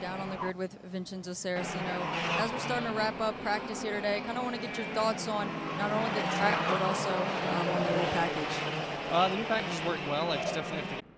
down on the grid with Vincenzo Saracino. As we're starting to wrap up practice here today, kind of want to get your thoughts on not only the track, but also on the new package. The new package is working well. I just definitely have to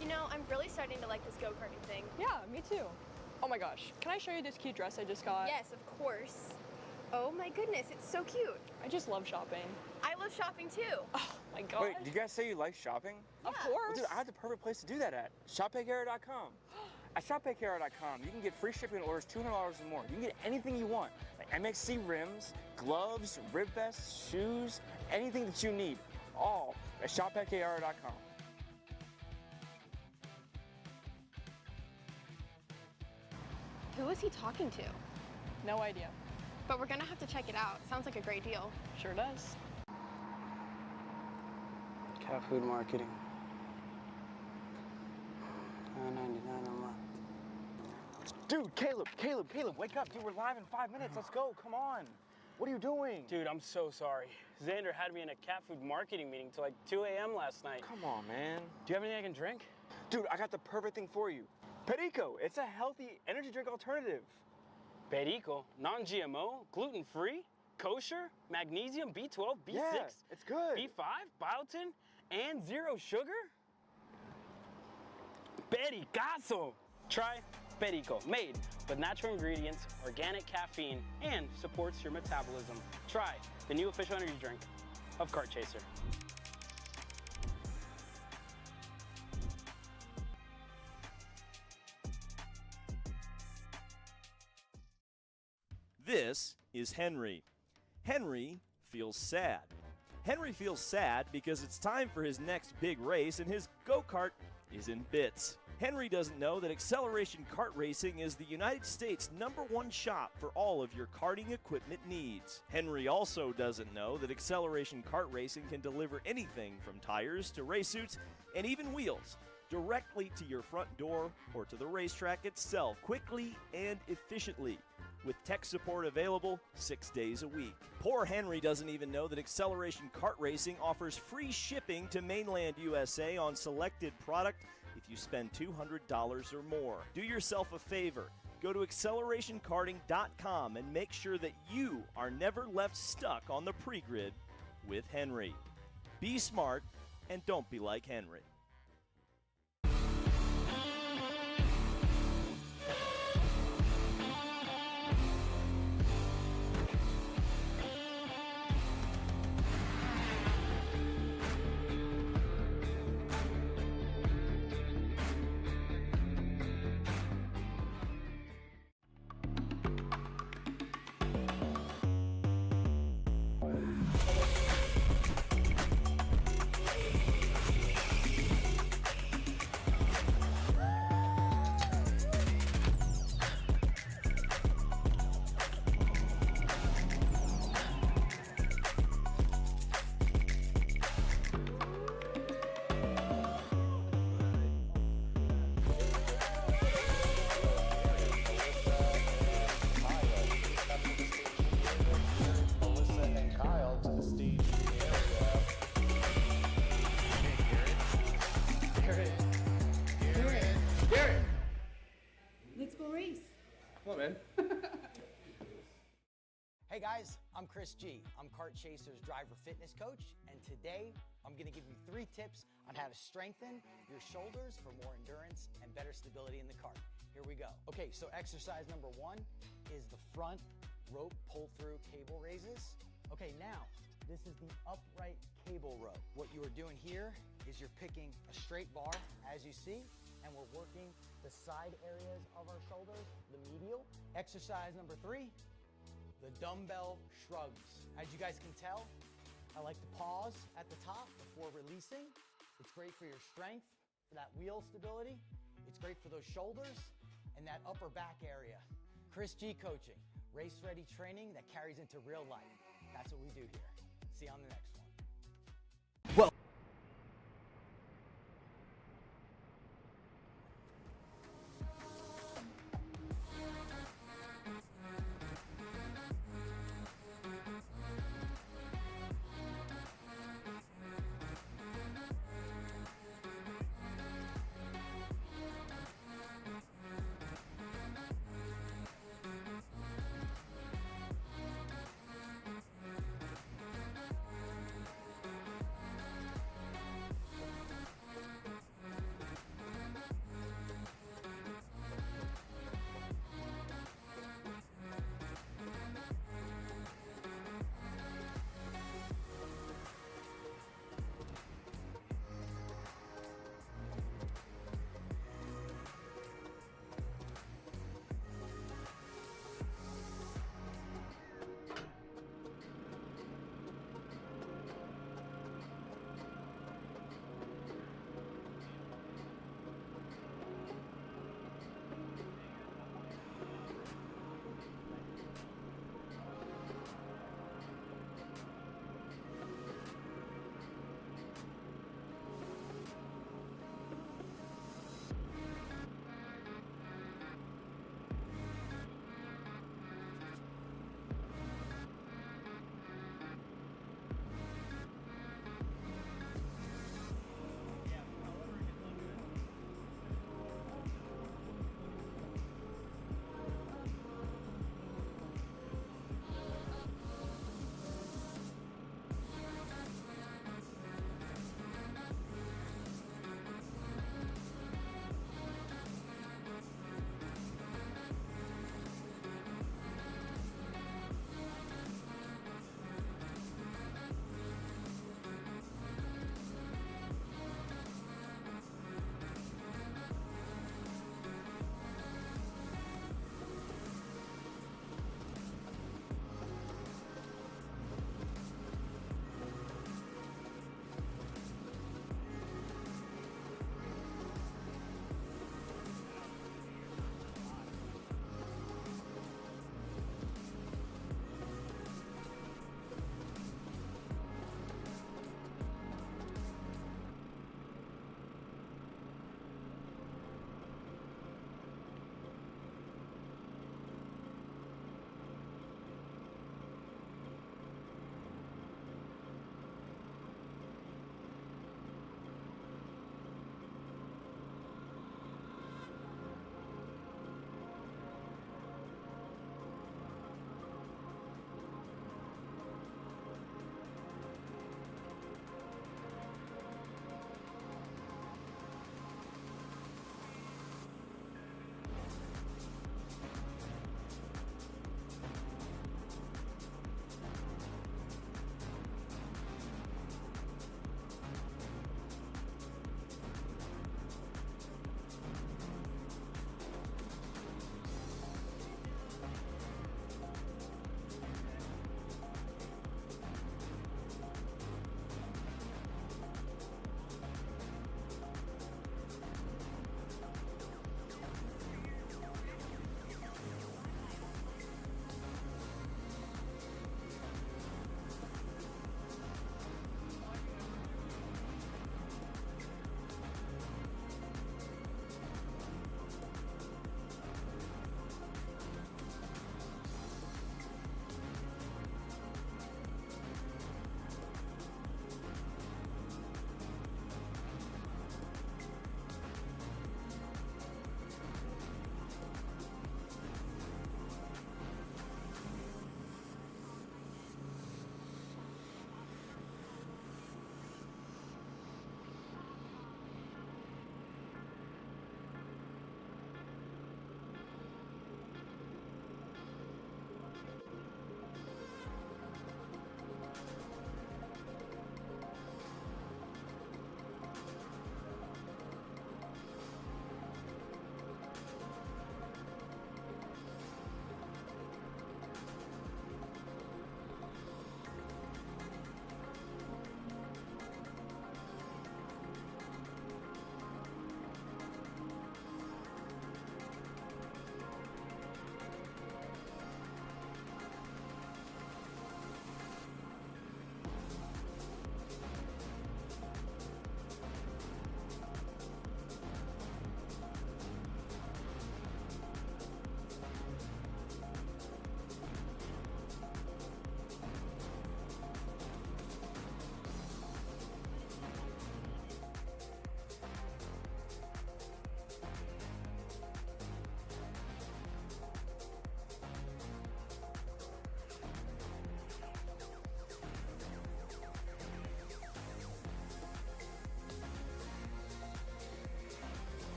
You know, I'm really starting to like this go-karting thing. Yeah, me too. Oh my gosh, can I show you this cute dress I just got? Yes, of course. Oh my goodness, it's so cute. I just love shopping. I love shopping too. Oh my god. Wait, did you guys say you like shopping? Of Yeah. course. Well, dude, I have the perfect place to do that at. ShopPayCara.com. At ShopPayCara.com, you can get free shipping on orders $200 or more. You can get anything you want, like MXC rims, gloves, rib vests, shoes, anything that you need, all at ShopPayCara.com. Who is he talking to? No idea. But we're gonna have to check it out. Sounds like a great deal. Sure does. Cat food marketing. $9.99 a month. Dude, Caleb, wake up. Dude, we're live in 5 minutes. Let's go, come on. What are you doing? Dude, I'm so sorry. Xander had me in a cat food marketing meeting till like 2 a.m. last night. Come on, man. Do you have anything I can drink? Dude, I got the perfect thing for you. Perico, it's a healthy energy drink alternative. Perico, non-GMO, gluten-free, kosher, magnesium, B12, B6, Yeah, it's good. B5, biotin, and 0 sugar? Pericazo! Try Perico, made with natural ingredients, organic caffeine, and supports your metabolism. Try the new official energy drink of Kart Chaser. This is Henry. Henry feels sad. Henry feels sad because it's time for his next big race and his go-kart is in bits. Henry doesn't know that Acceleration Kart Racing is the United States' #1 shop for all of your karting equipment needs. Henry also doesn't know that Acceleration Kart Racing can deliver anything from tires to race suits and even wheels directly to your front door or to the racetrack itself quickly and efficiently, with tech support available 6 days a week. Poor Henry doesn't even know that Acceleration Kart Racing offers free shipping to mainland USA on selected product if you spend $200 or more. Do yourself a favor. Go to accelerationkarting.com and make sure that you are never left stuck on the pre-grid with Henry. Be smart and don't be like Henry. Hey guys, I'm Chris G. I'm Kart Chaser's driver fitness coach, and today I'm gonna give you 3 tips on how to strengthen your shoulders for more endurance and better stability in the kart. Here we go. Okay, so exercise number 1 is the front rope pull-through cable raises. Okay, now, this is the upright cable row. What you are doing here is you're picking a straight bar, as you see, and we're working the side areas of our shoulders, the medial. Exercise number 3, the dumbbell shrugs. As you guys can tell, I like to pause at the top before releasing. It's great for your strength, for that wheel stability. It's great for those shoulders and that upper back area. Chris G coaching, race ready training that carries into real life. That's what we do here. See you on the next one.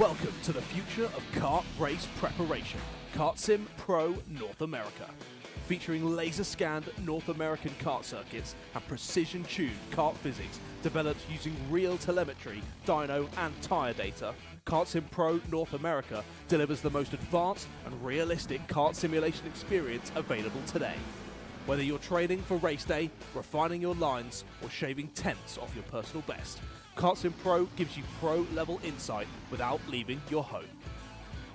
Welcome to the future of kart race preparation. Kart Sim Pro North America. Featuring laser-scanned North American kart circuits and precision-tuned kart physics developed using real telemetry, dyno and tyre data, Kart Sim Pro North America delivers the most advanced and realistic kart simulation experience available today. Whether you're training for race day, refining your lines, or shaving tenths off your personal best, Kart Sim Pro gives you pro-level insight without leaving your home.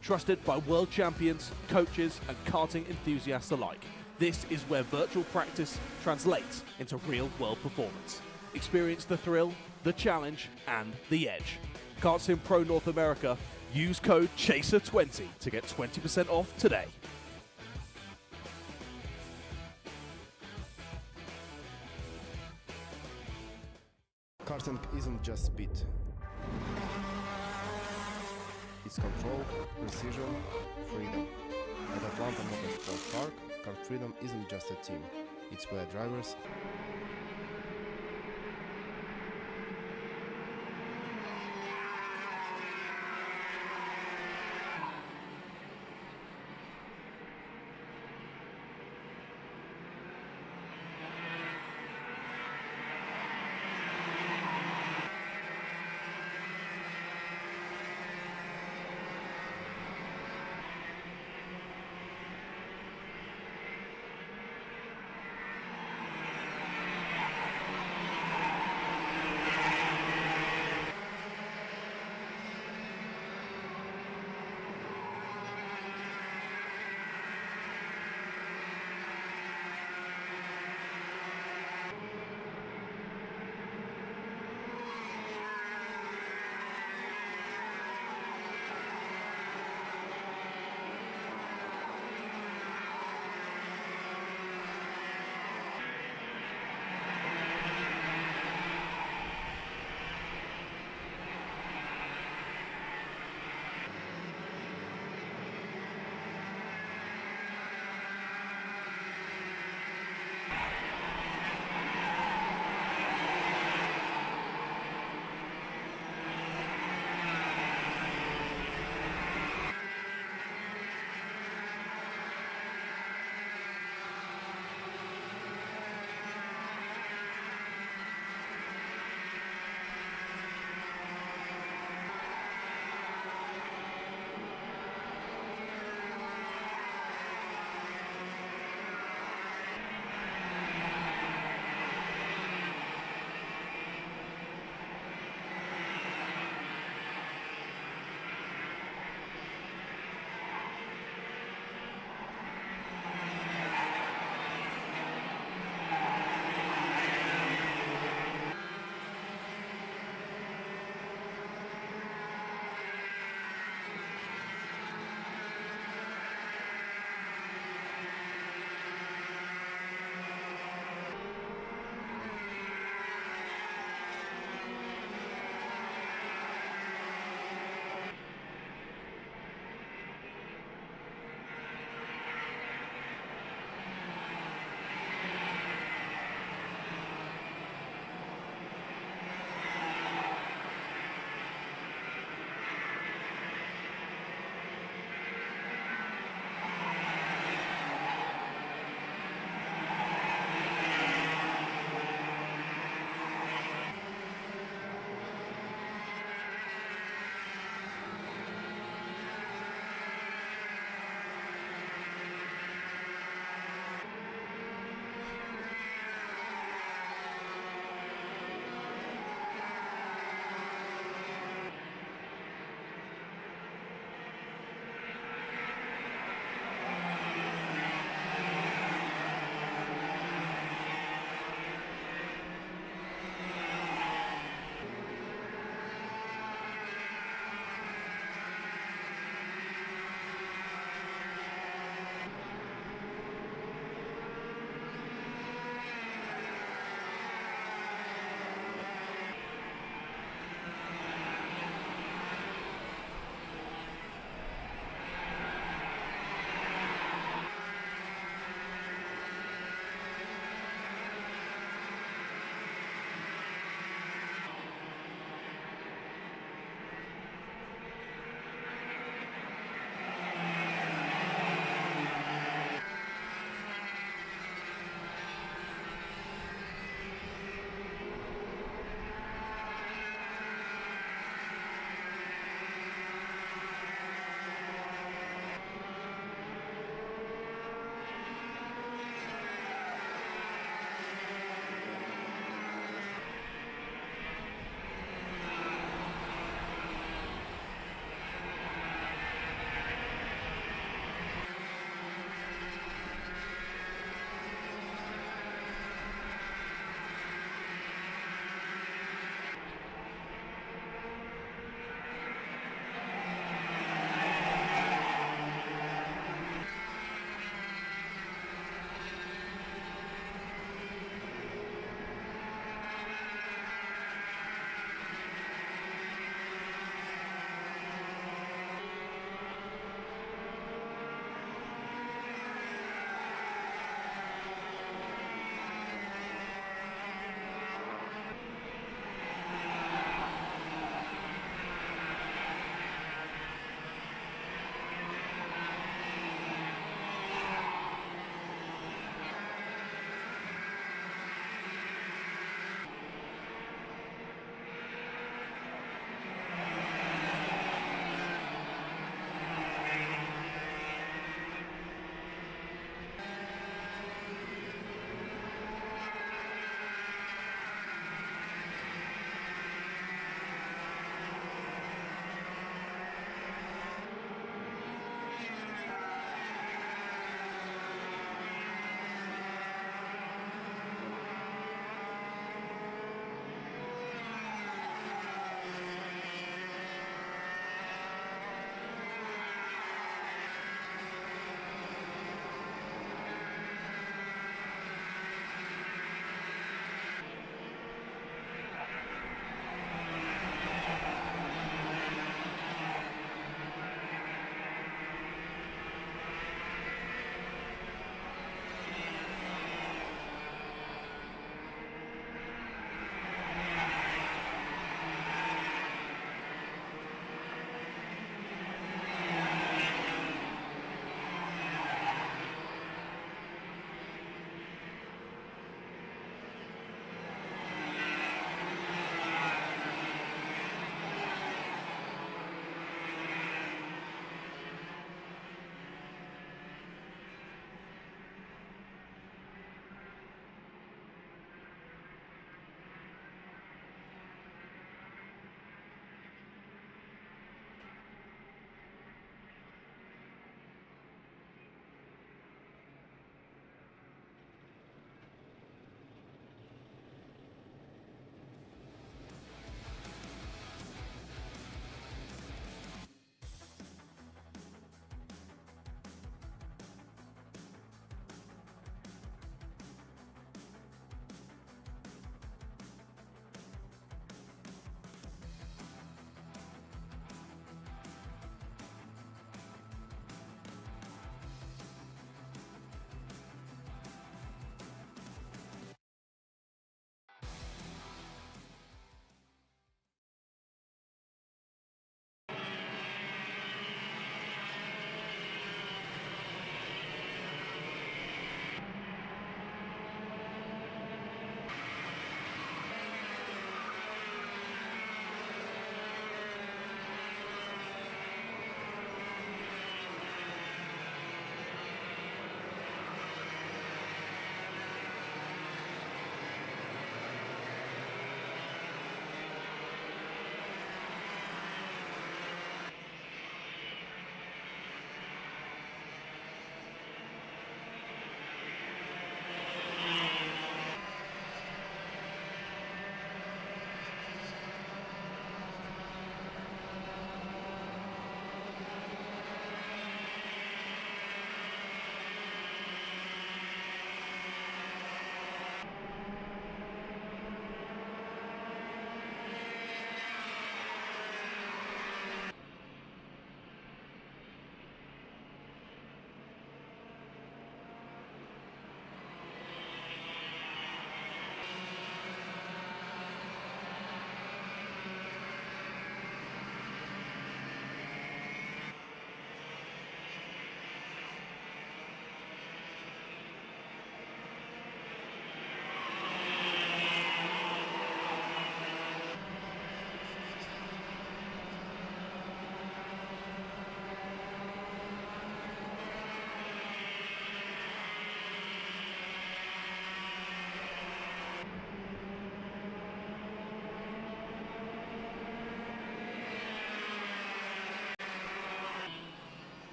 Trusted by world champions, coaches, and karting enthusiasts alike, this is where virtual practice translates into real-world performance. Experience the thrill, the challenge, and the edge. Kart Sim Pro North America. Use code CHASER20 to get 20% off today. Karting isn't just speed. It's control, precision, freedom. At Atlanta Motorsport Park, Kart Freedom isn't just a team. It's where drivers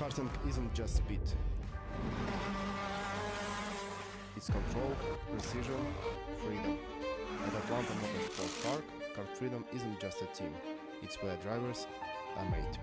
Karting isn't just speed. It's control, precision, freedom. At Atlanta Motorsport Park, Kart Freedom isn't just a team. It's where drivers are made.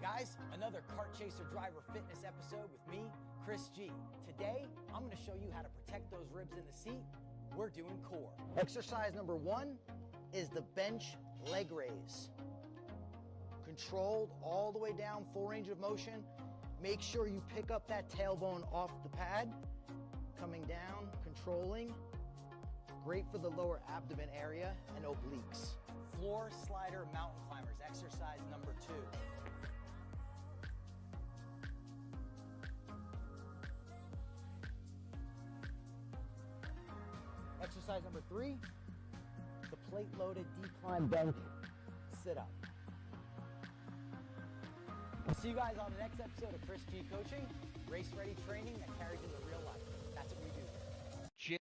Guys, another Kart Chaser driver fitness episode with me, Chris G. Today, I'm going to show you how to protect those ribs in the seat. We're doing core. Exercise number 1 is the bench leg raise. Controlled all the way down, full range of motion. Make sure you pick up that tailbone off the pad. Coming down, controlling. Great for the lower abdomen area and obliques. Floor slider mountain climbers, exercise number 2. Exercise number 3, the plate-loaded decline bench sit-up. I'll see you guys on the next episode of Chris G Coaching, race-ready training that carries into real life. That's what we do here.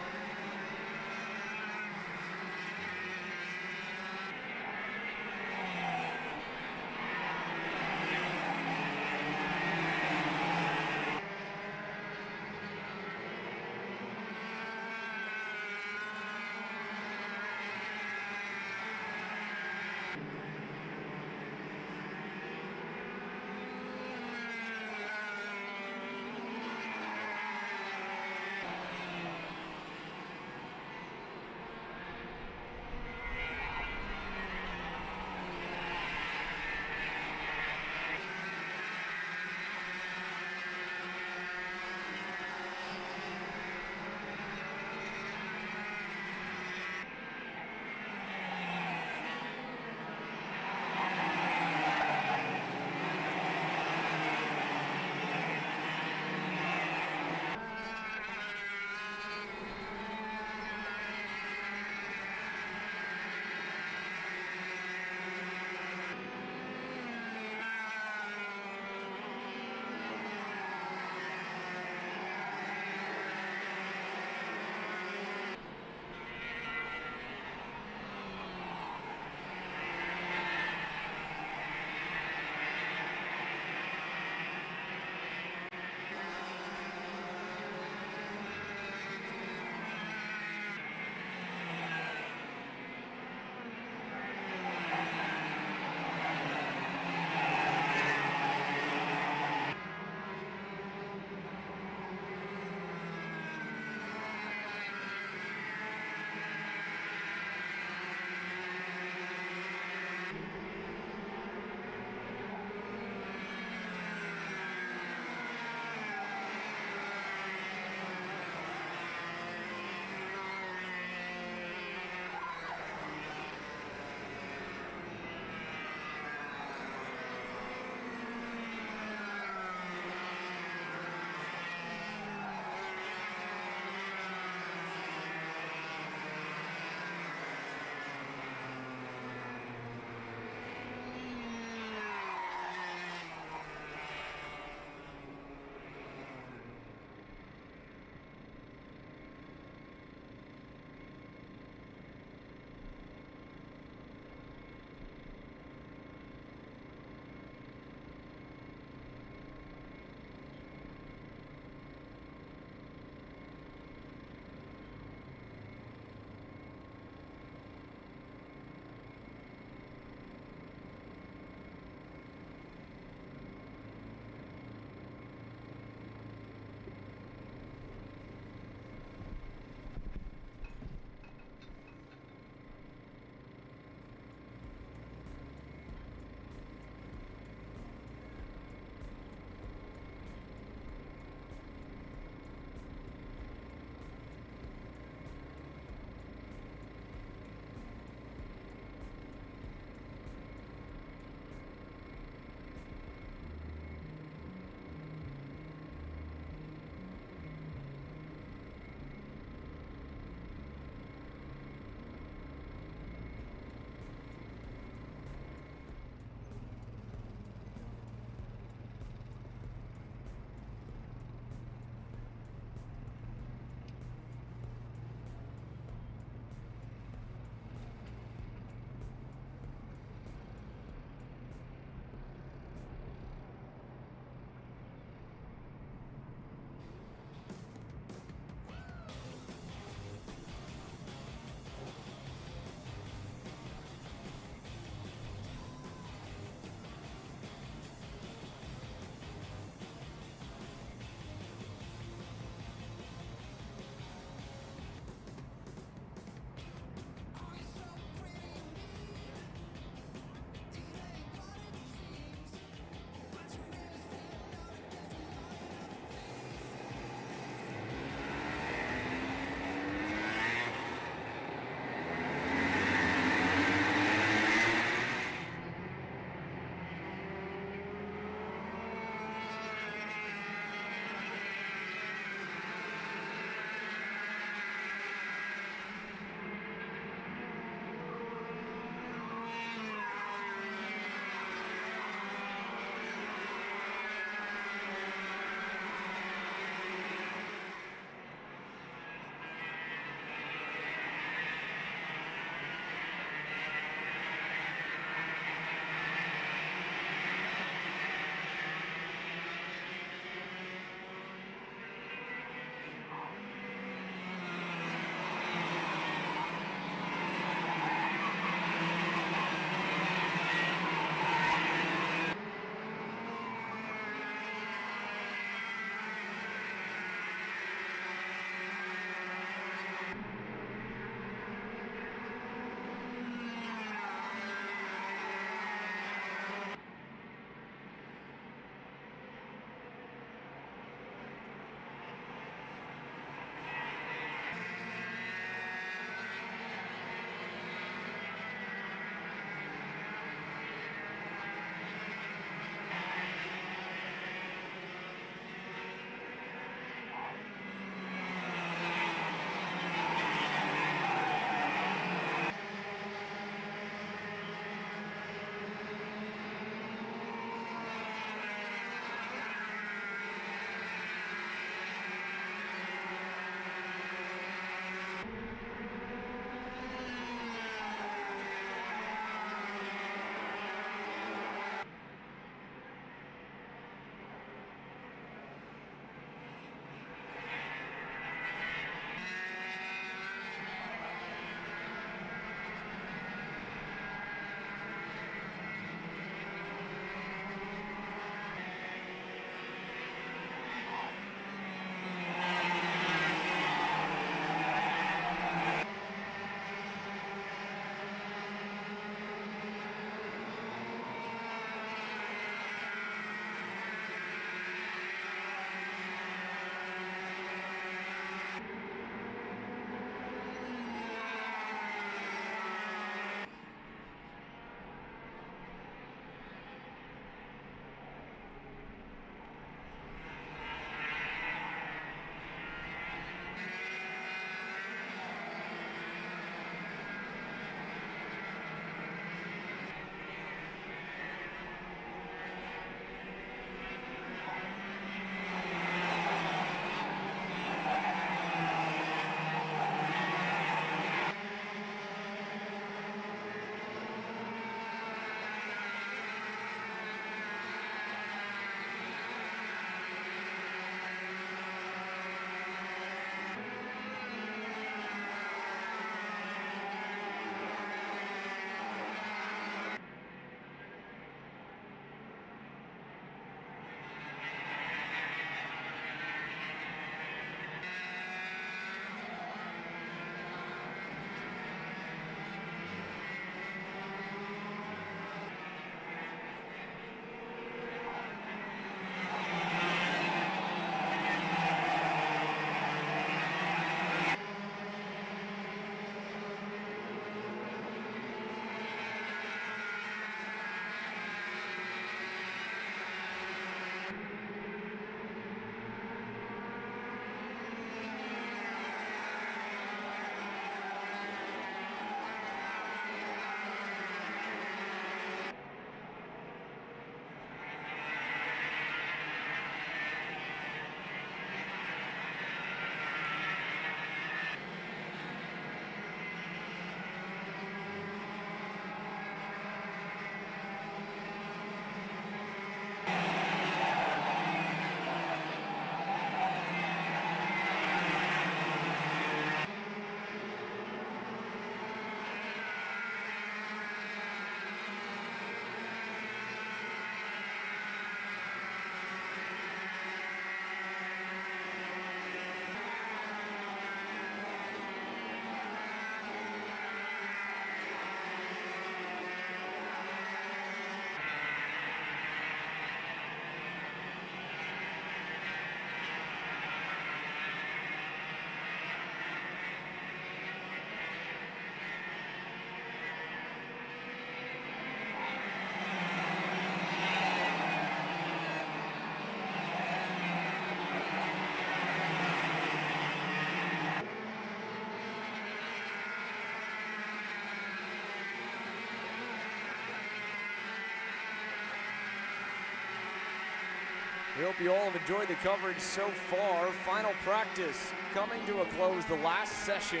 We hope you all have enjoyed the coverage so far. Final practice coming to a close. The last session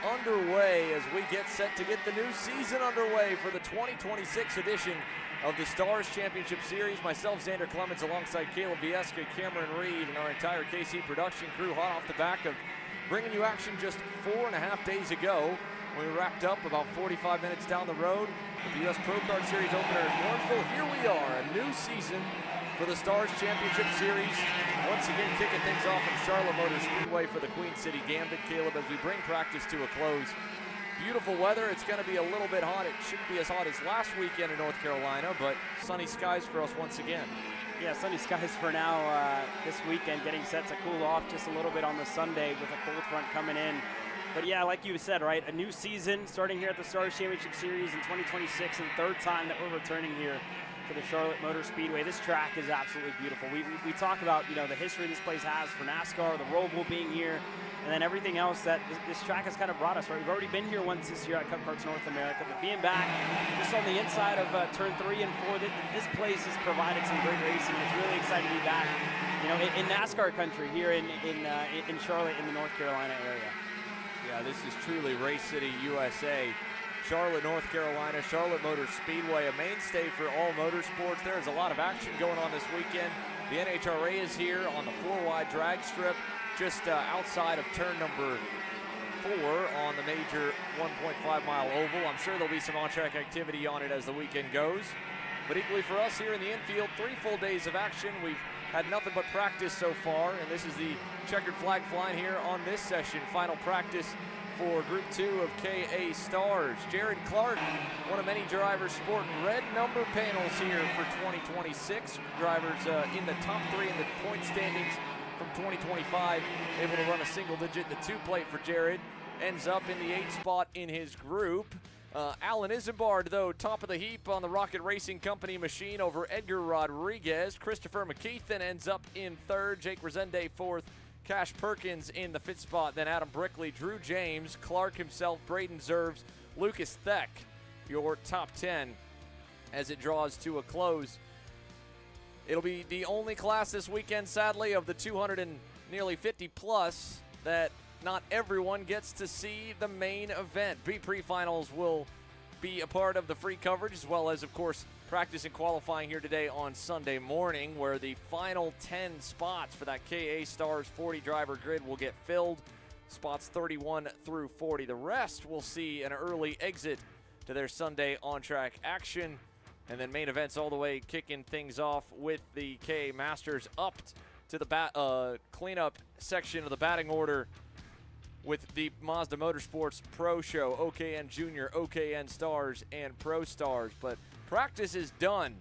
underway as we get set to get the new season underway for the 2026 edition of the Stars Championship Series. Myself, Xander Clemens, alongside Caleb Vieska, Cameron Reed, and our entire KC production crew, hot off the back of bringing you action just 4.5 days ago. We wrapped up about 45 minutes down the road with the U.S. Pro Kart Series opener in Warrensville. Here we are, a new season for the Stars Championship Series. Once again, kicking things off in Charlotte Motor Speedway for the Queen City Gambit. Caleb, as we bring practice to a close. Beautiful weather. It's going to be a little bit hot. It shouldn't be as hot as last weekend in North Carolina, but sunny skies for us once again. Yeah, sunny skies for now this weekend, getting set to cool off just a little bit on the Sunday with a cold front coming in. But yeah, like you said, right, a new season starting here at the Stars Championship Series in 2026, and the third time that we're returning here to the Charlotte Motor Speedway. This track is absolutely beautiful. We talk about, you know, the history this place has for NASCAR, the Roval being here, and then everything else that this track has kind of brought us, right? We've already been here once this year at Cup Karts North America, but being back just on the inside of turn 3 and 4, this place has provided some great racing. It's really exciting to be back, you know, in NASCAR country here in Charlotte in the North Carolina area. Yeah, this is truly Race City, USA. Charlotte, North Carolina, Charlotte Motor Speedway, a mainstay for all motorsports. There is a lot of action going on this weekend. The NHRA is here on the 4-wide drag strip, just outside of turn number 4 on the major 1.5-mile oval. I'm sure there'll be some on-track activity on it as the weekend goes. But equally for us here in the infield, 3 full days of action. We've had nothing but practice so far, and this is the checkered flag flying here on this session. Final practice for Group 2 of KA Stars. Jared Clark, one of many drivers sporting red number panels here for 2026. Drivers in the top 3 in the point standings from 2025, able to run a single digit in the 2 plate for Jared. Ends up in the 8th spot in his group. Alan Isambard, though, top of the heap on the Rocket Racing Company machine over Edgar Rodriguez. Christopher McKeithen ends up in 3rd. Jake Resende 4th. Cash Perkins in the 5th spot. Then Adam Brickley, Drew James, Clark himself, Braden Zerves, Lucas Theck, your top 10 as it draws to a close. It'll be the only class this weekend, sadly, of the 200 and nearly 50 plus that not everyone gets to see the main event. Pre-finals will be a part of the free coverage, as well as, of course, practice and qualifying here today on Sunday morning, where the final 10 spots for that KA Stars 40 driver grid will get filled. Spots 31 through 40. The rest will see an early exit to their Sunday on-track action. And then main events all the way, kicking things off with the KA Masters up to the cleanup section of the batting order with the Mazda Motorsports Pro Show, OKN Junior, OKN Stars, and Pro Stars. But practice is done.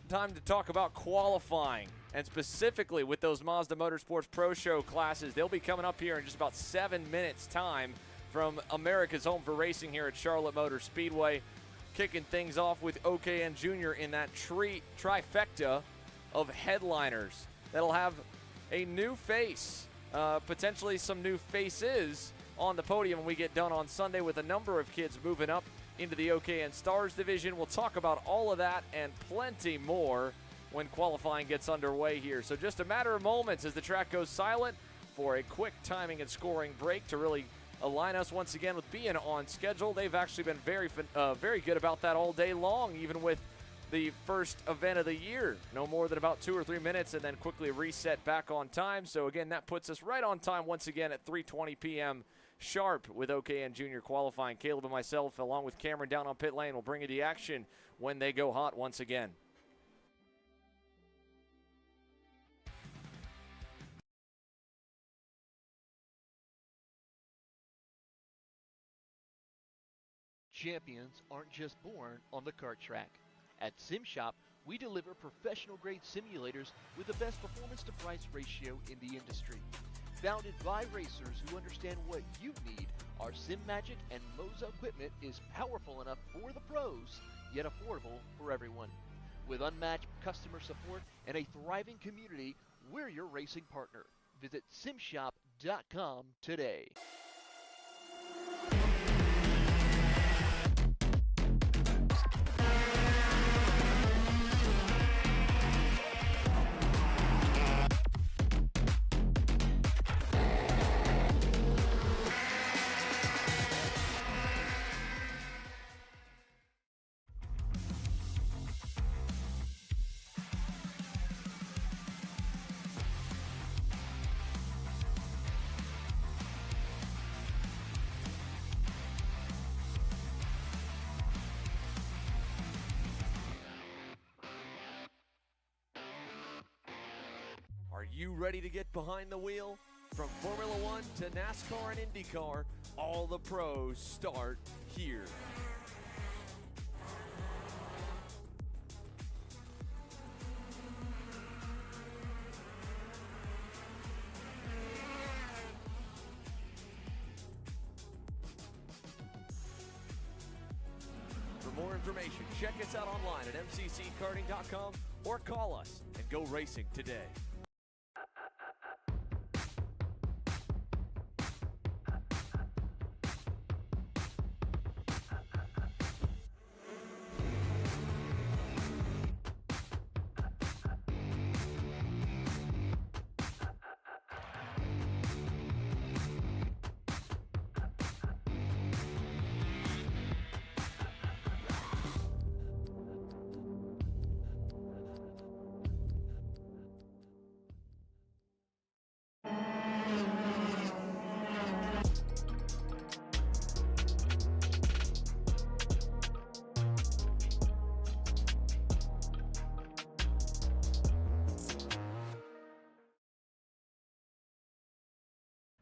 Time to talk about qualifying, and specifically with those Mazda Motorsports Pro Show classes. They'll be coming up here in just about 7 minutes time from America's home for racing here at Charlotte Motor Speedway. Kicking things off with OKN Junior in that trifecta of headliners that'll have a new face, potentially some new faces on the podium when we get done on Sunday, with a number of kids moving up into the OKN Stars division. We'll talk about all of that and plenty more when qualifying gets underway here. So just a matter of moments as the track goes silent for a quick timing and scoring break to really align us once again with being on schedule. They've actually been very good about that all day long, even with the first event of the year. No more than about 2 or 3 minutes and then quickly reset back on time. So again, that puts us right on time once again at 3:20 p.m. sharp with OKN Junior Qualifying. Caleb and myself, along with Cameron down on pit lane, will bring you the action when they go hot once again. Champions aren't just born on the kart track. At SimShop, we deliver professional-grade simulators with the best performance-to-price ratio in the industry. Founded by racers who understand what you need, our SimMagic and Moza equipment is powerful enough for the pros, yet affordable for everyone. With unmatched customer support and a thriving community, we're your racing partner. Visit simshop.com today. Are you ready to get behind the wheel? From Formula One to NASCAR and IndyCar, all the pros start here. For more information, check us out online at mcckarting.com or call us and go racing today.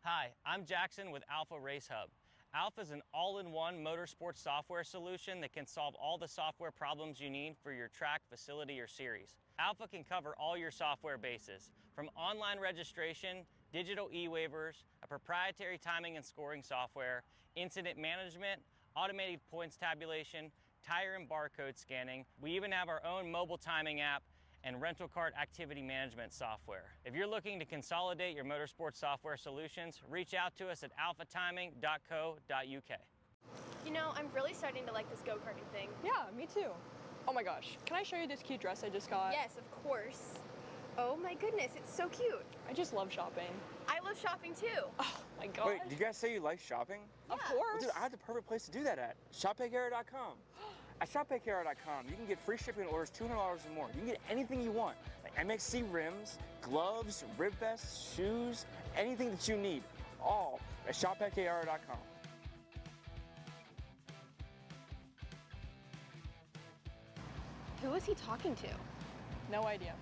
Hi, I'm Jackson with Alpha Race Hub. Alpha is an all-in-one motorsports software solution that can solve all the software problems you need for your track, facility, or series. Alpha can cover all your software bases, from online registration, digital e-waivers, a proprietary timing and scoring software, incident management, automated points tabulation, tire and barcode scanning. We even have our own mobile timing app and rental cart activity management software. If you're looking to consolidate your motorsports software solutions, reach out to us at alphatiming.co.uk. You know, I'm really starting to like this go-karting thing. Yeah, me too. Oh my gosh, can I show you this cute dress I just got? Yes, of course. Oh my goodness, it's so cute. I just love shopping. I love shopping too. Oh my gosh. Wait, do you guys say you like shopping? Of Yeah. course. Well, dude, I have the perfect place to do that at. ShopPayCara.com. At ShopPayCara.com, you can get free shipping on orders $200 or more. You can get anything you want, like MXC rims, gloves, rib vests, shoes, anything that you need, all at ShopPayCara.com. Who is he talking to? No idea.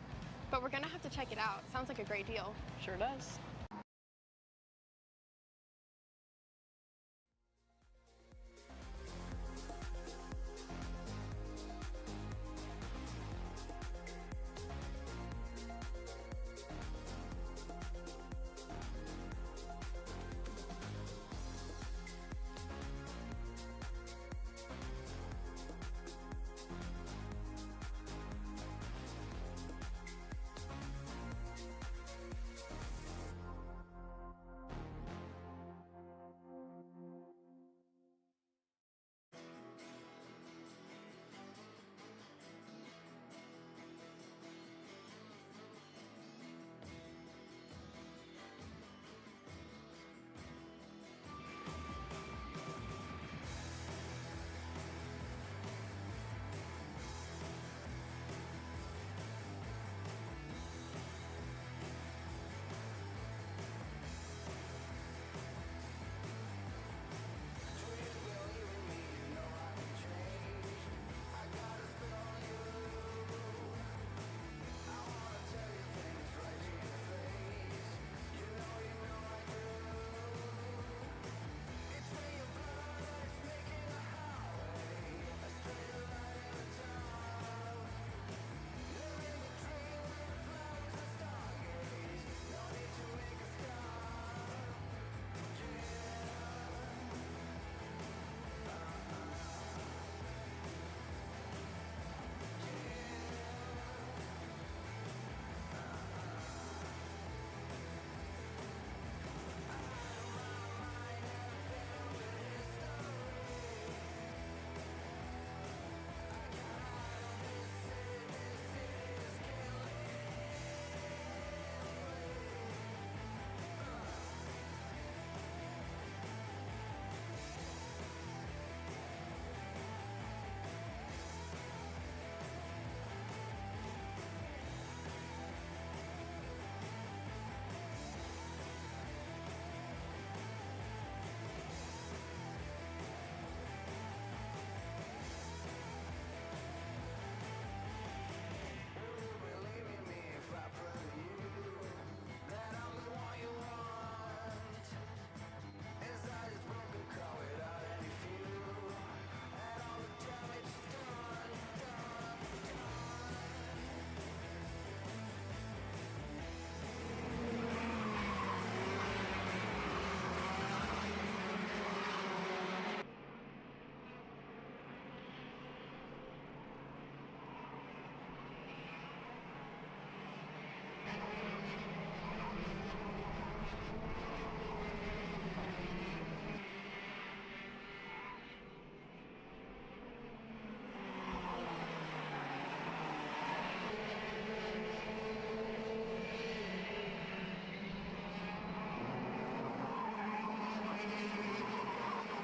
But we're gonna have to check it out. Sounds like a great deal. Sure does.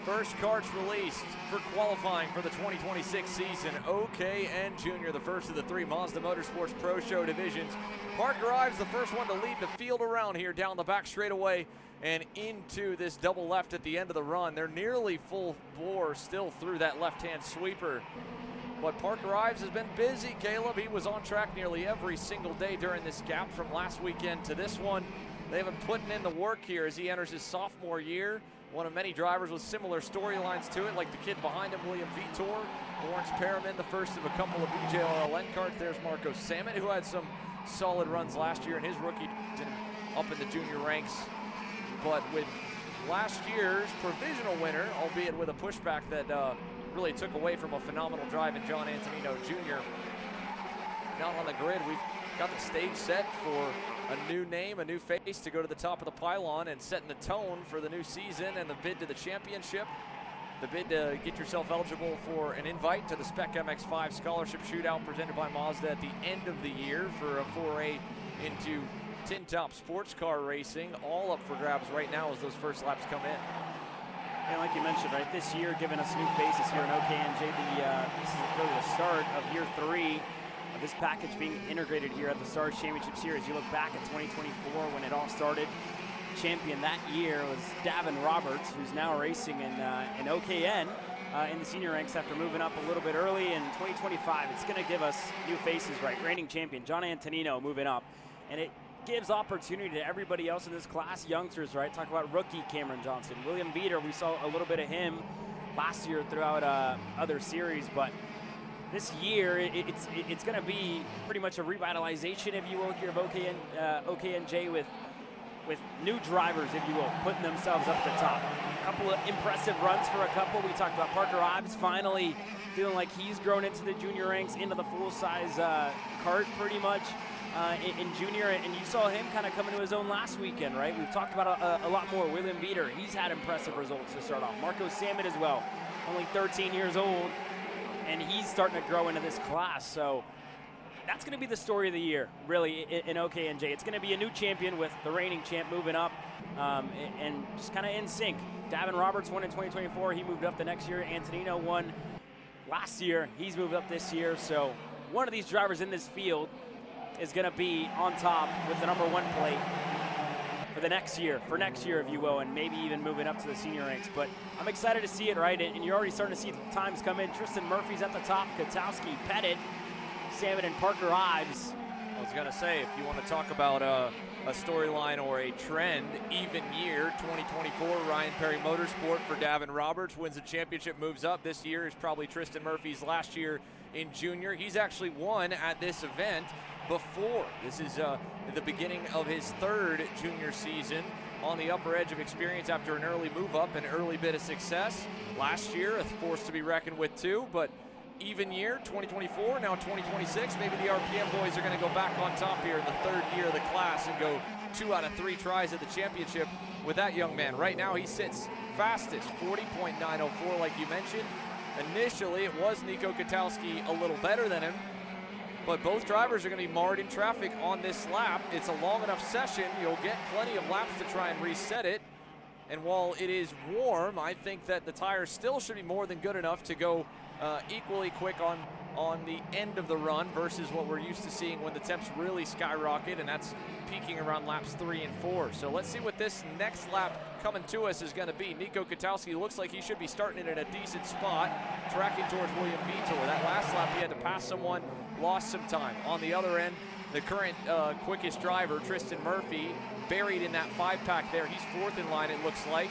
First karts released for qualifying for the 2026 season. OKN Junior, the first of the 3 Mazda Motorsports Pro Show divisions. Parker Ives, the first one to lead the field around here down the back straightaway and into this double left at the end of the run. They're nearly full bore still through that left-hand sweeper. But Parker Ives has been busy, Caleb. He was on track nearly every single day during this gap from last weekend to this one. They've been putting in the work here as he enters his sophomore year. One of many drivers with similar storylines to it, like the kid behind him, William Vitor. Lawrence Perriman, the first of a couple of BJRLN karts. There's Marco Samet, who had some solid runs last year in his rookie up in the junior ranks. But with last year's provisional winner, albeit with a pushback that really took away from a phenomenal drive in John Antonino Jr. Now on the grid, we've got the stage set for a new name, a new face to go to the top of the pylon and setting the tone for the new season and the bid to the championship. The bid to get yourself eligible for an invite to the Spec MX-5 Scholarship Shootout presented by Mazda at the end of the year for a foray into tin top sports car racing. All up for grabs right now as those first laps come in. And like you mentioned, right, this year giving us new faces here in OKNJ. This is really the start of year 3 of this package being integrated here at the Stars Championship Series. You look back at 2024 when it all started. Champion that year was Davin Roberts, who's now racing in OKN in the senior ranks after moving up a little bit early. In 2025, it's going to give us new faces, right? Reigning champion John Antonino moving up, and it gives opportunity to everybody else in this class, youngsters, right? Talk about rookie Cameron Johnson, William Vitor. We saw a little bit of him last year throughout other series, but this year it's going to be pretty much a revitalization, if you will, here of OKNJ with new drivers, if you will, putting themselves up at the top. A couple of impressive runs for a couple. We talked about Parker Ives finally feeling like he's grown into the junior ranks, into the full-size kart pretty much in junior, and you saw him kind of come into his own last weekend, right? We've talked about a lot more. William Vitor, he's had impressive results to start off. Marco Samet as well, only 13 years old, and he's starting to grow into this class. So that's going to be the story of the year, really, in OKNJ. It's going to be a new champion with the reigning champ moving up and just kind of in sync. Davin Roberts won in 2024. He moved up the next year. Antonino won last year. He's moved up this year. So one of these drivers in this field is going to be on top with the #1 plate for the next year, if you will, and maybe even moving up to the senior ranks. But I'm excited to see it, right? And you're already starting to see the times come in. Tristan Murphy's at the top, Katowski, Pettit, Samet, and Parker Ives. I was going to say, if you want to talk about a storyline or a trend, even year, 2024, Ryan Perry Motorsport for Davin Roberts wins the championship, moves up. This year is probably Tristan Murphy's last year in junior. He's actually won at this event before. This is the beginning of his 3rd junior season on the upper edge of experience after an early move up, an early bit of success. Last year, a force to be reckoned with too, but even year, 2024, now 2026, maybe the RPM boys are going to go back on top here in the 3rd year of the class and go 2 out of 3 tries at the championship with that young man. Right now, he sits fastest, 40.904, like you mentioned. Initially, it was Nico Katowski a little better than him, but both drivers are going to be marred in traffic on this lap. It's a long enough session. You'll get plenty of laps to try and reset it. And while it is warm, I think that the tires still should be more than good enough to go equally quick on the end of the run versus what we're used to seeing when the temps really skyrocket, and that's peaking around laps 3 and 4. So let's see what this next lap coming to us is going to be. Nico Katowski looks like he should be starting it in a decent spot, tracking towards William Vitor. That last lap he had to pass someone, lost some time. On the other end, the current quickest driver, Tristan Murphy, buried in that 5-pack there. He's 4th in line, it looks like.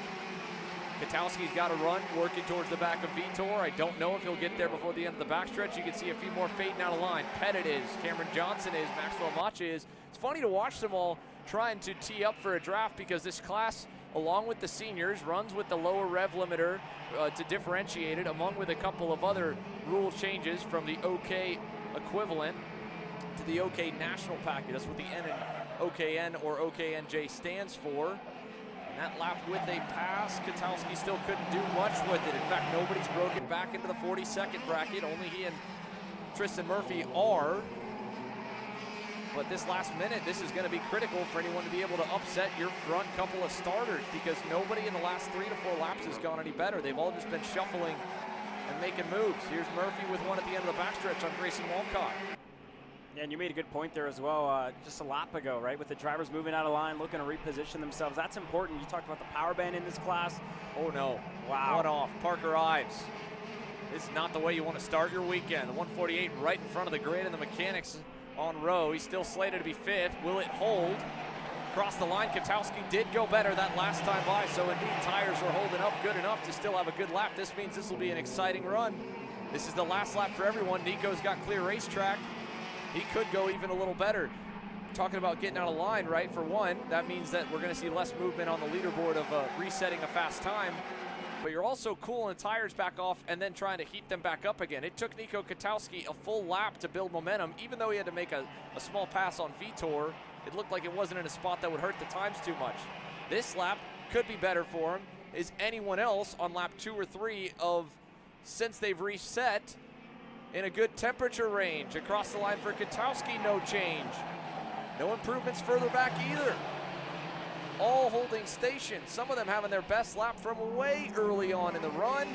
Katowski's got to run, working towards the back of Vitor. I don't know if he'll get there before the end of the backstretch. You can see a few more fading out of line. Pettit is, Cameron Johnson is, Maxwell Macha is. It's funny to watch them all trying to tee up for a draft because this class, along with the seniors, runs with the lower rev limiter to differentiate it, among with a couple of other rule changes from the OK equivalent to the OK national package. That's what the N in OKN or OKNJ stands for. That lap with a pass, Katowski still couldn't do much with it. In fact, nobody's broken back into the 42nd bracket. Only he and Tristan Murphy are. But this last minute, this is going to be critical for anyone to be able to upset your front couple of starters, because nobody in the last 3 to 4 laps has gone any better. They've all just been shuffling and making moves. Here's Murphy with one at the end of the backstretch on Grayson Walcott. Yeah, and you made a good point there as well, just a lap ago, right? With the drivers moving out of line, looking to reposition themselves. That's important. You talked about the power band in this class. Oh no, wow. One off, Parker Ives. This is not the way you want to start your weekend. The 148 right in front of the grid, and the mechanics on row. He's still slated to be 5th. Will it hold? Across the line, Katowski did go better that last time by, so indeed tires are holding up good enough to still have a good lap. This means this will be an exciting run. This is the last lap for everyone. Nico's got clear racetrack. He could go even a little better. Talking about getting out of line, right? For one, that means that we're going to see less movement on the leaderboard of resetting a fast time. But you're also cooling the tires back off and then trying to heat them back up again. It took Nico Katowski a full lap to build momentum. Even though he had to make a small pass on Vitor, it looked like it wasn't in a spot that would hurt the times too much. This lap could be better for him. Is anyone else on lap 2 or 3 of since they've reset in a good temperature range? Across the line for Katowski, no change. No improvements further back either. All holding station. Some of them having their best lap from way early on in the run.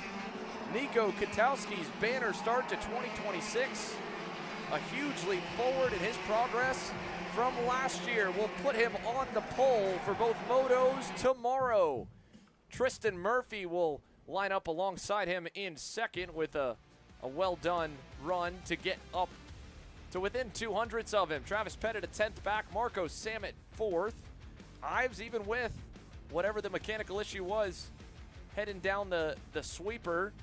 Nico Katowski's banner start to 2026. A huge leap forward in his progress from last year will put him on the pole for both motos tomorrow. Tristan Murphy will line up alongside him in second with a well-done run to get up to within 200ths of him. Travis Pettit at 10th back, Marco Samet 4th. Ives, even with whatever the mechanical issue was, heading down the sweeper,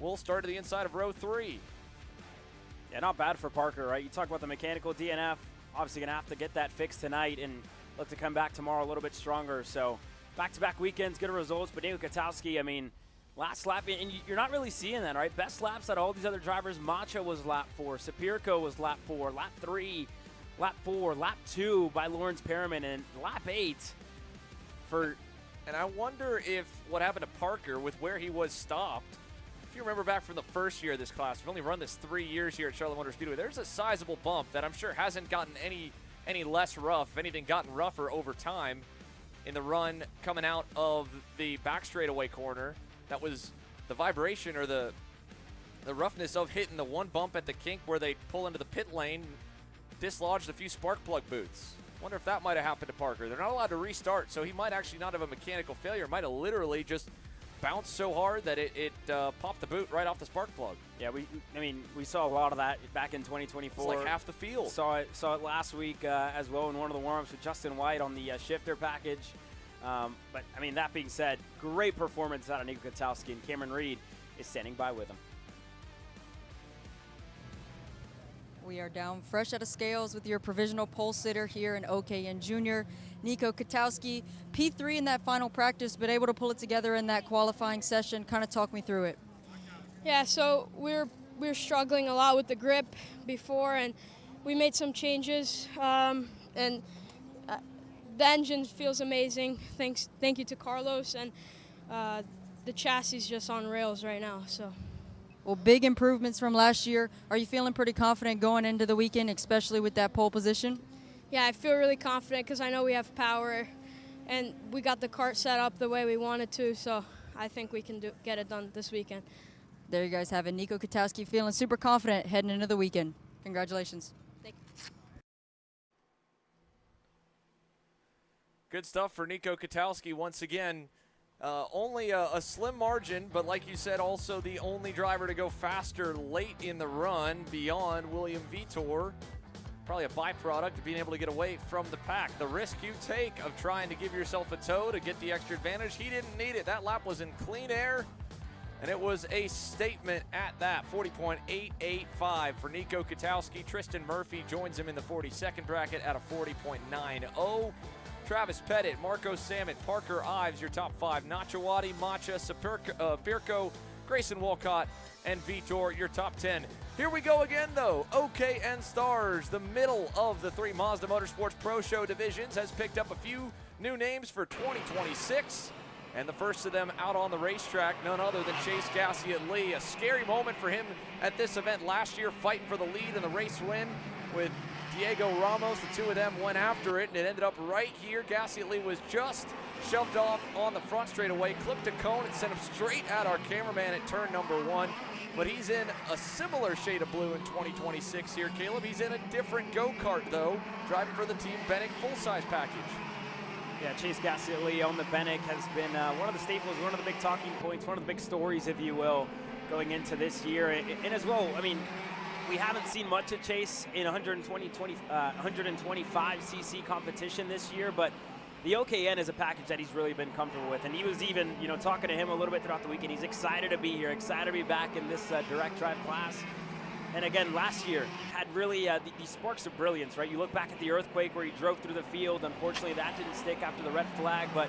will start to the inside of row 3. Yeah, not bad for Parker, right? You talk about the mechanical DNF, obviously going to have to get that fixed tonight and look to come back tomorrow a little bit stronger. So back-to-back weekends, good results. But Nico Katowski, I mean, last lap, and you're not really seeing that, right? Best laps out of all these other drivers. Macha was lap 4, Sapirko was lap 4, lap 3, lap 4, lap 2 by Lawrence Perriman, and lap 8 for... And I wonder if what happened to Parker with where he was stopped, if you remember back from the first year of this class, we've only run this 3 years here at Charlotte Motor Speedway, there's a sizable bump that I'm sure hasn't gotten any less rough, if anything gotten rougher over time in the run coming out of the back straightaway corner. That was the vibration or the roughness of hitting the one bump at the kink where they pull into the pit lane, dislodged a few spark plug boots. Wonder if that might have happened to Parker. They're not allowed to restart, so he might actually not have a mechanical failure. Might have literally just bounced so hard that it popped the boot right off the spark plug. Yeah, we saw a lot of that back in 2024. It's like half the field. Saw it last week as well in one of the warm-ups with Justin White on the shifter package. But, I mean, that being said, great performance out of Nico Katowski, and Cameron Reed is standing by with him. We are down fresh out of scales with your provisional pole sitter here in OKN Junior. Nico Katowski, P3 in that final practice, but able to pull it together in that qualifying session. Kind of talk me through it. Yeah, so we're struggling a lot with the grip before, and we made some changes, and the engine feels amazing. Thank you to Carlos, and the chassis is just on rails right now. So. Well, big improvements from last year. Are you feeling pretty confident going into the weekend, especially with that pole position? Yeah, I feel really confident because I know we have power, and we got the kart set up the way we wanted to, so I think we can get it done this weekend. There you guys have it. Nico Katowski feeling super confident heading into the weekend. Congratulations. Thank you. Good stuff for Nico Katowski once again. Only a slim margin, but like you said, also the only driver to go faster late in the run beyond William Vitor. Probably a byproduct of being able to get away from the pack. The risk you take of trying to give yourself a tow to get the extra advantage, he didn't need it. That lap was in clean air, and it was a statement at that. 40.885 for Nico Katowski. Tristan Murphy joins him in the 42nd bracket at a 40.90. Travis Pettit, Marco Samet, Parker Ives, your top 5. Nachawati, Macha, Sapirko, Grayson Walcott, and Vitor, your top 10. Here we go again, though. OKN Stars, the middle of the 3 Mazda Motorsports Pro Show divisions, has picked up a few new names for 2026. And the first of them out on the racetrack, none other than Chase Gassiet-Lee. A scary moment for him at this event last year, fighting for the lead and the race win with Diego Ramos. The two of them went after it, and it ended up right here. Gasly was just shoved off on the front straightaway, clipped a cone, and sent him straight at our cameraman at turn number 1. But he's in a similar shade of blue in 2026 here, Caleb. He's in a different go-kart, though, driving for the Team Bennick full-size package. Yeah, Chase Gasly on the Bennick has been one of the staples, one of the big talking points, one of the big stories, if you will, going into this year. And as well, I mean, we haven't seen much of Chase in 125cc competition this year, but the OKN is a package that he's really been comfortable with. And he was even, you know, talking to him a little bit throughout the weekend. He's excited to be here, excited to be back in this direct drive class. And again, last year had really these sparks of brilliance, right? You look back at the earthquake where he drove through the field. Unfortunately, that didn't stick after the red flag. But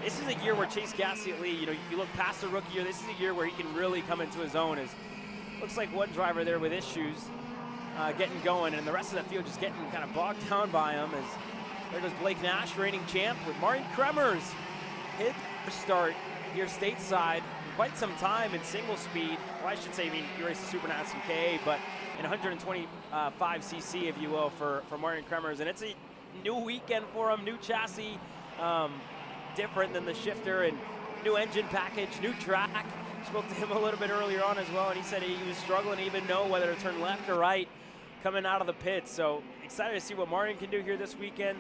this is a year where Chase Gasly, you know, you look past the rookie year, this is a year where he can really come into his own. Looks like one driver there with issues getting going, and the rest of the field just getting kind of bogged down by him. As there goes Blake Nash, reigning champ, with Martin Kremers. His start here stateside. Quite some time in single speed. Well, I should say, I mean, he raced the Super Nats and KA, but in 125cc, if you will, for Martin Kremers. And it's a new weekend for him, new chassis, different than the shifter, and new engine package, new track. Spoke to him a little bit earlier on as well, and he said he was struggling to even know whether to turn left or right coming out of the pits. So excited to see what Martin can do here this weekend,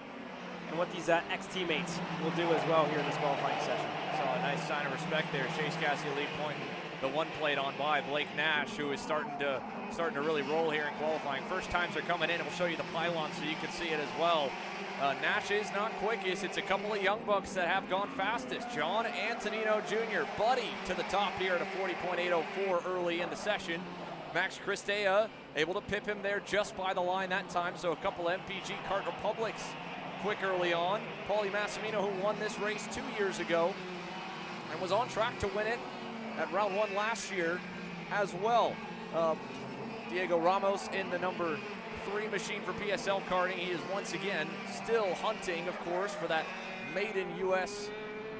and what these ex-teammates will do as well here in this qualifying session. So a nice sign of respect there. Chase Gasly pointing the one plate on by Blake Nash, who is starting to really roll here in qualifying. First times are coming in, and we'll show you the pylon so you can see it as well. Nash is not quickest. It's a couple of young bucks that have gone fastest. John Antonino Jr., buddy, to the top here at a 40.804 early in the session. Max Christea able to pip him there just by the line that time, so a couple of MPG Kart Republics quick early on. Paulie Massimino, who won this race 2 years ago and was on track to win it at round 1 last year as well. Diego Ramos in the number 3 machine for PSL karting. He is once again still hunting, of course, for that maiden U.S.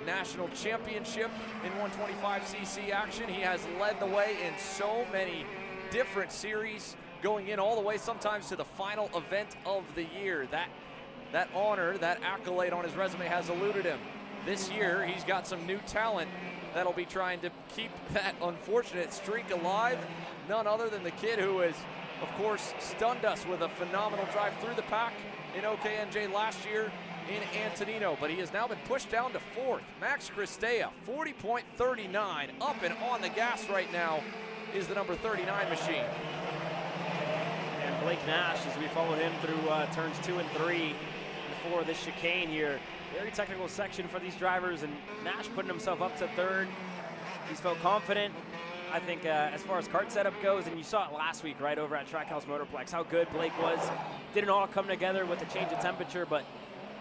National Championship in 125cc action. He has led the way in so many different series, going in all the way sometimes to the final event of the year. That honor, that accolade on his resume has eluded him. This year, he's got some new talent that'll be trying to keep that unfortunate streak alive. None other than the kid who has, of course, stunned us with a phenomenal drive through the pack in OKNJ last year in Antonino, but he has now been pushed down to 4th. Max Christea, 40.39, up and on the gas right now is the number 39 machine. And Blake Nash, as we follow him through turns 2 and 3 before this chicane here. Very technical section for these drivers, and Nash putting himself up to 3rd. He's felt confident, I think, as far as kart setup goes, and you saw it last week, right, over at Trackhouse Motorplex, how good Blake was. Didn't all come together with the change of temperature, but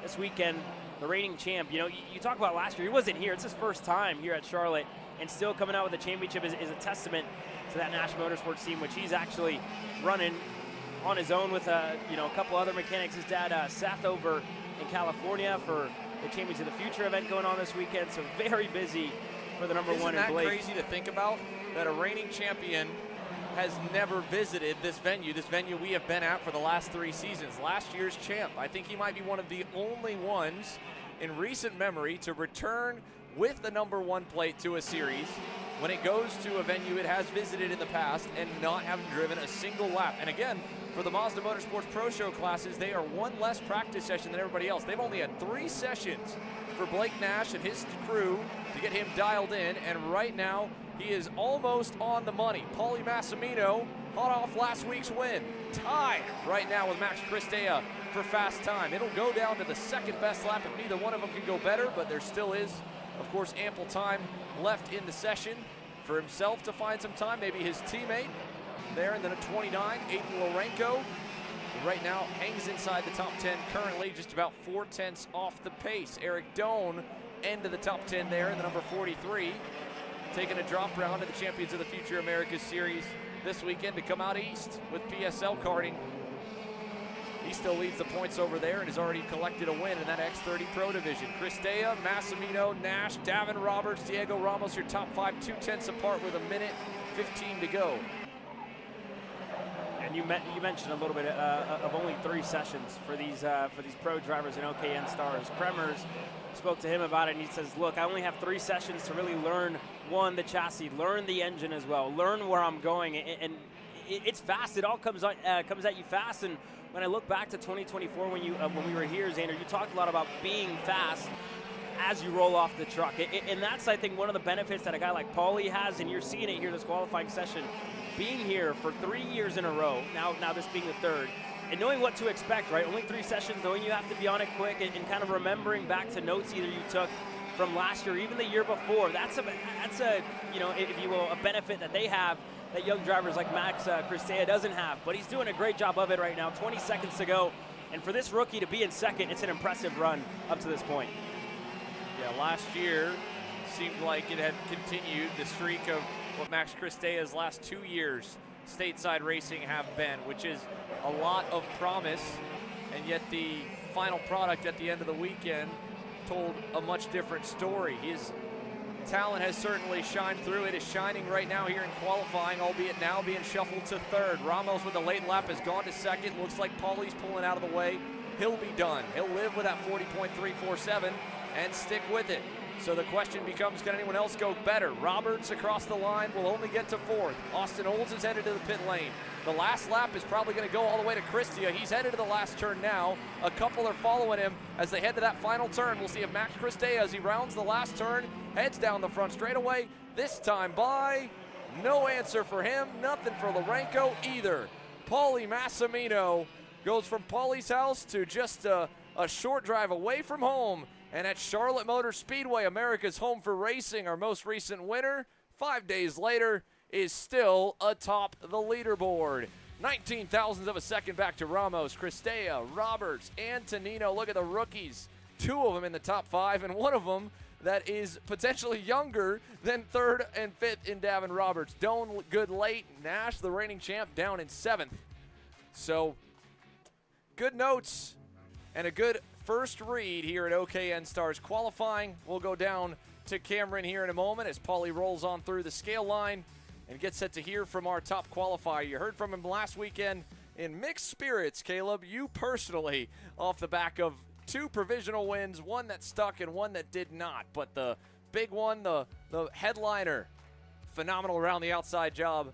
this weekend, the reigning champ, you know, you talk about last year, he wasn't here. It's his first time here at Charlotte, and still coming out with a championship is a testament to that Nash Motorsports team, which he's actually running on his own with you know, a couple other mechanics. His dad, Seth, over in California for the Champions of the Future event going on this weekend. So very busy for the number 1 in Blake. Isn't that crazy to think about, that a reigning champion has never visited this venue we have been at for the last 3 seasons. Last year's champ, I think he might be one of the only ones in recent memory to return with the number 1 plate to a series when it goes to a venue it has visited in the past and not having driven a single lap. And again, for the Mazda Motorsports Pro Show classes, they are 1 less practice session than everybody else. They've only had 3 sessions for Blake Nash and his crew to get him dialed in, and right now he is almost on the money. Paulie Massimino, hot off last week's win, tied right now with Max Christea for fast time. It'll go down to the 2nd best lap if neither one of them can go better, but there still is, of course, ample time left in the session for himself to find some time, maybe his teammate there in the 29, Aiden Lorenko, who right now hangs inside the top 10 currently, just about 4/10 off the pace. Eric Doan, end of the top 10 there in the number 43, taking a drop round to the Champions of the Future Americas Series this weekend to come out east with PSL karting. He still leads the points over there and has already collected a win in that X30 Pro division. Christea, Massimino, Nash, Davin Roberts, Diego Ramos, your top 5, 2/10 apart with 1:15 to go. and you mentioned a little bit of only 3 sessions for these pro drivers in OKN Stars. Kremers spoke to him about it, and he says, look, I only have 3 sessions to really learn, one, the chassis, learn the engine as well, learn where I'm going, and it's fast. It all comes at you fast. And when I look back to 2024, when we were here, Xander, you talked a lot about being fast as you roll off the truck. And that's, I think, one of the benefits that a guy like Paulie has, and you're seeing it here this qualifying session, being here for 3 years in a row, now this being the 3rd, and knowing what to expect, right? Only 3 sessions, knowing you have to be on it quick, and kind of remembering back to notes either you took from last year, even the year before. That's a if you will, a benefit that they have that young drivers like Max Christea doesn't have. But he's doing a great job of it right now. 20 seconds to go, and for this rookie to be in 2nd, it's an impressive run up to this point. Yeah, last year seemed like it had continued the streak of what Max Christea's last 2 years stateside racing have been, which is a lot of promise, and yet the final product at the end of the weekend told a much different story. His talent has certainly shined through. It is shining right now here in qualifying, albeit now being shuffled to 3rd. Ramos with a late lap has gone to 2nd. Looks like Paulie's pulling out of the way. He'll be done. He'll live with that 40.347 and stick with it. So the question becomes, can anyone else go better? Roberts across the line will only get to 4th. Austin Olds is headed to the pit lane. The last lap is probably going to go all the way to Christea. He's headed to the last turn now. A couple are following him as they head to that final turn. We'll see if Max Christea, as he rounds the last turn, heads down the front straightaway. This time by, no answer for him. Nothing for Lourenco either. Paulie Massimino goes from Paulie's house to just a short drive away from home. And at Charlotte Motor Speedway, America's home for racing, our most recent winner, 5 days later, is still atop the leaderboard. 19 thousandths of a second back to Ramos, Christea, Roberts, Antonino. Look at the rookies. 2 of them in the top 5, and 1 of them that is potentially younger than 3rd and 5th in Davin Roberts. Doan good late. Nash, the reigning champ, down in 7th. So, good notes and a good first read here at OKN Stars Qualifying. We'll go down to Cameron here in a moment as Paulie rolls on through the scale line and gets set to hear from our top qualifier. You heard from him last weekend in mixed spirits, Caleb. You personally, off the back of 2 provisional wins, 1 that stuck and 1 that did not. But the big one, the headliner, phenomenal around the outside job.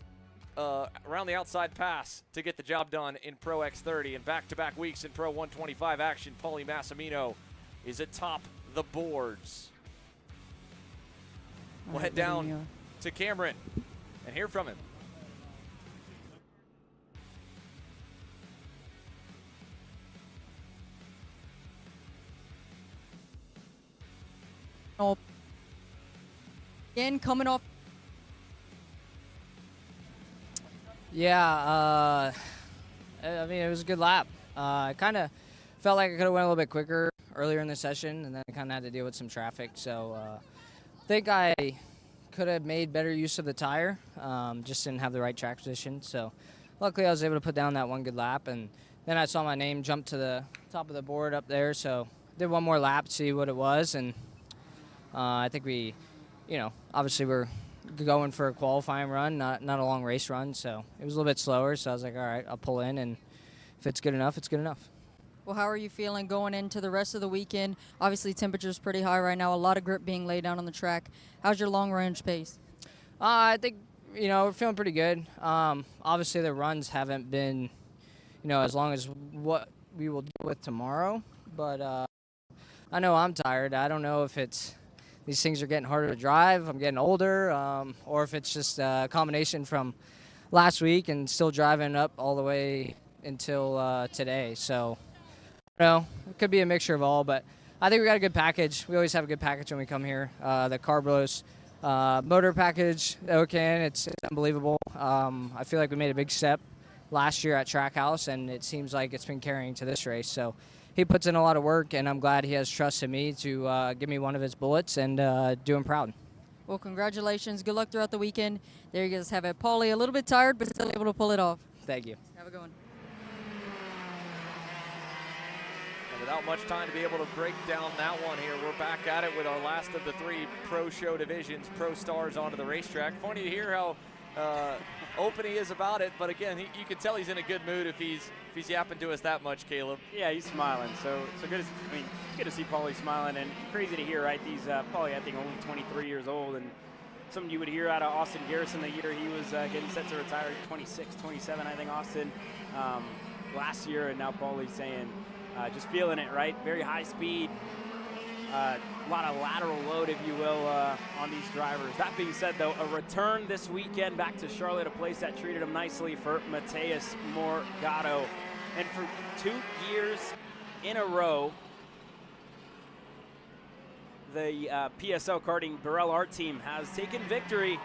Around the outside pass to get the job done in Pro X30, and back-to-back weeks in Pro 125 action. Paulie Massimino is atop the boards. We'll head down to Cameron and hear from him. Again, coming off. Yeah, I mean, it was a good lap. I kind of felt like I could have went a little bit quicker earlier in the session, and then I kind of had to deal with some traffic. So I think I could have made better use of the tire, just didn't have the right track position. So luckily I was able to put down that 1 good lap, and then I saw my name jump to the top of the board up there. So did 1 more lap to see what it was, and I think we, obviously we're going for a qualifying run, not a long race run, so it was a little bit slower. So I was like, all right, I'll pull in, and if it's good enough, it's good enough. Well, how are you feeling going into the rest of the weekend? Obviously, temperature's pretty high right now, a lot of grip being laid down on the track. How's your long-range pace? I think, we're feeling pretty good. Obviously, the runs haven't been, as long as what we will deal with tomorrow, but I know I'm tired. I don't know if it's these things are getting harder to drive, I'm getting older, or if it's just a combination from last week and still driving up all the way until today. So, it could be a mixture of all, but I think we got a good package. We always have a good package when we come here. The Carbros motor package, OKN, it's unbelievable. I feel like we made a big step last year at Trackhouse, and it seems like it's been carrying to this race. So he puts in a lot of work, and I'm glad he has trust in me to give me one of his bullets and do him proud. Well, congratulations. Good luck throughout the weekend. There you guys have it. Paulie, a little bit tired, but still able to pull it off. Thank you. Have a good one. And without much time to be able to break down that one here, we're back at it with our last of the 3 Pro Show divisions, Pro Stars onto the racetrack. Funny to hear how open he is about it. But again, you can tell he's in a good mood if he's yapping to us that much, Caleb. Yeah, he's smiling. So good. Good to see Paulie smiling, and crazy to hear, right? He's Paulie, I think, only 23 years old, and something you would hear out of Austin Garrison the year he was getting set to retire, 26, 27, I think, Austin, last year, and now Paulie's saying, just feeling it, right? Very high speed, a lot of lateral load, if you will, on these drivers. That being said, though, a return this weekend back to Charlotte, a place that treated him nicely for Mateus Morgado. And for 2 years in a row, the PSL karting Burrell Art team has taken victory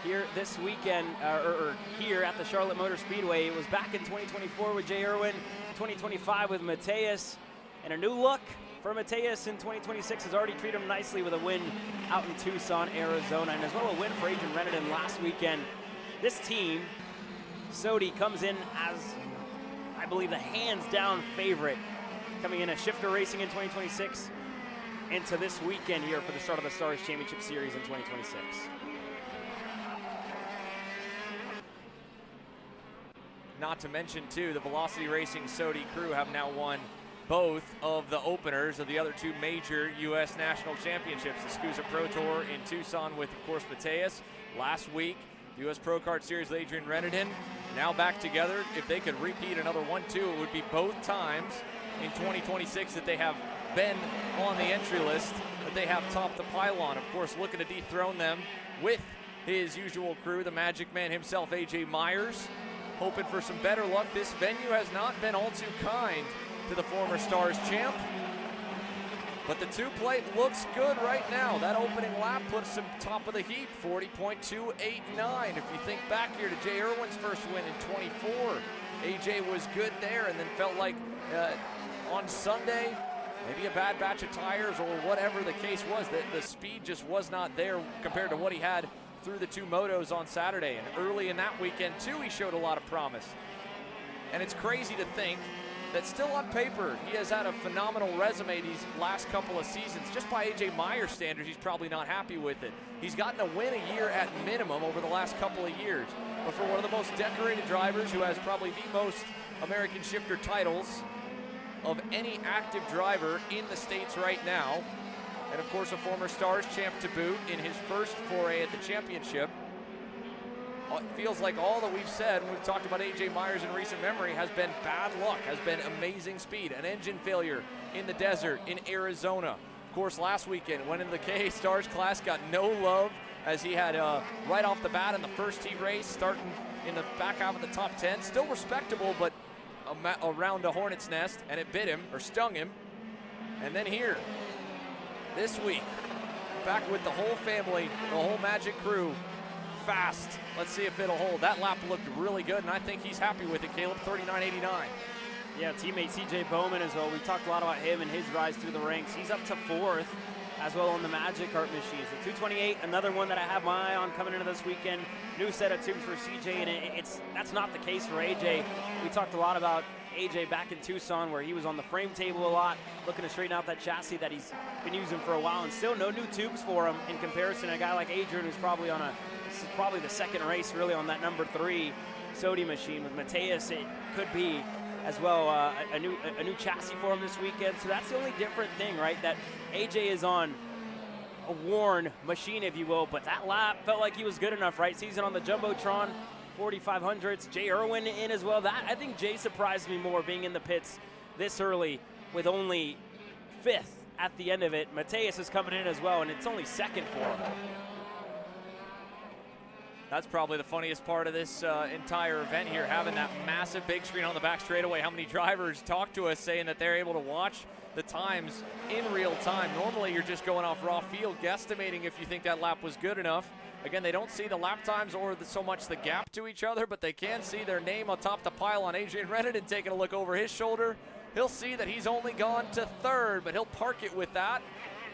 here this weekend, or here at the Charlotte Motor Speedway. It was back in 2024 with Jay Irwin, 2025 with Mateus, and a new look for Mateus in 2026 has already treated him nicely with a win out in Tucson, Arizona, and as well a win for Adrian Rennerden last weekend. This team, Sodi, comes in as, I believe, the hands-down favorite, coming in as Shifter Racing in 2026 into this weekend here for the start of the Stars Championship Series in 2026. Not to mention, too, the Velocity Racing Sodi crew have now won both of the openers of the other 2 major U.S. national championships, the SCUSA Pro Tour in Tucson with, of course, Mateus. Last week, the U.S. Pro Kart Series with Adrian Rennerden. Now back together. If they could repeat another 1-2, it would be both times in 2026 that they have been on the entry list, that they have topped the pylon. Of course, looking to dethrone them with his usual crew, the Magic Man himself, AJ Myers. Hoping for some better luck. This venue has not been all too kind to the former Stars champ. But the 2-plate looks good right now. That opening lap puts him top of the heap, 40.289. If you think back here to Jay Irwin's first win in 24, AJ was good there and then felt like on Sunday, maybe a bad batch of tires or whatever the case was, that the speed just was not there compared to what he had through the 2 motos on Saturday. And early in that weekend too, he showed a lot of promise. And it's crazy to think that still on paper, he has had a phenomenal resume these last couple of seasons. Just by AJ Myers standards, he's probably not happy with it. He's gotten a win a year at minimum over the last couple of years. But for one of the most decorated drivers who has probably the most American shifter titles of any active driver in the States right now, and of course a former Stars champ to boot in his first foray at the championship, it feels like all that we've said, and we've talked about AJ Myers in recent memory, has been bad luck, has been amazing speed. An engine failure in the desert in Arizona. Of course, last weekend, went into the KA Stars class, got no love as he had right off the bat in the first heat race, starting in the back half of the top 10. Still respectable, but around a hornet's nest, and it bit him, or stung him. And then here, this week, back with the whole family, the whole Magic crew, fast. Let's see if it'll hold. That lap looked really good, and I think he's happy with it, Caleb, 39.89. Yeah, teammate CJ Bowman as well. We talked a lot about him and his rise through the ranks. He's up to 4th as well on the Magic Kart machines. The 228, another one that I have my eye on coming into this weekend. New set of tubes for CJ, and that's not the case for AJ. We talked a lot about AJ back in Tucson where he was on the frame table a lot, looking to straighten out that chassis that he's been using for a while, and still no new tubes for him in comparison to a guy like Adrian who's probably on this is probably the second race really on that number 3 Sodi machine. With Mateus, it could be as well a new chassis for him this weekend. So that's the only different thing, right? That AJ is on a worn machine, if you will, but that lap felt like he was good enough, right? Season on the Jumbotron 4500s. Jay Irwin in as well. That, I think Jay surprised me more being in the pits this early with only 5th at the end of it. Mateus is coming in as well, and it's only 2nd for him. That's probably the funniest part of this entire event here, having that massive big screen on the back straightaway. How many drivers talk to us saying that they're able to watch the times in real time. Normally you're just going off raw field, guesstimating if you think that lap was good enough. Again, they don't see the lap times or so much the gap to each other, but they can see their name atop the pylon. Adrian Rennerden taking a look over his shoulder. He'll see that he's only gone to 3rd, but he'll park it with that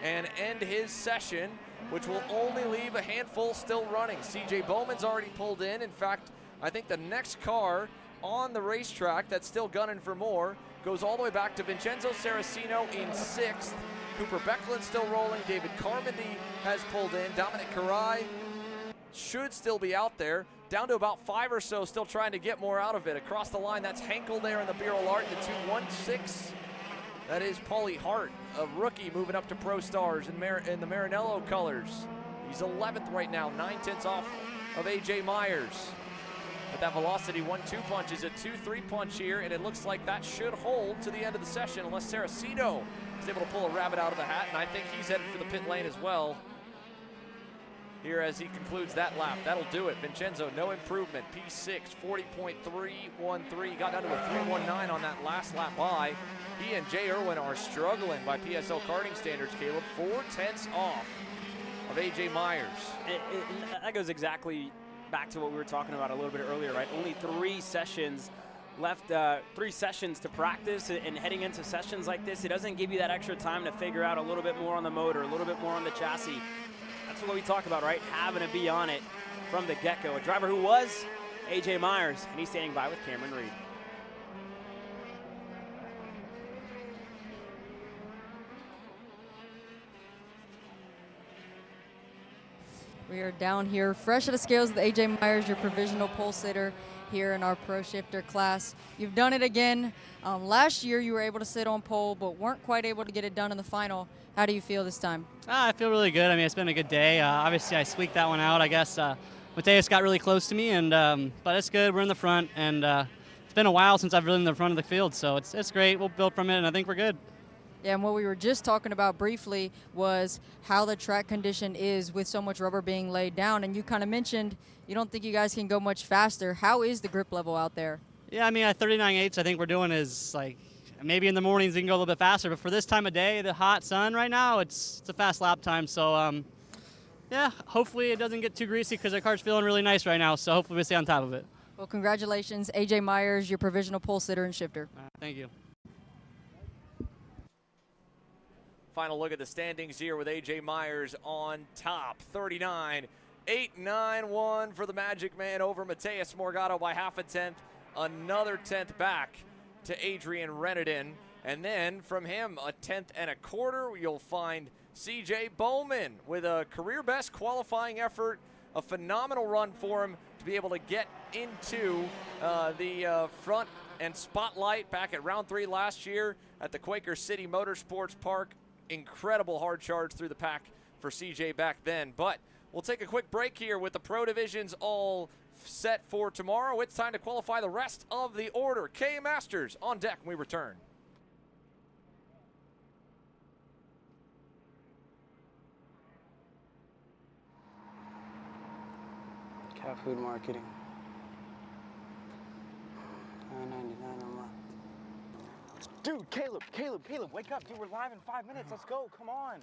and end his session, which will only leave a handful still running. CJ Bowman's already pulled in. In fact, I think the next car on the racetrack that's still gunning for more goes all the way back to Vincenzo Saraceno in 6th. Cooper Beckland's still rolling. David Carmody has pulled in. Dominic Carai should still be out there. down to about 5 or so, still trying to get more out of it. Across the line, that's Henkel there in the Beryl Art, the 2.16. That is Paulie Hart, a rookie moving up to Pro Stars in the Marinello colors. He's 11th right now, 9/10 off of AJ Myers. But that velocity 1-2 punch is a 2-3 punch here, and it looks like that should hold to the end of the session unless Saraceno is able to pull a rabbit out of the hat, and I think he's headed for the pit lane as well here as he concludes that lap. That'll do it. Vincenzo, no improvement. P6, 40.313. Got down to a 3.19 on that last lap by. He and Jay Irwin are struggling by PSL karting standards, Caleb. 4/10 off of AJ Myers. That goes exactly back to what we were talking about a little bit earlier, right? Only 3 sessions left, 3 sessions to practice, and heading into sessions like this, it doesn't give you that extra time to figure out a little bit more on the motor, a little bit more on the chassis. That's what we talk about, right? Having to be on it from the get-go. A driver who was AJ Myers, and he's standing by with Cameron Reed. We are down here fresh out of scales with AJ Myers, your provisional pole sitter here in our Pro Shifter class. You've done it again. Last year you were able to sit on pole but weren't quite able to get it done in the final. How do you feel this time? I feel really good. I mean, it's been a good day. Obviously I squeaked that one out, I guess. Mateus got really close to me, and but it's good. We're in the front, and it's been a while since I've been in the front of the field, so it's great. We'll build from it, and I think we're good. Yeah, and what we were just talking about briefly was how the track condition is with so much rubber being laid down, and you kind of mentioned you don't think you guys can go much faster. How is the grip level out there? Yeah, I mean, at 39.8s, I think we're doing is like maybe in the mornings we can go a little bit faster, but for this time of day, the hot sun right now, it's a fast lap time. So yeah, hopefully it doesn't get too greasy because the cart's feeling really nice right now. So hopefully we stay on top of it. Well, congratulations, AJ Myers, your provisional pole sitter and shifter. Thank you. Final look at the standings here with AJ Myers on top. 39.891 for the Magic Man over Mateus Morgado by half a tenth. Another 10th back to Adrian Renedin. And then from him, a 10th and a quarter. You'll find CJ Bowman with a career best qualifying effort. A phenomenal run for him to be able to get into the front and spotlight back at round 3 last year at the Quaker City Motorsports Park. Incredible hard charge through the pack for CJ back then. But we'll take a quick break here with the pro divisions all set for tomorrow. It's time to qualify the rest of the order. K Masters on deck when we return. Cat food marketing. $9.99 a month. Dude, Caleb, wake up. Dude, we're live in 5 minutes. Let's go. Come on.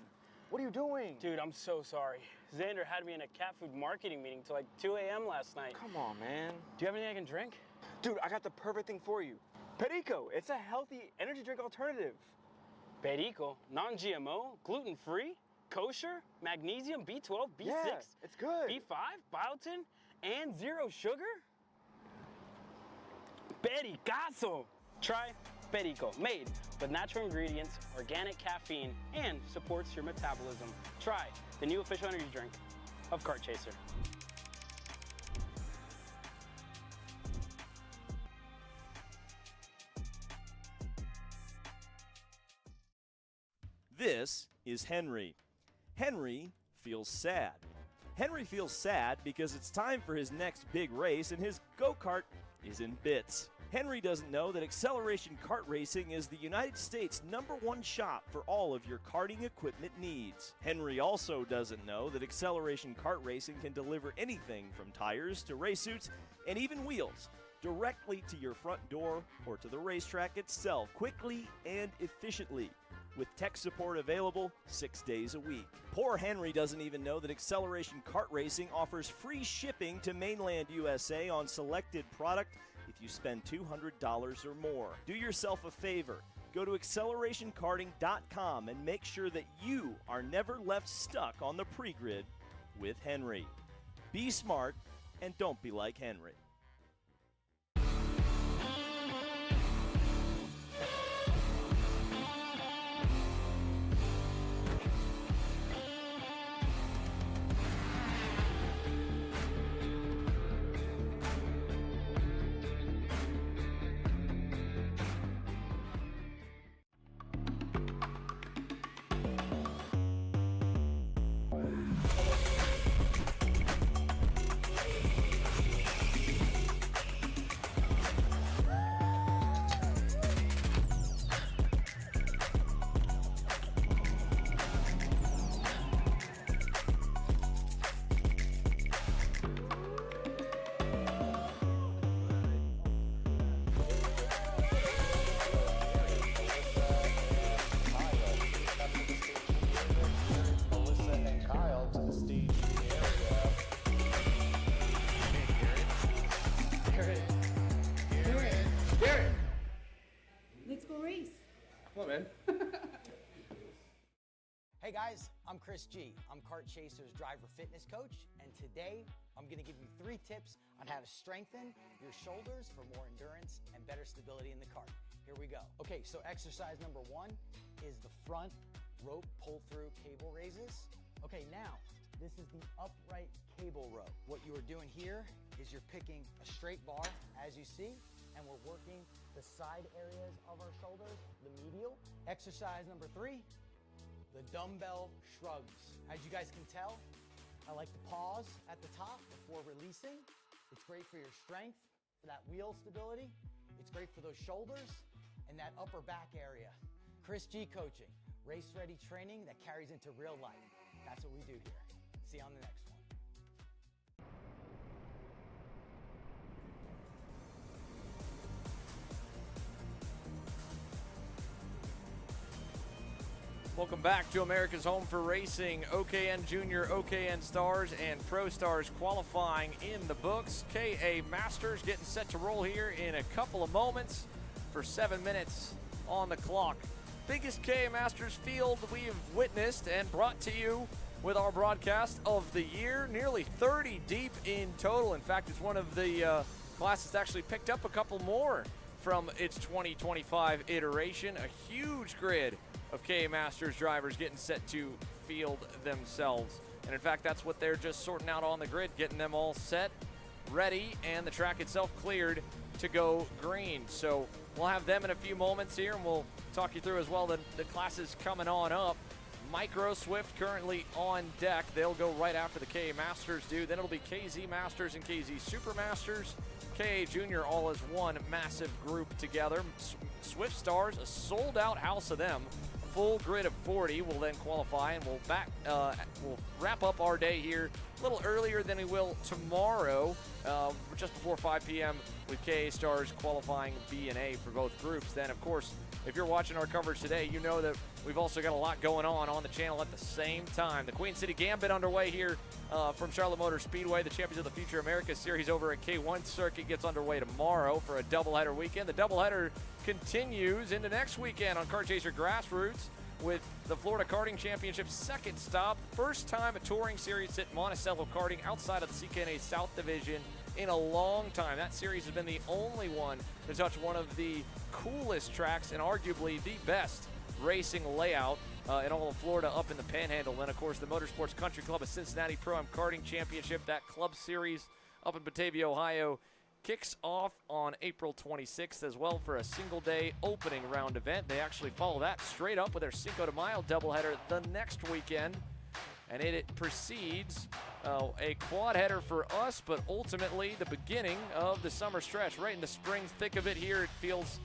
What are you doing? Dude, I'm so sorry. Xander had me in a cat food marketing meeting till like 2 a.m. last night. Come on, man. Do you have anything I can drink? Dude, I got the perfect thing for you. Perico. It's a healthy energy drink alternative. Perico? Non-GMO? Gluten-free? Kosher? Magnesium? B12? B6? Yeah, it's good. B5? Biotin? And 0 sugar? Pericazo! Try Perico, made with natural ingredients, organic caffeine, and supports your metabolism. Try the new official energy drink of Kart Chaser. This is Henry. Henry feels sad. Henry feels sad because it's time for his next big race and his go-kart is in bits. Henry doesn't know that Acceleration Kart Racing is the United States' #1 shop for all of your karting equipment needs. Henry also doesn't know that Acceleration Kart Racing can deliver anything from tires to race suits and even wheels directly to your front door or to the racetrack itself quickly and efficiently, with tech support available 6 days a week. Poor Henry doesn't even know that Acceleration Kart Racing offers free shipping to mainland USA on selected product if you spend $200 or more. Do yourself a favor. Go to accelerationkarting.com and make sure that you are never left stuck on the pre-grid with Henry. Be smart and don't be like Henry. Garrett. Let's go race. Come on, man. Hey guys, I'm Chris G. I'm Kart Chaser's driver fitness coach, and today I'm going to give you 3 tips on how to strengthen your shoulders for more endurance and better stability in the kart. Here we go. Okay, so exercise number 1 is the front rope pull-through cable raises. Okay, now this is the upright cable row. What you are doing here is you're picking a straight bar, as you see, and we're working the side areas of our shoulders, the medial. Exercise number 3, the dumbbell shrugs. As you guys can tell, I like to pause at the top before releasing. It's great for your strength, for that wheel stability. It's great for those shoulders and that upper back area. Chris G coaching, race-ready training that carries into real life. That's what we do here. See you on the next one. Welcome back to America's home for racing. OKN Junior, OKN Stars, and Pro Stars qualifying in the books. KA Masters getting set to roll here in a couple of moments for 7 minutes on the clock. Biggest KA Masters field we have witnessed and brought to you with our broadcast of the year. Nearly 30 deep in total. In fact, it's one of the classes that actually picked up a couple more from its 2025 iteration. A huge grid of KA Masters drivers getting set to field themselves. And in fact, that's what they're just sorting out on the grid, getting them all set, ready, and the track itself cleared to go green. So we'll have them in a few moments here, and we'll talk you through as well the classes coming on up. Micro Swift currently on deck. They'll go right after the KA Masters do. Then it'll be KZ Masters and KZ Super Masters. KA Junior all as one massive group together. Swift Stars, a sold-out house of them. Full grid of 40 will then qualify, and we'll wrap up our day here a little earlier than we will tomorrow, just before 5 p.m. with KA Stars qualifying B and A for both groups. Then, of course, if you're watching our coverage today, you know that we've also got a lot going on the channel at the same time. The Queen City Gambit underway here from Charlotte Motor Speedway. The Champions of the Future America Series over at K1 Circuit gets underway tomorrow for a doubleheader weekend. The doubleheader continues into next weekend on Kart Chaser Grassroots with the Florida Karting Championship's second stop. First time a touring series hit Monticello Karting outside of the CKNA South Division in a long time. That series has been the only one to touch one of the coolest tracks and arguably the best racing layout in all of Florida up in the Panhandle. And of course the Motorsports Country Club of Cincinnati Pro-Am Karting Championship, that club series up in Batavia, Ohio, kicks off on April 26th as well for a single day opening round event. They actually follow that straight up with their Cinco de Mayo doubleheader the next weekend. And it precedes a quad header for us, but ultimately the beginning of the summer stretch. Right in the spring thick of it here, it feels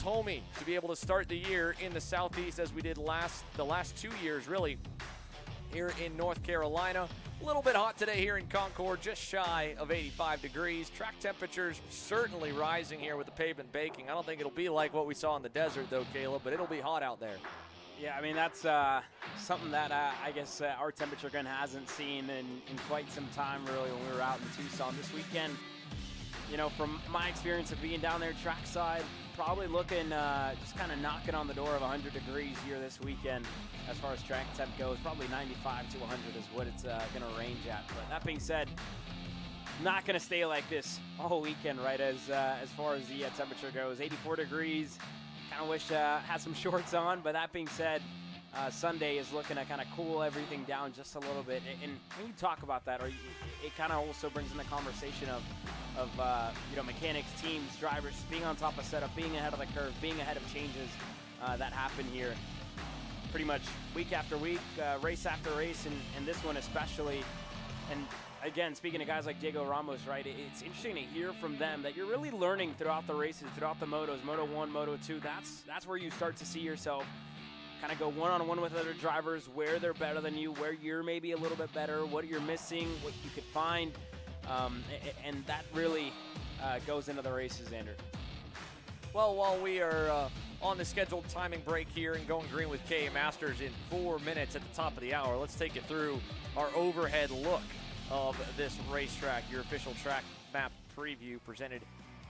homey to be able to start the year in the Southeast as we did the last 2 years, really, here in North Carolina. A little bit hot today here in Concord, just shy of 85 degrees. Track temperatures certainly rising here with the pavement baking. I don't think it'll be like what we saw in the desert, though, Caleb, but it'll be hot out there. Yeah, I mean, that's something that I guess our temperature gun hasn't seen in quite some time, really, when we were out in Tucson this weekend. You know, from my experience of being down there trackside, probably looking just kind of knocking on the door of 100 degrees here this weekend as far as track temp goes. Probably 95 to 100 is what it's going to range at. But that being said, not going to stay like this all weekend, right, as far as the temperature goes. 84 degrees. Kind of wish had some shorts on, but that being said, Sunday is looking to kind of cool everything down just a little bit. And when you talk about that, it kind of also brings in the conversation of you know, mechanics, teams, drivers being on top of setup, being ahead of the curve, being ahead of changes that happen here pretty much week after week, race after race, and this one especially. And again, speaking to guys like Diego Ramos, right, it's interesting to hear from them that you're really learning throughout the races, throughout the motos, Moto 1, Moto 2. That's where you start to see yourself kind of go one-on-one with other drivers, where they're better than you, where you're maybe a little bit better, what you're missing, what you could find, and that really goes into the races, Andrew. Well, while we are on the scheduled timing break here and going green with KA Masters in 4 minutes at the top of the hour, let's take you through our overhead look of this racetrack, your official track map preview presented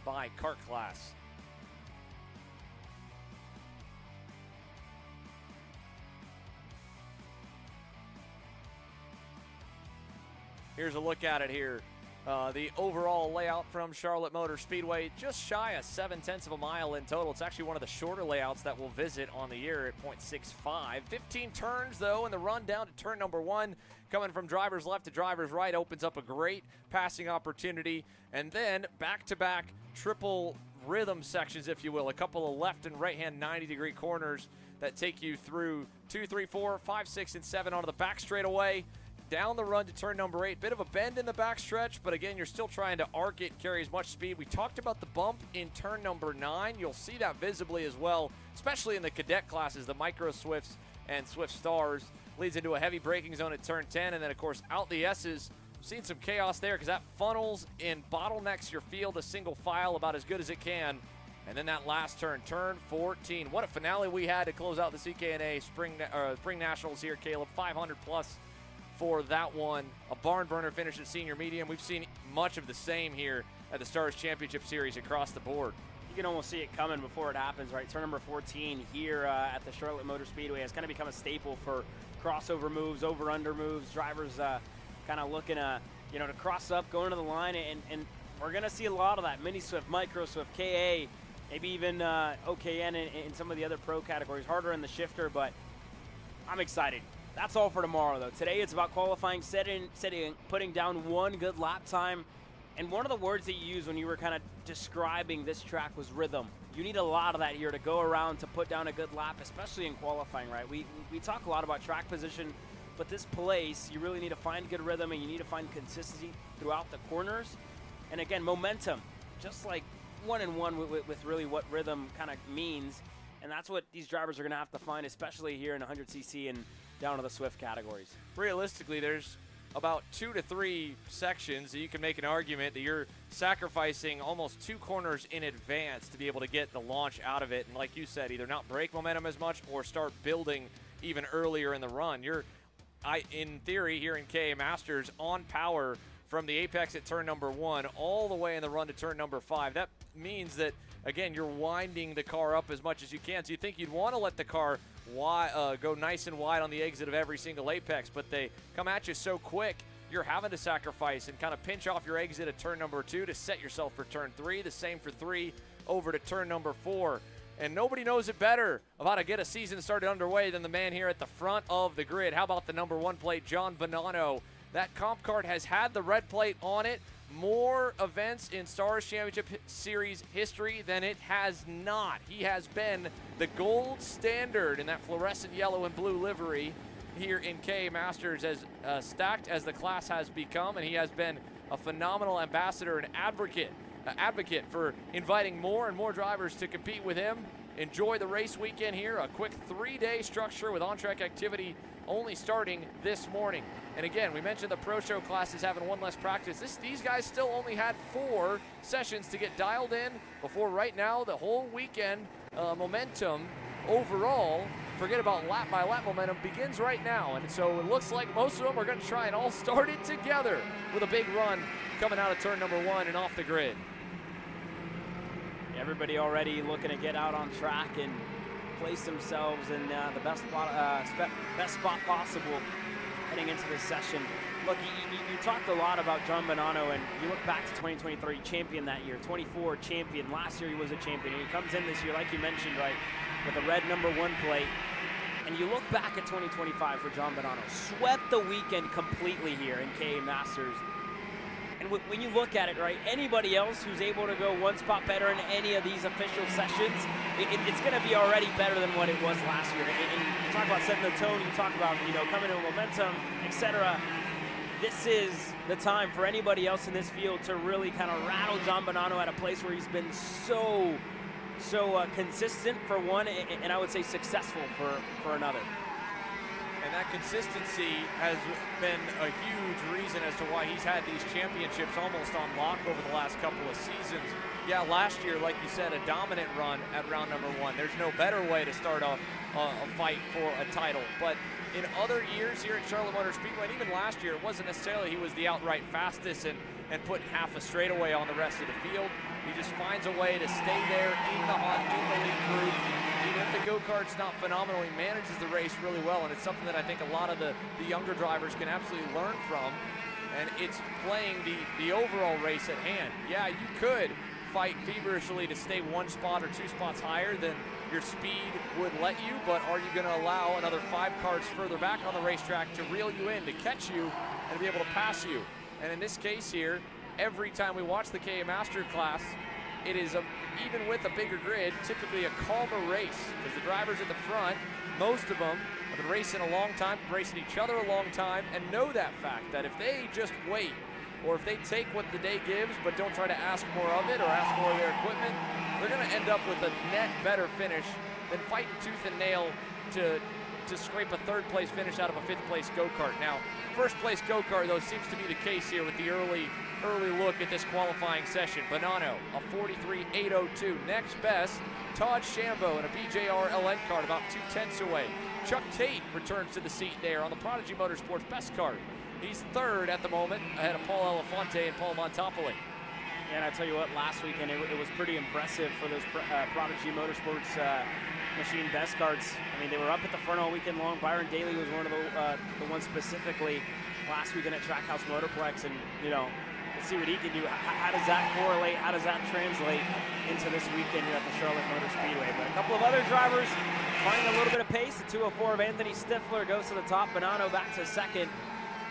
by Kart class. Here's a look at it here. The overall layout from Charlotte Motor Speedway, just shy of 0.7 of a mile in total. It's actually one of the shorter layouts that we'll visit on the year at 0.65. 15 turns, though, and the run down to turn number 1, coming from driver's left to driver's right, opens up a great passing opportunity. And then back-to-back triple rhythm sections, if you will, a couple of left and right-hand 90-degree corners that take you through 2, 3, 4, 5, 6, and 7 onto the back straightaway. Down the run to turn number 8, bit of a bend in the backstretch, but again, you're still trying to arc it, carry as much speed. We talked about the bump in turn number 9. You'll see that visibly as well, especially in the cadet classes, the Micro Swifts and Swift Stars. Leads into a heavy braking zone at turn 10, and then, of course, out the S's. Seen some chaos there because that funnels and bottlenecks your field a single file about as good as it can. And then that last turn, turn 14. What a finale we had to close out the CKNA Spring Nationals here, Caleb. 500 plus for that one. A barn burner finish at senior medium. We've seen much of the same here at the Stars Championship Series across the board. You can almost see it coming before it happens, right? Turn number 14 here at the Charlotte Motor Speedway has kind of become a staple for crossover moves, over-under moves. Drivers kind of looking to cross up, going to the line, and we're going to see a lot of that. Mini Swift, Micro Swift, KA, maybe even OKN in some of the other pro categories. Harder in the shifter, but I'm excited. That's all for tomorrow, though. Today it's about qualifying, putting down one good lap time. And one of the words that you used when you were kind of describing this track was rhythm. You need a lot of that here to go around to put down a good lap, especially in qualifying, right? We talk a lot about track position, but this place, you really need to find good rhythm and you need to find consistency throughout the corners. And again, momentum, just like one-in-one with really what rhythm kind of means. And that's what these drivers are going to have to find, especially here in 100cc and down to the Swift categories. Realistically, there's about 2 to 3 sections that you can make an argument that you're sacrificing almost 2 corners in advance to be able to get the launch out of it. And like you said, either not break momentum as much or start building even earlier in the run. You're, in theory, here in KA Masters, on power from the apex at turn number 1 all the way in the run to turn number 5. That means that, again, you're winding the car up as much as you can. So you think you'd want to let the car go nice and wide on the exit of every single apex, but they come at you so quick, you're having to sacrifice and kind of pinch off your exit at turn number 2 to set yourself for turn 3. The same for 3 over to turn number 4. And nobody knows it better of how to get a season started underway than the man here at the front of the grid. How about the number 1 plate, John Bonanno? That comp card has had the red plate on it more events in Stars Championship Series history than it has not. He has been the gold standard in that fluorescent yellow and blue livery here in KA Masters, as stacked as the class has become, and he has been a phenomenal ambassador and advocate for inviting more and more drivers to compete with him. Enjoy the race weekend here, a quick 3-day structure with on-track activity only starting this morning. And again, we mentioned the Pro Show classes having one less practice. These guys still only had 4 sessions to get dialed in before right now the whole weekend momentum overall, forget about lap by lap momentum, begins right now. And so it looks like most of them are going to try and all start it together with a big run coming out of turn number 1 and off the grid. Everybody already looking to get out on track and place themselves in the best spot possible heading into this session. Look, you talked a lot about John Bonanno, and you look back to 2023, champion that year, 24 champion. Last year he was a champion, and he comes in this year, like you mentioned, right, with a red number 1 plate. And you look back at 2025 for John Bonanno, swept the weekend completely here in KA Masters. And when you look at it, right, anybody else who's able to go one spot better in any of these official sessions, it's going to be already better than what it was last year. And you talk about setting the tone, you talk about, coming to momentum, etc. This is the time for anybody else in this field to really kind of rattle John Bonanno at a place where he's been so consistent for one, and I would say successful for another. And that consistency has been a huge reason as to why he's had these championships almost on lock over the last couple of seasons. Yeah, last year, like you said, a dominant run at round number 1. There's no better way to start off a fight for a title. But in other years here at Charlotte Motor Speedway, and even last year, it wasn't necessarily he was the outright fastest and put half a straightaway on the rest of the field. He just finds a way to stay there in the lead group. Even if the go-kart's not phenomenal, he manages the race really well, and it's something that I think a lot of the younger drivers can absolutely learn from, and it's playing the overall race at hand. Yeah, you could fight feverishly to stay 1 spot or 2 spots higher than your speed would let you, but are you going to allow another 5 cars further back on the racetrack to reel you in, to catch you, and be able to pass you? And in this case here, every time we watch the KA Master class, it is, even with a bigger grid, typically a calmer race, because the drivers at the front, most of them have been racing a long time, racing each other a long time, and know that fact, that if they just wait, or if they take what the day gives but don't try to ask more of it or ask more of their equipment, they're going to end up with a net better finish than fighting tooth and nail to scrape a 3rd place finish out of a 5th place go-kart. Now, 1st place go-kart, though, seems to be the case here with the early look at this qualifying session. Bonanno, a 43.802. Next best, Todd Shambo in a BJR LN cart, about 2/10 away. Chuck Tate returns to the seat there on the Prodigy Motorsports best cart. He's 3rd at the moment, ahead of Paul Elefante and Paul Montopoli. And I tell you what, last weekend it was pretty impressive for those Prodigy Motorsports machine best carts. I mean, they were up at the front all weekend long. Byron Daly was one of the ones specifically last weekend at Trackhouse Motorplex, and you know, let's see what he can do. How does that correlate? How does that translate into this weekend here at the Charlotte Motor Speedway? But a couple of other drivers finding a little bit of pace. The 204 of Anthony Stifler goes to the top. Bonanno back to 2nd.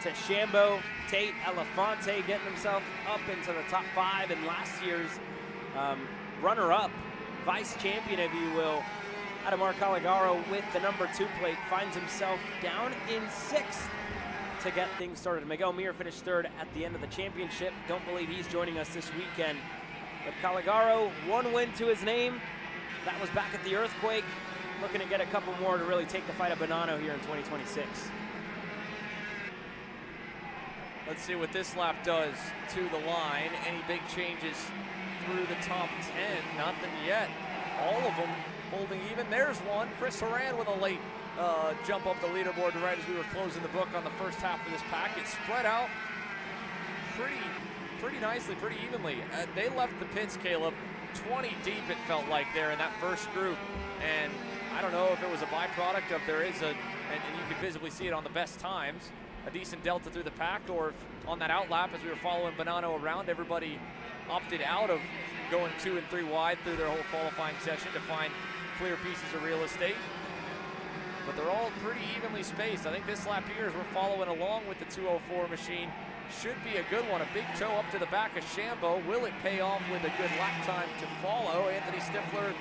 To Shambo, Tate, Elefante getting himself up into the top 5, and last year's runner-up, vice champion, if you will, Adamar Caligaro with the number 2 plate finds himself down in 6th to get things started. Miguel Mir finished 3rd at the end of the championship. Don't believe he's joining us this weekend. But Caligaro, 1 win to his name. That was back at the Earthquake. Looking to get a couple more to really take the fight at Bonanno here in 2026. Let's see what this lap does to the line. Any big changes through the top 10? Nothing yet. All of them holding even. There's one. Chris Horan with a late jump up the leaderboard right as we were closing the book on the first half of this pack. It spread out pretty nicely, pretty evenly. They left the pits, Caleb, 20 deep it felt like there in that first group. And I don't know if it was a byproduct of there is and you can visibly see it on the best times, a decent delta through the pack, or if on that outlap as we were following Bonanno around, everybody opted out of going 2 and 3 wide through their whole qualifying session to find clear pieces of real estate. But they're all pretty evenly spaced. I think this lap here, as we're following along with the 204 machine, should be a good one. A big toe up to the back of Shambo. Will it pay off with a good lap time to follow? Anthony Stifler,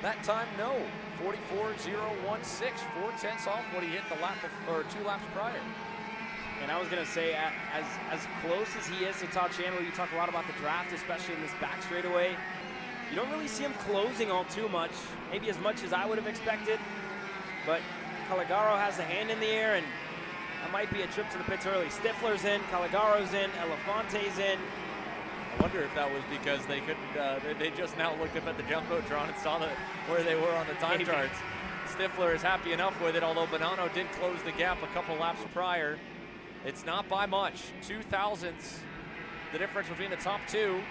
that time, no. 44.016, 4/10 off what he hit the lap or 2 laps prior. And I was going to say, as close as he is to Todd Shambo, you talk a lot about the draft, especially in this back straightaway. You don't really see him closing all too much, maybe as much as I would have expected. But Caligaro has the hand in the air, and that might be a trip to the pits early. Stifler's in, Caligaro's in, Elefante's in. I wonder if that was because they couldn't, they just now looked up at the Jumbotron and saw where they were on the time charts. Stifler is happy enough with it, although Bonanno did close the gap a couple laps prior. It's not by much, 0.02, the difference between the top 2.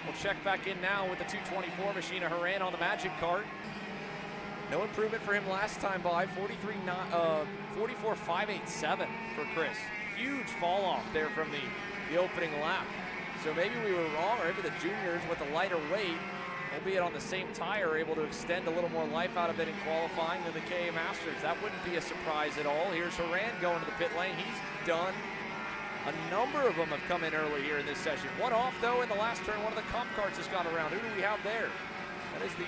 We'll check back in now with the 224 machine of Horan on the Magic Kart. No improvement for him last time by, 44.587 for Chris. Huge fall off there from the opening lap. So maybe we were wrong, or maybe the juniors with the lighter weight, albeit on the same tire, are able to extend a little more life out of it in qualifying than the KA Masters. That wouldn't be a surprise at all. Here's Horan going to the pit lane. He's done. A number of them have come in early here in this session. One off, though, in the last turn. One of the comp carts has gone around. Who do we have there? That is the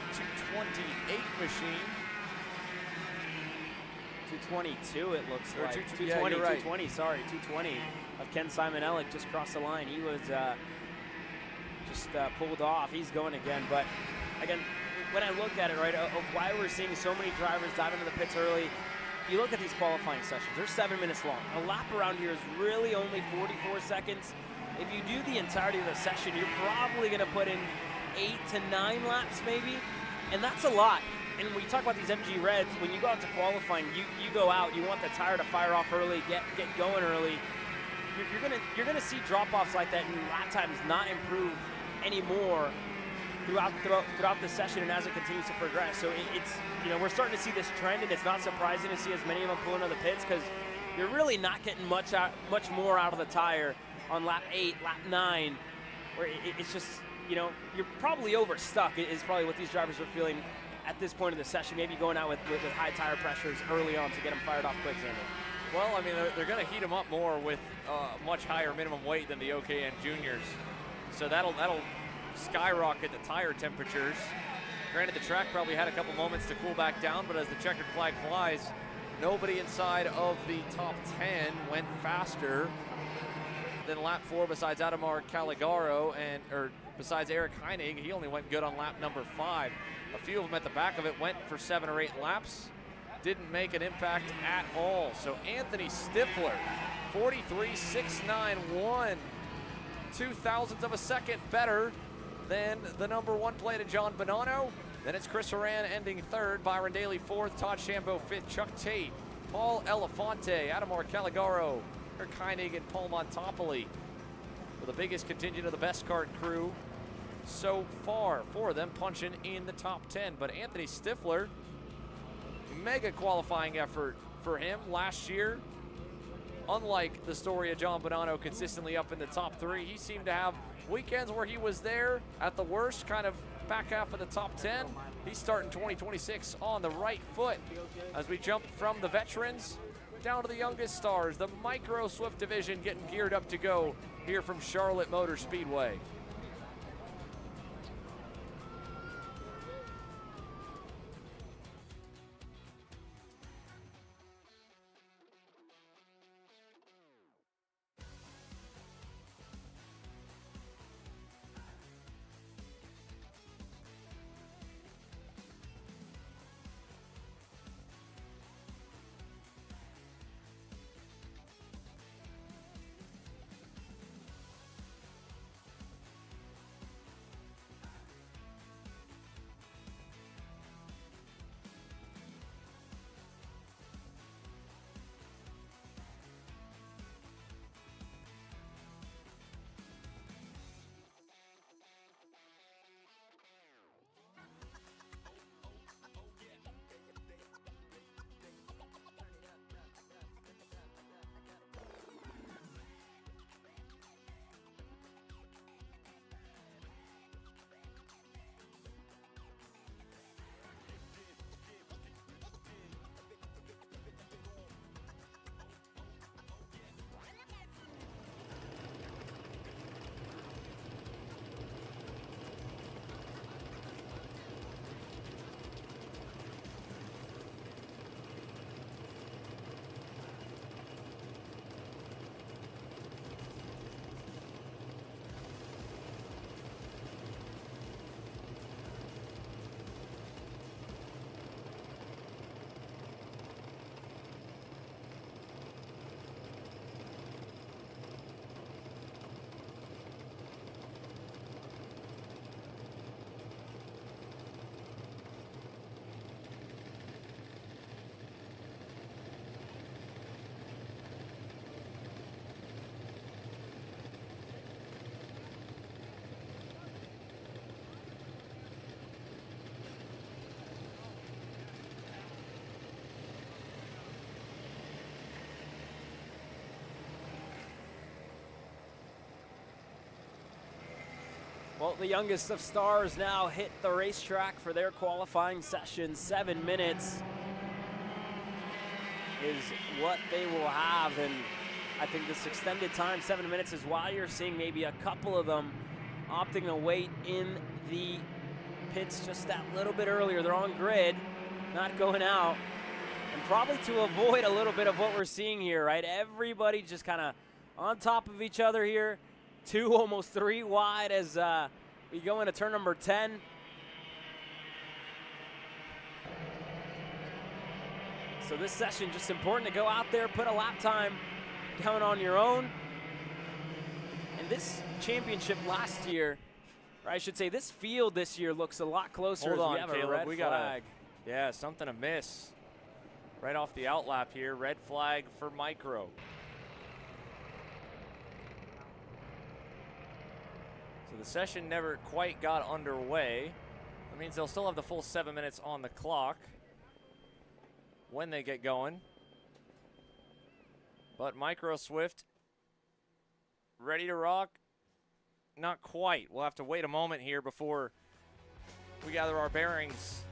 228 machine. 222, it looks like. 220, yeah, you're right. 220, sorry, 220 of Ken Simon-Ellick just crossed the line. He was just pulled off. He's going again. But again, when I look at it, right, of why we're seeing so many drivers dive into the pits early, you look at these qualifying sessions, they're 7 minutes long. A lap around here is really only 44 seconds. If you do the entirety of the session, you're probably going to put in 8 to 9 laps maybe, and that's a lot. And when you talk about these MG Reds, when you go out to qualifying, you go out, you want the tire to fire off early, get going early. You're gonna see drop-offs like that and lap times not improve anymore throughout the session and as it continues to progress. So it's, you know, we're starting to see this trend, and it's not surprising to see as many of them pull into the pits, because you're really not getting much more out of the tire on lap 8, lap 9, where it's just, you know, you're probably overstuck is probably what these drivers are feeling at this point of the session, maybe going out with high tire pressures early on to get them fired off quick, Xander. Well, I mean, they're going to heat them up more with much higher minimum weight than the OKN juniors. So that'll skyrocket the tire temperatures. Granted, the track probably had a couple moments to cool back down, but as the checkered flag flies, nobody inside of the top 10 went faster than lap 4 besides Adamar Caligaro or besides Eric Heinig. He only went good on lap number 5. A few of them at the back of it went for 7 or 8 laps. Didn't make an impact at all. So Anthony Stifler, 43.691, 0.02 of a second better than the number 1 plate of John Bonanno. Then it's Chris Horan ending 3rd, Byron Daly 4th, Todd Shambo 5th, Chuck Tate, Paul Elefante, Adamar Caligaro, Eric Heinig, and Paul Montopoli for the biggest contingent of the best kart crew so far. 4 of them punching in the top 10. But Anthony Stifler, mega qualifying effort for him last year. Unlike the story of John Bonanno consistently up in the top 3, he seemed to have weekends where he was there at the worst, kind of back half of the top 10. He's starting 2026 on the right foot as we jump from the veterans down to the youngest stars, the micro Swift division getting geared up to go here from Charlotte Motor Speedway. Well, the youngest of stars now hit the racetrack for their qualifying session. 7 minutes is what they will have, and I think this extended time, 7 minutes, is why you're seeing maybe a couple of them opting to wait in the pits just that little bit earlier. They're on grid, not going out, and probably to avoid a little bit of what we're seeing here, right? Everybody just kind of on top of each other here. 2, almost 3 wide as we go into turn number 10. So this session, just important to go out there, put a lap time down on your own. And this championship last year, or I should say this field this year, looks a lot closer. Hold on, we have Caleb. a red we flag. Yeah, something amiss. Right off the outlap here, red flag for Micro. So the session never quite got underway. That means they'll still have the full 7 minutes on the clock when they get going. But Micro Swift ready to rock? Not quite. We'll have to wait a moment here before we gather our bearings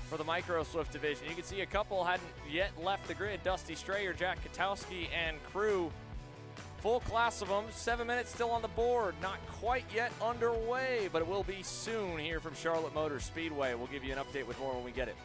for the Micro Swift division. You can see a couple hadn't yet left the grid. Dusty Strayer, Jack Katowski, and crew. Full class of them. 7 minutes still on the board. Not quite yet underway, but it will be soon here from Charlotte Motor Speedway. We'll give you an update with more when we get it.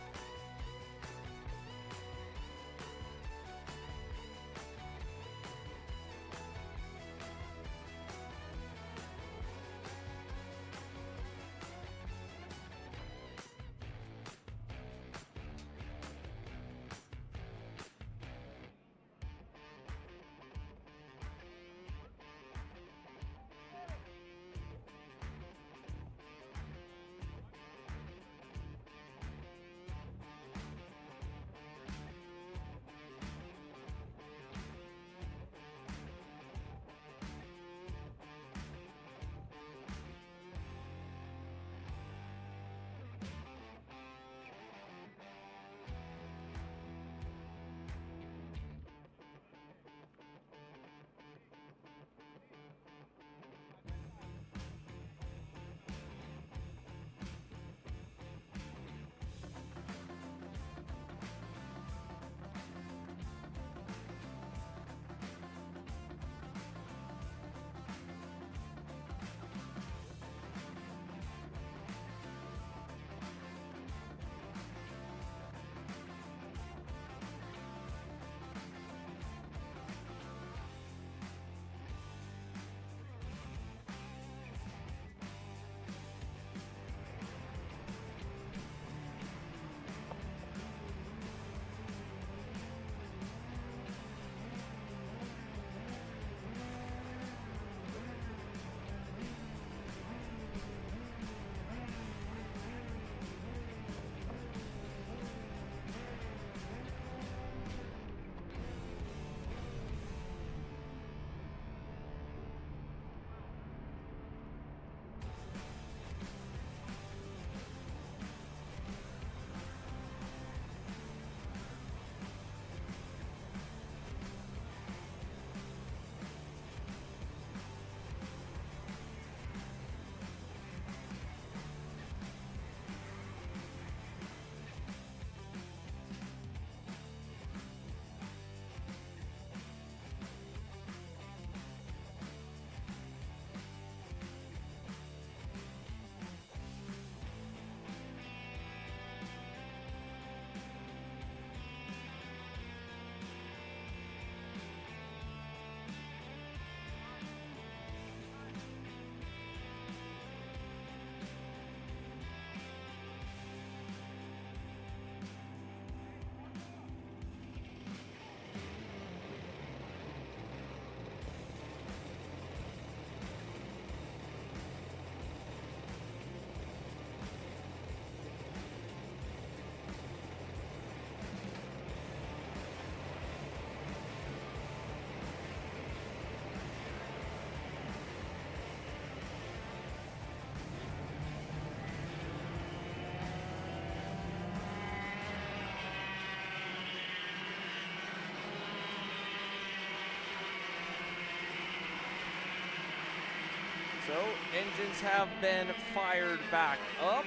So engines have been fired back up.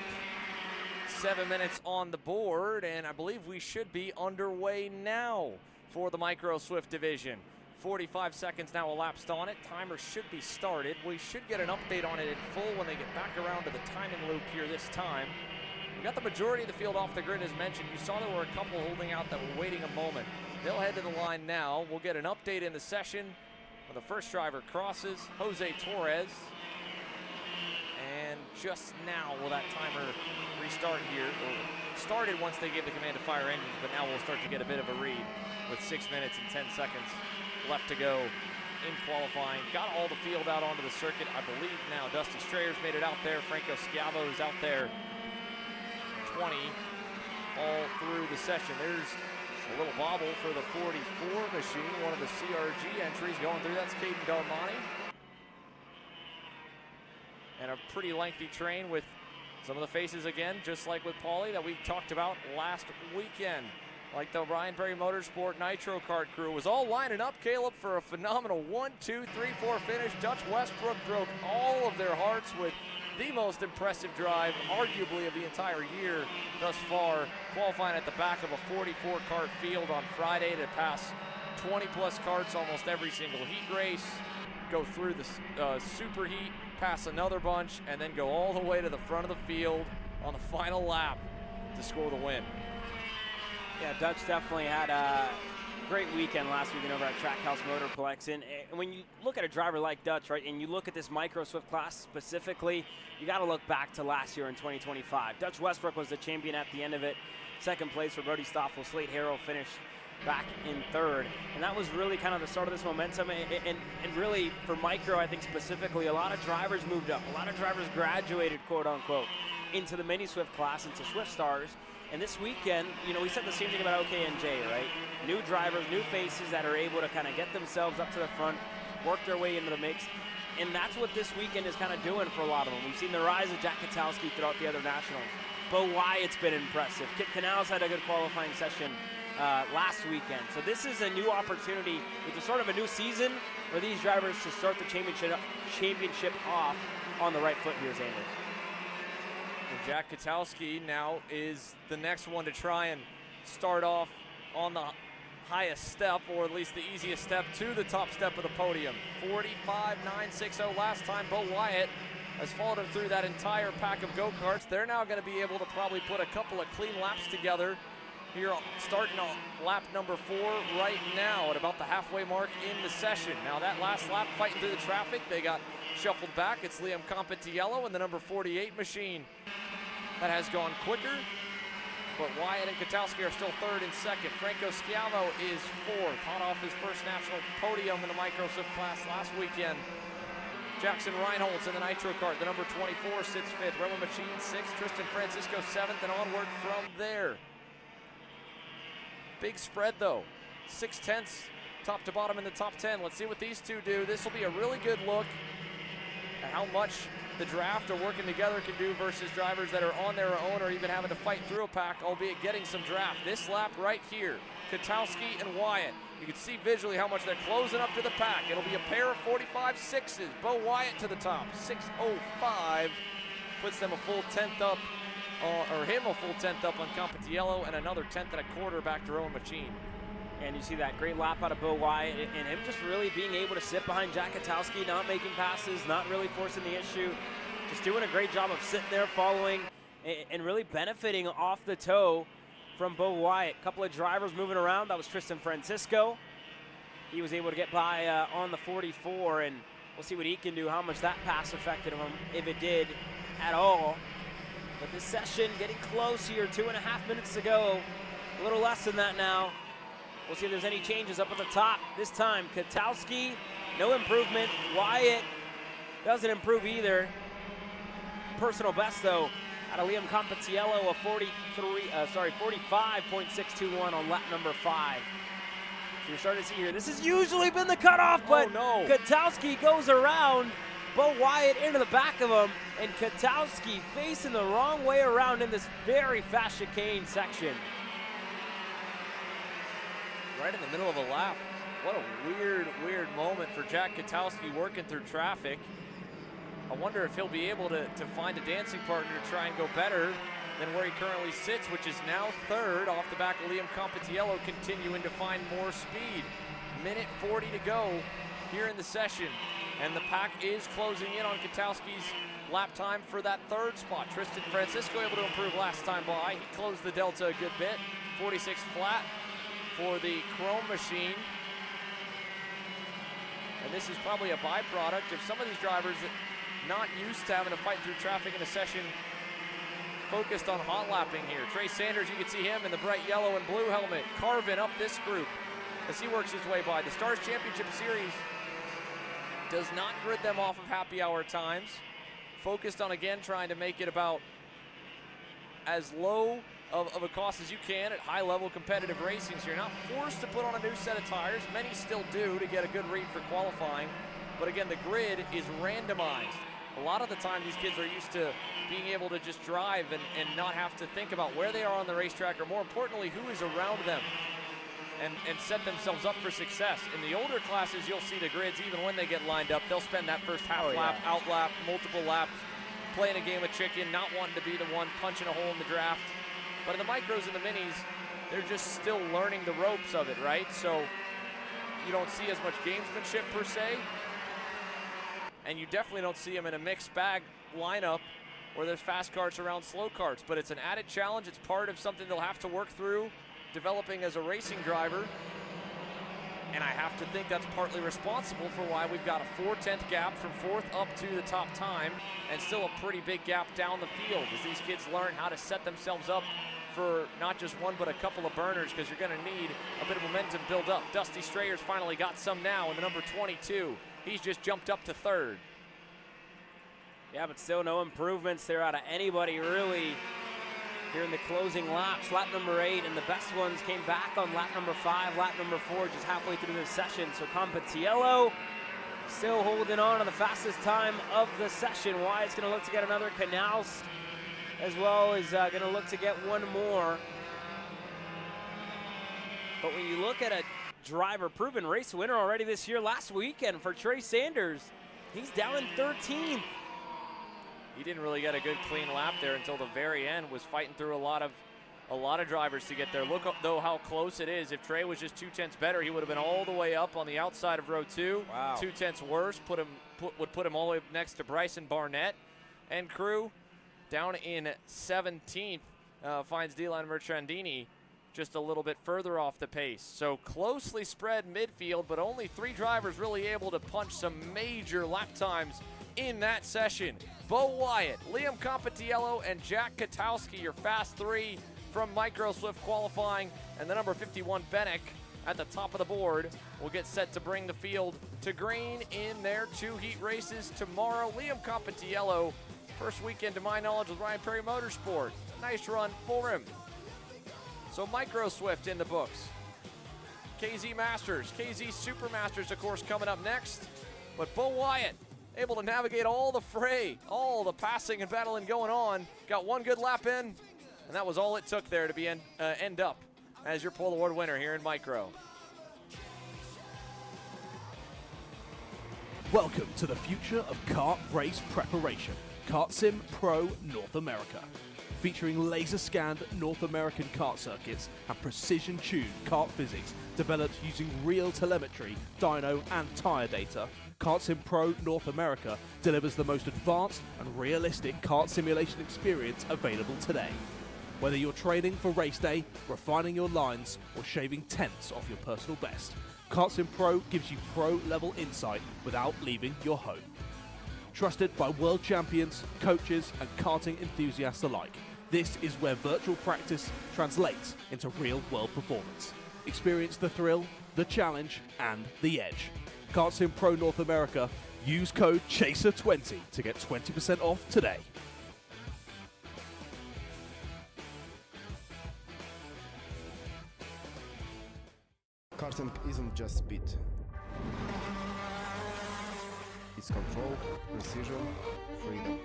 7 minutes on the board, and I believe we should be underway now for the Micro Swift division. 45 seconds now elapsed on it. Timer should be started. We should get an update on it in full when they get back around to the timing loop here this time. We got the majority of the field off the grid as mentioned. You saw there were a couple holding out that were waiting a moment. They'll head to the line now. We'll get an update in the session when the first driver crosses, Jose Torres. And just now will that timer restart here, or started once they gave the command to fire engines, but now we'll start to get a bit of a read with 6 minutes and 10 seconds left to go in qualifying. Got all the field out onto the circuit, I believe now. Dusty Strayer's made it out there. Franco Schiavo's out there. 20 all through the session. There's a little bobble for the 44 machine, one of the CRG entries going through. That's Caden Darmani. a pretty lengthy train with some of the faces again, just like with Paulie that we talked about last weekend. Like the Ryan Perry Motorsport Nitro Kart crew was all lining up, Caleb, for a phenomenal 1, 2, 3, 4 finish. Dutch Westbrook broke all of their hearts with the most impressive drive, arguably, of the entire year thus far, qualifying at the back of a 44 kart field on Friday to pass 20-plus karts almost every single heat race, go through the super heat, pass another bunch, and then go all the way to the front of the field on the final lap to score the win. Yeah, Dutch definitely had a great weekend last weekend over at Trackhouse Motorplex. And when you look at a driver like Dutch, right, and you look at this Micro Swift class specifically, you got to look back to last year in 2025. Dutch Westbrook was the champion at the end of it. Second place for Brody Stoffel. Slate Harrell finished back in third. And that was really kind of the start of this momentum. And really, for Micro, I think specifically, a lot of drivers moved up. A lot of drivers graduated, quote unquote, into the Mini Swift class, into Swift Stars. And this weekend, you know, we said the same thing about OKNJ, right? New drivers, new faces that are able to kind of get themselves up to the front, work their way into the mix. And that's what this weekend is kind of doing for a lot of them. We've seen the rise of Jack Katowski throughout the other nationals. Bo Wyatt's been impressive. Kip Canals had a good qualifying session last weekend. So this is a new opportunity with the start of a new season for these drivers to start the championship off on the right foot here, Xander. And Jack Katowski now is the next one to try and start off on the highest step, or at least the easiest step to the top step of the podium. 45.960 last time. Bo Wyatt has followed him through that entire pack of go-karts. They're now going to be able to probably put a couple of clean laps together here, starting on lap number 4 right now at about the halfway mark in the session. Now that last lap, fighting through the traffic, they got shuffled back. It's Liam Competiello and the number 48 machine that has gone quicker, but Wyatt and Katowski are still third and second. Franco Schiavo is fourth, hot off his first national podium in the Micro Swift class last weekend. Jackson Reinholtz in the Nitro Kart, the number 24, sits fifth. Remo Machine sixth, Tristan Francisco seventh, and onward from there. Big spread though, 6/10 top to bottom in the top 10. Let's see what these two do. This will be a really good look at how much the draft or working together can do versus drivers that are on their own or even having to fight through a pack, albeit getting some draft. This lap right here, Katowski and Wyatt. You can see visually how much they're closing up to the pack. It'll be a pair of 45.6s. Bo Wyatt to the top, 6:05. Puts them a full 10th up, or him a full 10th up on Competiello, and another 10th and a quarter back to Rowan Machine. And you see that great lap out of Bo Wyatt, and him just really being able to sit behind Jack Katowski, not making passes, not really forcing the issue, just doing a great job of sitting there following and really benefiting off the toe from Bo Wyatt. A couple of drivers moving around. That was Tristan Francisco. He was able to get by on the 44, and we'll see what he can do, how much that pass affected him, if it did at all. But this session getting close here, 2.5 minutes to go. A little less than that now. We'll see if there's any changes up at the top. This time, Katowski, no improvement. Wyatt doesn't improve either. Personal best, though, out of Liam Competiello, a 45.621 on lap number 5. So you're starting to see here, this has usually been the cutoff, but Katowski goes around Bo Wyatt into the back of him, and Katowski facing the wrong way around in this very fast chicane section. Right in the middle of a lap. What a weird moment for Jack Katowski working through traffic. I wonder if he'll be able to find a dancing partner to try and go better than where he currently sits, which is now third off the back of Liam Competiello, continuing to find more speed. Minute 40 to go here in the session, and the pack is closing in on Katowski's lap time for that third spot. Tristan Francisco able to improve last time by. He closed the delta a good bit, 46 flat for the Chrome Machine. And this is probably a byproduct of some of these drivers that not used to having to fight through traffic in a session, focused on hot lapping here. Trey Sanders, you can see him in the bright yellow and blue helmet, carving up this group as he works his way by. The Stars Championship Series does not grid them off of happy hour times. Focused on, again, trying to make it about as low of a cost as you can at high-level competitive racing. So you're not forced to put on a new set of tires. Many still do to get a good read for qualifying. But again, the grid is randomized A lot of the time, these kids are used to being able to just drive and not have to think about where they are on the racetrack, or more importantly, who is around them, and set themselves up for success. In the older classes, you'll see the grids, even when they get lined up, they'll spend that first half lap, out lap, multiple laps, playing a game of chicken, not wanting to be the one punching a hole in the draft. But in the micros and the minis, they're just still learning the ropes of it, right? So you don't see as much gamesmanship per se, and you definitely don't see them in a mixed bag lineup where there's fast karts around slow karts. But it's an added challenge. It's part of something they'll have to work through developing as a racing driver. And I have to think that's partly responsible for why we've got a 4/10 gap from 4th up to the top time, and still a pretty big gap down the field as these kids learn how to set themselves up for not just one but a couple of burners, because you're going to need a bit of momentum build up. Dusty Strayer's finally got some now in the number 22. He's just jumped up to 3rd. Yeah, but still no improvements there out of anybody really here in the closing laps. Lap number 8, and the best ones came back on lap number 5, lap number 4, just halfway through the session. So Competiello still holding on to the fastest time of the session. Wyatt's going to look to get another. Canals as well is going to look to get one more. But when you look at a driver proven race winner already this year, last weekend for Trey Sanders, he's down in 13th. He didn't really get a good clean lap there until the very end, was fighting through a lot of drivers to get there. Look though how close it is. If Trey was just 2/10 better, he would have been all the way up on the outside of row 2. Wow. 2/10 worse would put him all the way up next to Bryson Barnett and crew. Down in 17th, finds Dylan Merchandini just a little bit further off the pace. So closely spread midfield, but only 3 drivers really able to punch some major lap times in that session. Bo Wyatt, Liam Competiello, and Jack Katowski, your fast 3 from Micro Swift Qualifying, and the number 51 Bennick at the top of the board will get set to bring the field to green in their 2 heat races tomorrow. Liam Competiello, first weekend to my knowledge with Ryan Perry Motorsport. Nice run for him. So Micro Swift in the books. KZ Masters, KZ Super Masters, of course, coming up next. But Bo Wyatt able to navigate all the fray, all the passing and battling going on. Got one good lap in, and that was all it took there to be end up as your pole award winner here in Micro. Welcome to the future of kart race preparation. Kart Sim Pro North America. Featuring laser-scanned North American kart circuits and precision-tuned kart physics developed using real telemetry, dyno and tyre data, Kart Sim Pro North America delivers the most advanced and realistic kart simulation experience available today. Whether you're training for race day, refining your lines, or shaving tenths off your personal best, Kart Sim Pro gives you pro-level insight without leaving your home. Trusted by world champions, coaches, and karting enthusiasts alike, this is where virtual practice translates into real-world performance. Experience the thrill, the challenge, and the edge. Kart Sim Pro North America. Use code CHASER20 to get 20% off today. Karting isn't just speed. It's control, precision, freedom.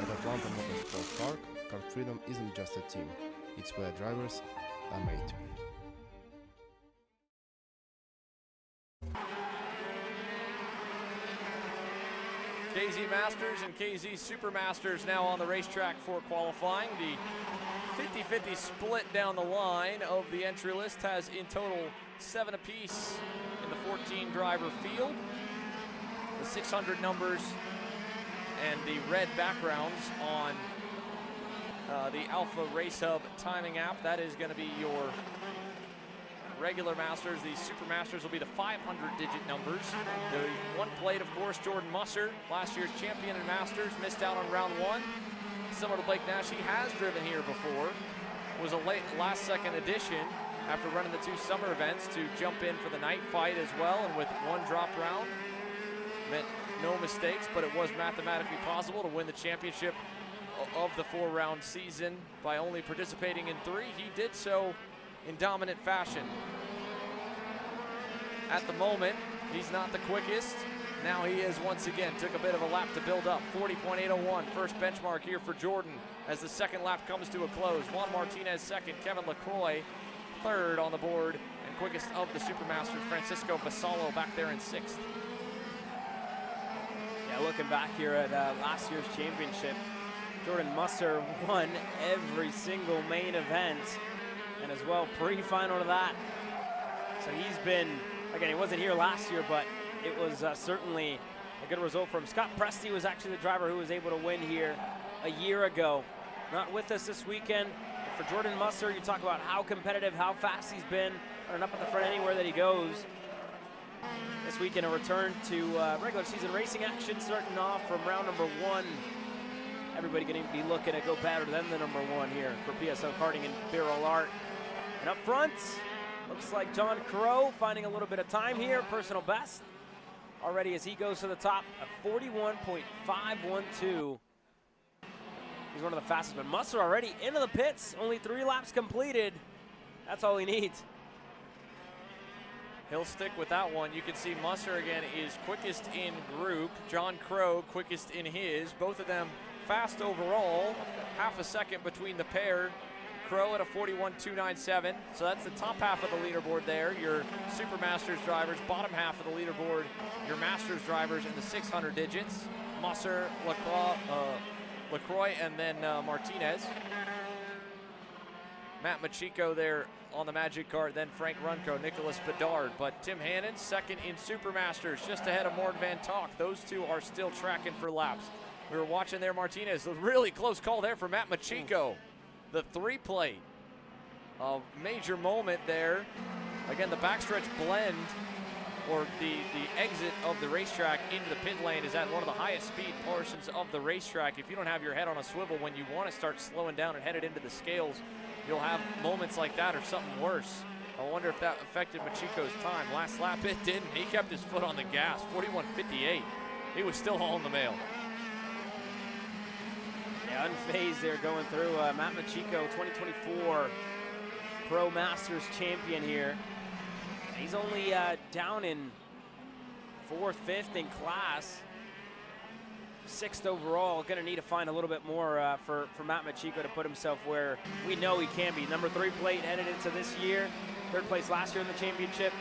At Atlanta Motorsport Park, Kart Freedom isn't just a team. It's where drivers are made. KZ Masters and KZ Super Masters now on the racetrack for qualifying. The 50-50 split down the line of the entry list has in total 7 apiece in the 14 driver field. The 600 numbers and the red backgrounds on the Alpha Race Hub timing app. That is going to be your regular Masters. The Super Masters will be the 500-digit numbers. The one plate, of course, Jordan Musser, last year's champion in Masters, missed out on round 1. Similar to Blake Nash, he has driven here before. Was a late last-second addition after running the 2 summer events to jump in for the night fight as well, and with 1 dropped round. Meant no mistakes, but it was mathematically possible to win the championship of the 4-round season by only participating in 3. He did so in dominant fashion. At the moment, he's not the quickest. Now he is once again, took a bit of a lap to build up. 40.801, first benchmark here for Jordan as the second lap comes to a close. Juan Martinez second, Kevin LaCroix third on the board, and quickest of the Supermasters, Francisco Basallo back there in sixth. Yeah, looking back here at last year's championship, Jordan Musser won every single main event, and as well pre-final to that. So he's been, again, he wasn't here last year, but it was certainly a good result for him. Scott Presti was actually the driver who was able to win here a year ago. Not with us this weekend. But for Jordan Musser, you talk about how competitive, how fast he's been, running up at the front anywhere that he goes. This weekend, a return to regular season racing action, starting off from round number 1. Everybody going to be looking to go better than the number 1 here for PSO Karting and Barrel Art. And up front, looks like John Crow finding a little bit of time here, personal best. Already as he goes to the top at 41.512. He's one of the fastest, but Musser already into the pits, only 3 laps completed. That's all he needs. He'll stick with that one. You can see Musser again is quickest in group. John Crow quickest in his. Both of them fast overall. Half a second between the pair. Crow at a 41.297. So that's the top half of the leaderboard there. Your Supermasters drivers, bottom half of the leaderboard. Your Masters drivers in the 600 digits. Musser, LaCroix, and then Martinez. Matt Machiko there on the Magic Kart, then Frank Runco, Nicholas Bedard. But Tim Hannon, second in Supermasters, just ahead of Morten Van Talk. Those two are still tracking for laps. We were watching there Martinez, a really close call there for Matt Machiko. The 3-plate, a major moment there. Again, the backstretch blend, or the exit of the racetrack into the pit lane is at one of the highest speed portions of the racetrack. If you don't have your head on a swivel when you want to start slowing down and headed into the scales, you'll have moments like that or something worse. I wonder if that affected Machiko's time. Last lap it didn't. He kept his foot on the gas, 41.58. He was still hauling the mail. Yeah, unfazed there going through. Matt Machiko, 2024 Pro Masters champion here. He's only down in 4th, 5th in class. 6th overall. Going to need to find a little bit more for Matt Machiko to put himself where we know he can be. Number 3 plate headed into this year. 3rd place last year in the championship.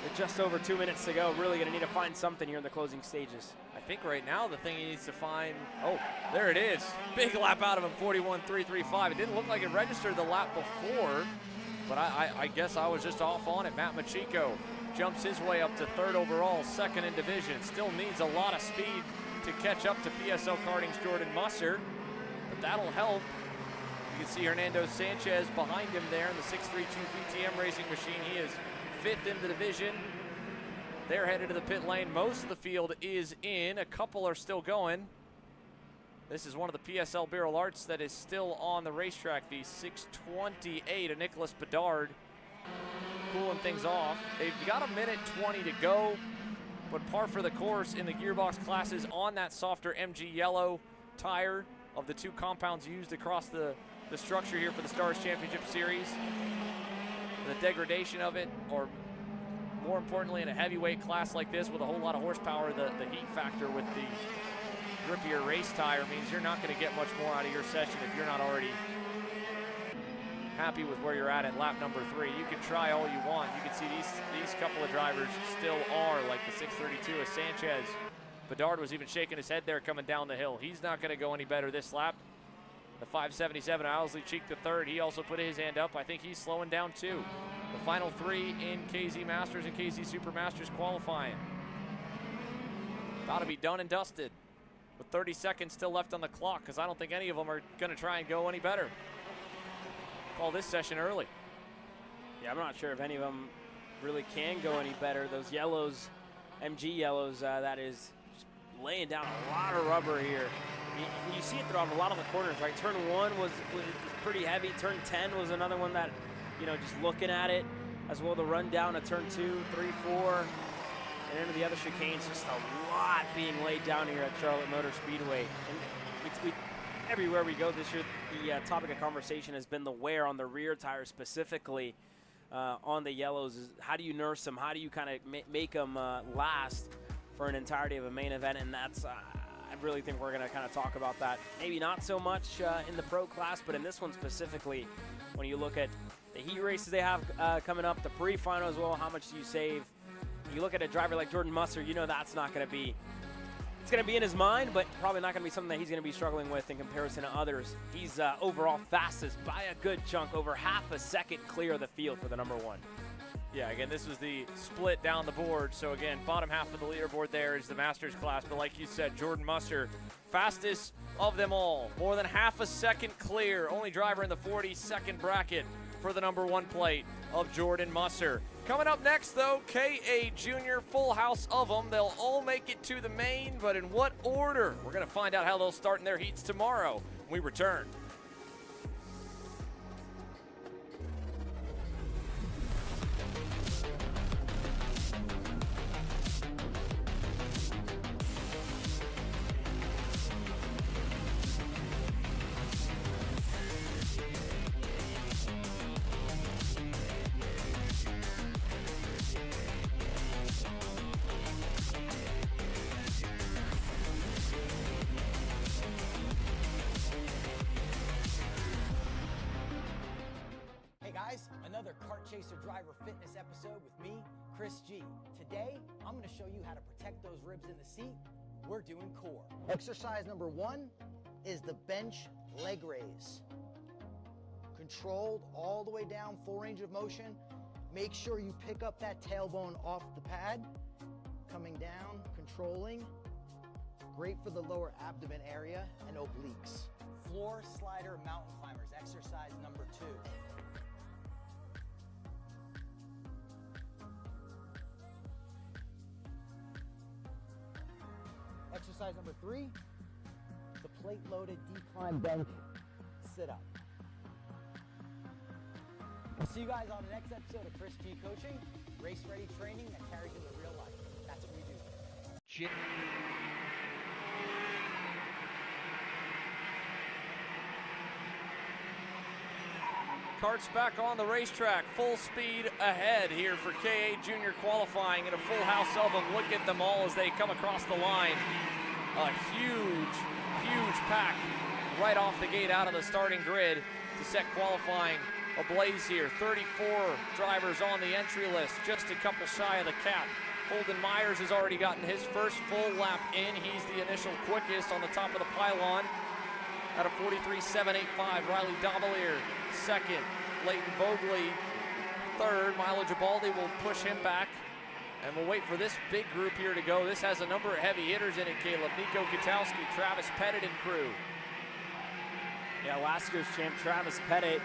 With just over 2 minutes to go. Really going to need to find something here in the closing stages. I think right now the thing he needs to find, oh, there it is. Big lap out of him, 41.335. It didn't look like it registered the lap before, but I guess I was just off on it. Matt Machiko jumps his way up to 3rd overall, 2nd in division. Still needs a lot of speed to catch up to PSO Karting's Jordan Musser, but that'll help. You can see Hernando Sanchez behind him there in the 632 VTM racing machine. He is 5th in the division. They're headed to the pit lane. Most of the field is in. A couple are still going. This is one of the PSL Barrel Arts that is still on the racetrack. The 628 of Nicholas Bedard cooling things off. They've got a minute 20 to go, but par for the course in the gearbox classes on that softer MG yellow tire of the 2 compounds used across the structure here for the Stars Championship Series. The degradation of it, or more importantly in a heavyweight class like this with a whole lot of horsepower, the heat factor with the grippier race tire means you're not going to get much more out of your session if you're not already happy with where you're at lap number 3. You can try all you want. You can see these couple of drivers still are, like the 632 of Sanchez. Bedard was even shaking his head there coming down the hill. He's not going to go any better this lap. The 577 Owsley Cheek the 3rd, he also put his hand up. I think he's slowing down too. The final 3 in KZ Masters and KZ Super Masters qualifying. About to be done and dusted with 30 seconds still left on the clock, because I don't think any of them are going to try and go any better. Call this session early. Yeah, I'm not sure if any of them really can go any better. Those yellows, MG yellows, that is just laying down a lot of rubber here. You see it throughout a lot of the corners, right? Turn 1 was pretty heavy. Turn 10 was another one that, you know, just looking at it, as well the run down to turn 2, 3, 4, and into the other chicanes. Just a lot being laid down here at Charlotte Motor Speedway. And everywhere we go this year, the topic of conversation has been the wear on the rear tires specifically on the yellows. How do you nurse them? How do you kind of make them last for an entirety of a main event, and that's I really think we're going to kind of talk about that. Maybe not so much in the pro class, but in this one specifically, when you look at the heat races they have coming up, the pre-final as well, how much do you save? You look at a driver like Jordan Musser, you know that's not going to be, it's going to be in his mind, but probably not going to be something that he's going to be struggling with in comparison to others. He's overall fastest by a good chunk, over half a second clear of the field for the number one. Yeah, again, this was the split down the board. So again, bottom half of the leaderboard there is the Masters class. But like you said, Jordan Musser, fastest of them all. More than half a second clear. Only driver in the 42nd bracket for the number one plate of Jordan Musser. Coming up next, though, KA Junior, full house of them. They'll all make it to the main, but in what order? We're going to find out how they'll start in their heats tomorrow when we return. Another Kart Chaser driver fitness episode with me, Chris G. Today, I'm going to show you how to protect those ribs in the seat. We're doing core. Exercise number 1 is the bench leg raise. Controlled all the way down, full range of motion. Make sure you pick up that tailbone off the pad. Coming down, controlling. Great for the lower abdomen area and obliques. Floor slider mountain climbers, exercise number 2. Exercise number 3, the plate-loaded decline bench sit-up. I'll see you guys on the next episode of Chris G Coaching, race-ready training that carries into real life. That's what we do. Kart's back on the racetrack, full speed ahead here for KA Junior Qualifying, and a full house of them. Look at them all as they come across the line. A huge, huge pack right off the gate out of the starting grid to set qualifying ablaze here. 34 drivers on the entry list, just a couple shy of the cap. Holden Myers has already gotten his first full lap in. He's the initial quickest on the top of the pylon at a 43.785. Riley Dobelier second. Leighton Vogley third. Milo Gibaldi will push him back. And we'll wait for this big group here to go. This has a number of heavy hitters in it, Caleb. Nico Katowski, Travis Pettit and crew. Yeah, last year's champ Travis Pettit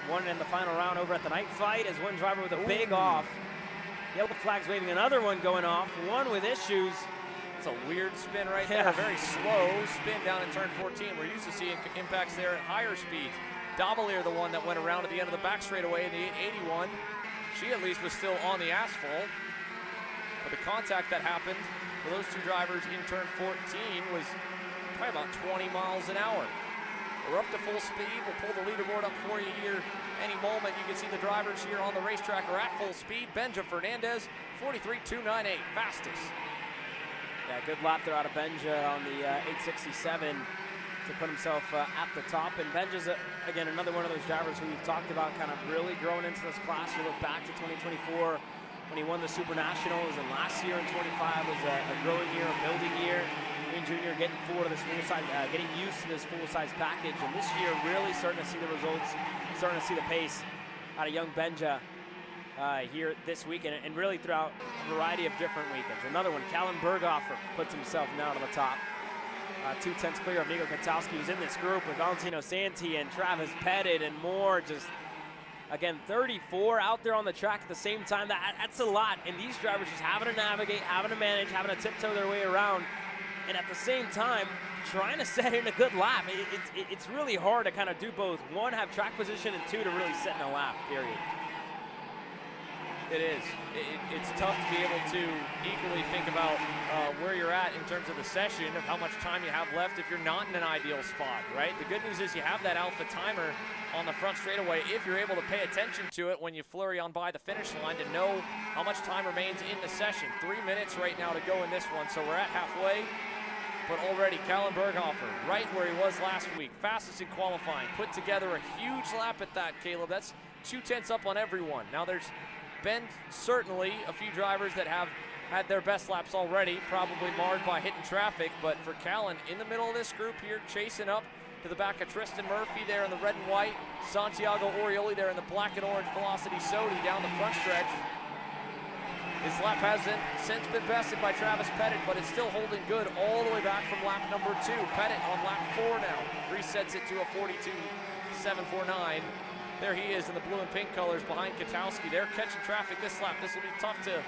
won in the final round over at the night fight as one driver with a big off. Yellow flag's waving, another one going off, one with issues. It's a weird spin right there. Very slow spin down in turn 14. We're used to seeing impacts there at higher speeds. Dobelier, the one that went around at the end of the back straightaway in the 81. She at least was still on the asphalt. But the contact that happened for those two drivers in turn 14 was probably about 20 miles an hour. We're up to full speed. We'll pull the leaderboard up for you here any moment. You can see the drivers here on the racetrack are at full speed. Benja Fernandez, 43.298, fastest. Yeah, good lap there out of Benja on the 867 to put himself at the top. And Benja's, again, another one of those drivers who we've talked about kind of really growing into this class. You look back to 2024 when he won the Super Nationals, and last year in 25 was a growing year, a building year. In Junior getting forward to this full size, getting used to this full size package, and this year really starting to see the results, starting to see the pace out of young Benja here this weekend, and really throughout a variety of different weekends. Another one, Callan Berghofer puts himself now to the top. 2/10 clear of Nico Katowski, who's in this group with Valentino Santi and Travis Pettit and more. Just again, 34 out there on the track at the same time. That's a lot, and these drivers just having to navigate, having to manage, having to tiptoe their way around. And at the same time, trying to set in a good lap. It's really hard to kind of do both. One, have track position, and two, to really set in a lap, period. It is. It's tough to be able to equally think about where you're at in terms of the session, of how much time you have left if you're not in an ideal spot, right? The good news is you have that alpha timer on the front straightaway if you're able to pay attention to it when you flurry on by the finish line to know how much time remains in the session. 3 minutes right now to go in this one, so we're at halfway. But already Callan Berghofer, right where he was last week, fastest in qualifying, put together a huge lap at that, Caleb. That's 2/10 up on everyone. Now there's been certainly a few drivers that have had their best laps already, probably marred by hitting traffic, but for Callan in the middle of this group here, chasing up to the back of Tristan Murphy there in the red and white, Santiago Orioli there in the black and orange Velocity Sodi down the front stretch. His lap hasn't since been bested by Travis Pettit, but it's still holding good all the way back from lap number 2. Pettit on lap 4 now, resets it to a 42.749. There he is in the blue and pink colors behind Katowski. They're catching traffic this lap. This will be tough to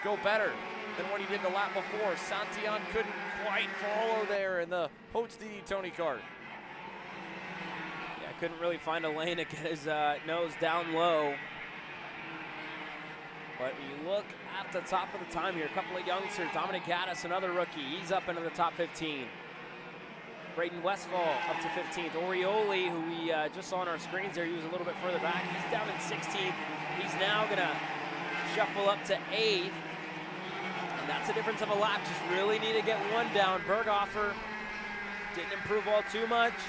go better than what he did the lap before. Santillan couldn't quite follow there in the Hotes DD Tony Kart. Yeah, couldn't really find a lane to get his nose down low. But when you look at the top of the time here, a couple of youngsters. Dominic Gaddis, another rookie. He's up into the top 15. Braden Westfall up to 15th. Orioli, who we just saw on our screens there, he was a little bit further back. He's down in 16th. He's now going to shuffle up to 8th. And that's a difference of a lap. Just really need to get one down. Berghofer didn't improve all too much.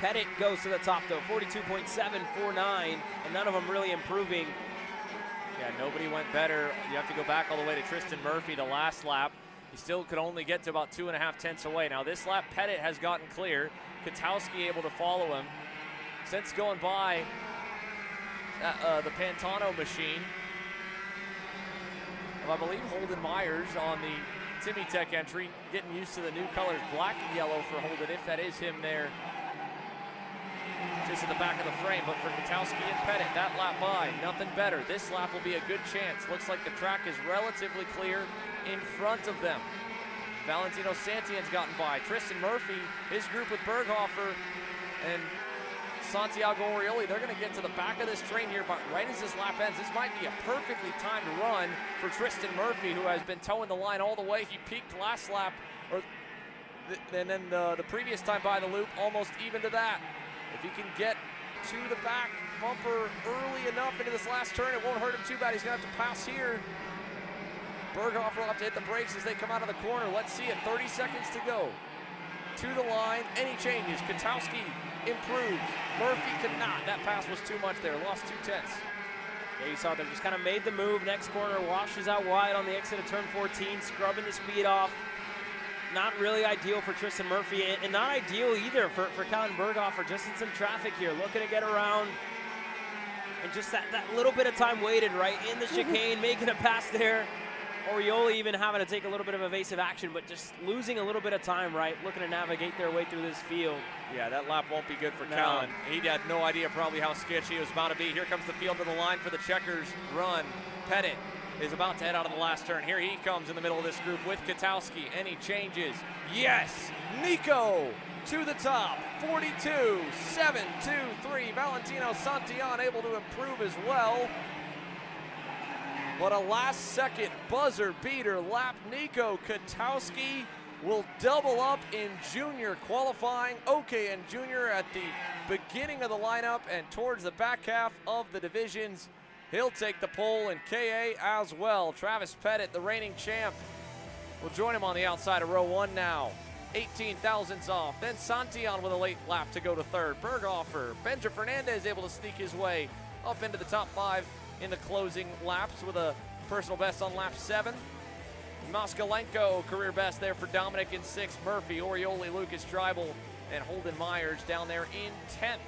Pettit goes to the top, though, 42.749, and none of them really improving. Yeah, nobody went better. You have to go back all the way to Tristan Murphy the last lap. He still could only get to about 2.5 tenths away. Now this lap, Pettit has gotten clear. Katowski able to follow him. Since going by the Pantano machine, I believe Holden Myers on the Timmy Tech entry, getting used to the new colors, black and yellow for Holden, if that is him there. Just in the back of the frame, but for Katowski and Pettit, that lap by, nothing better. This lap will be a good chance. Looks like the track is relatively clear in front of them. Valentino Santillan's gotten by. Tristan Murphy, his group with Berghofer and Santiago Orioli, they're going to get to the back of this train here, but right as this lap ends, this might be a perfectly timed run for Tristan Murphy, who has been towing the line all the way. He peaked last lap, and then the previous time by the loop, almost even to that. If he can get to the back bumper early enough into this last turn, it won't hurt him too bad. He's going to have to pass here. Berghofer will have to hit the brakes as they come out of the corner. Let's see it, 30 seconds to go. To the line, any changes? Katowski improves. Murphy could not. That pass was too much there, lost 2 tenths. Yeah, you saw them just kind of made the move. Next corner, washes out wide on the exit of turn 14, scrubbing the speed off. Not really ideal for Tristan Murphy, and not ideal either for Callan Berghofer, just in some traffic here, looking to get around. And just that little bit of time waited, right, in the chicane, making a pass there. Orioli even having to take a little bit of evasive action, but just losing a little bit of time, right, looking to navigate their way through this field. Yeah, that lap won't be good for Callan. He had no idea probably how sketchy it was about to be. Here comes the field to the line for the checkers run. Pettit is about to head out of the last turn. Here he comes in the middle of this group with Katowski. Any changes? Yes! Nico to the top, 42.723. Valentino Santillan able to improve as well. But a last-second buzzer beater lap. Nico Katowski will double up in junior qualifying. OKN Junior at the beginning of the lineup and towards the back half of the divisions. He'll take the pole, and KA as well. Travis Pettit, the reigning champ, will join him on the outside of row 1 now. 18 thousandths off. Then Santillan with a late lap to go to third. Berghofer, Benja Fernandez able to sneak his way up into the top 5 in the closing laps with a personal best on lap 7. Moskalenko, career best there for Dominic in 6th. Murphy, Orioli, Lucas Dreibel, and Holden Myers down there in 10th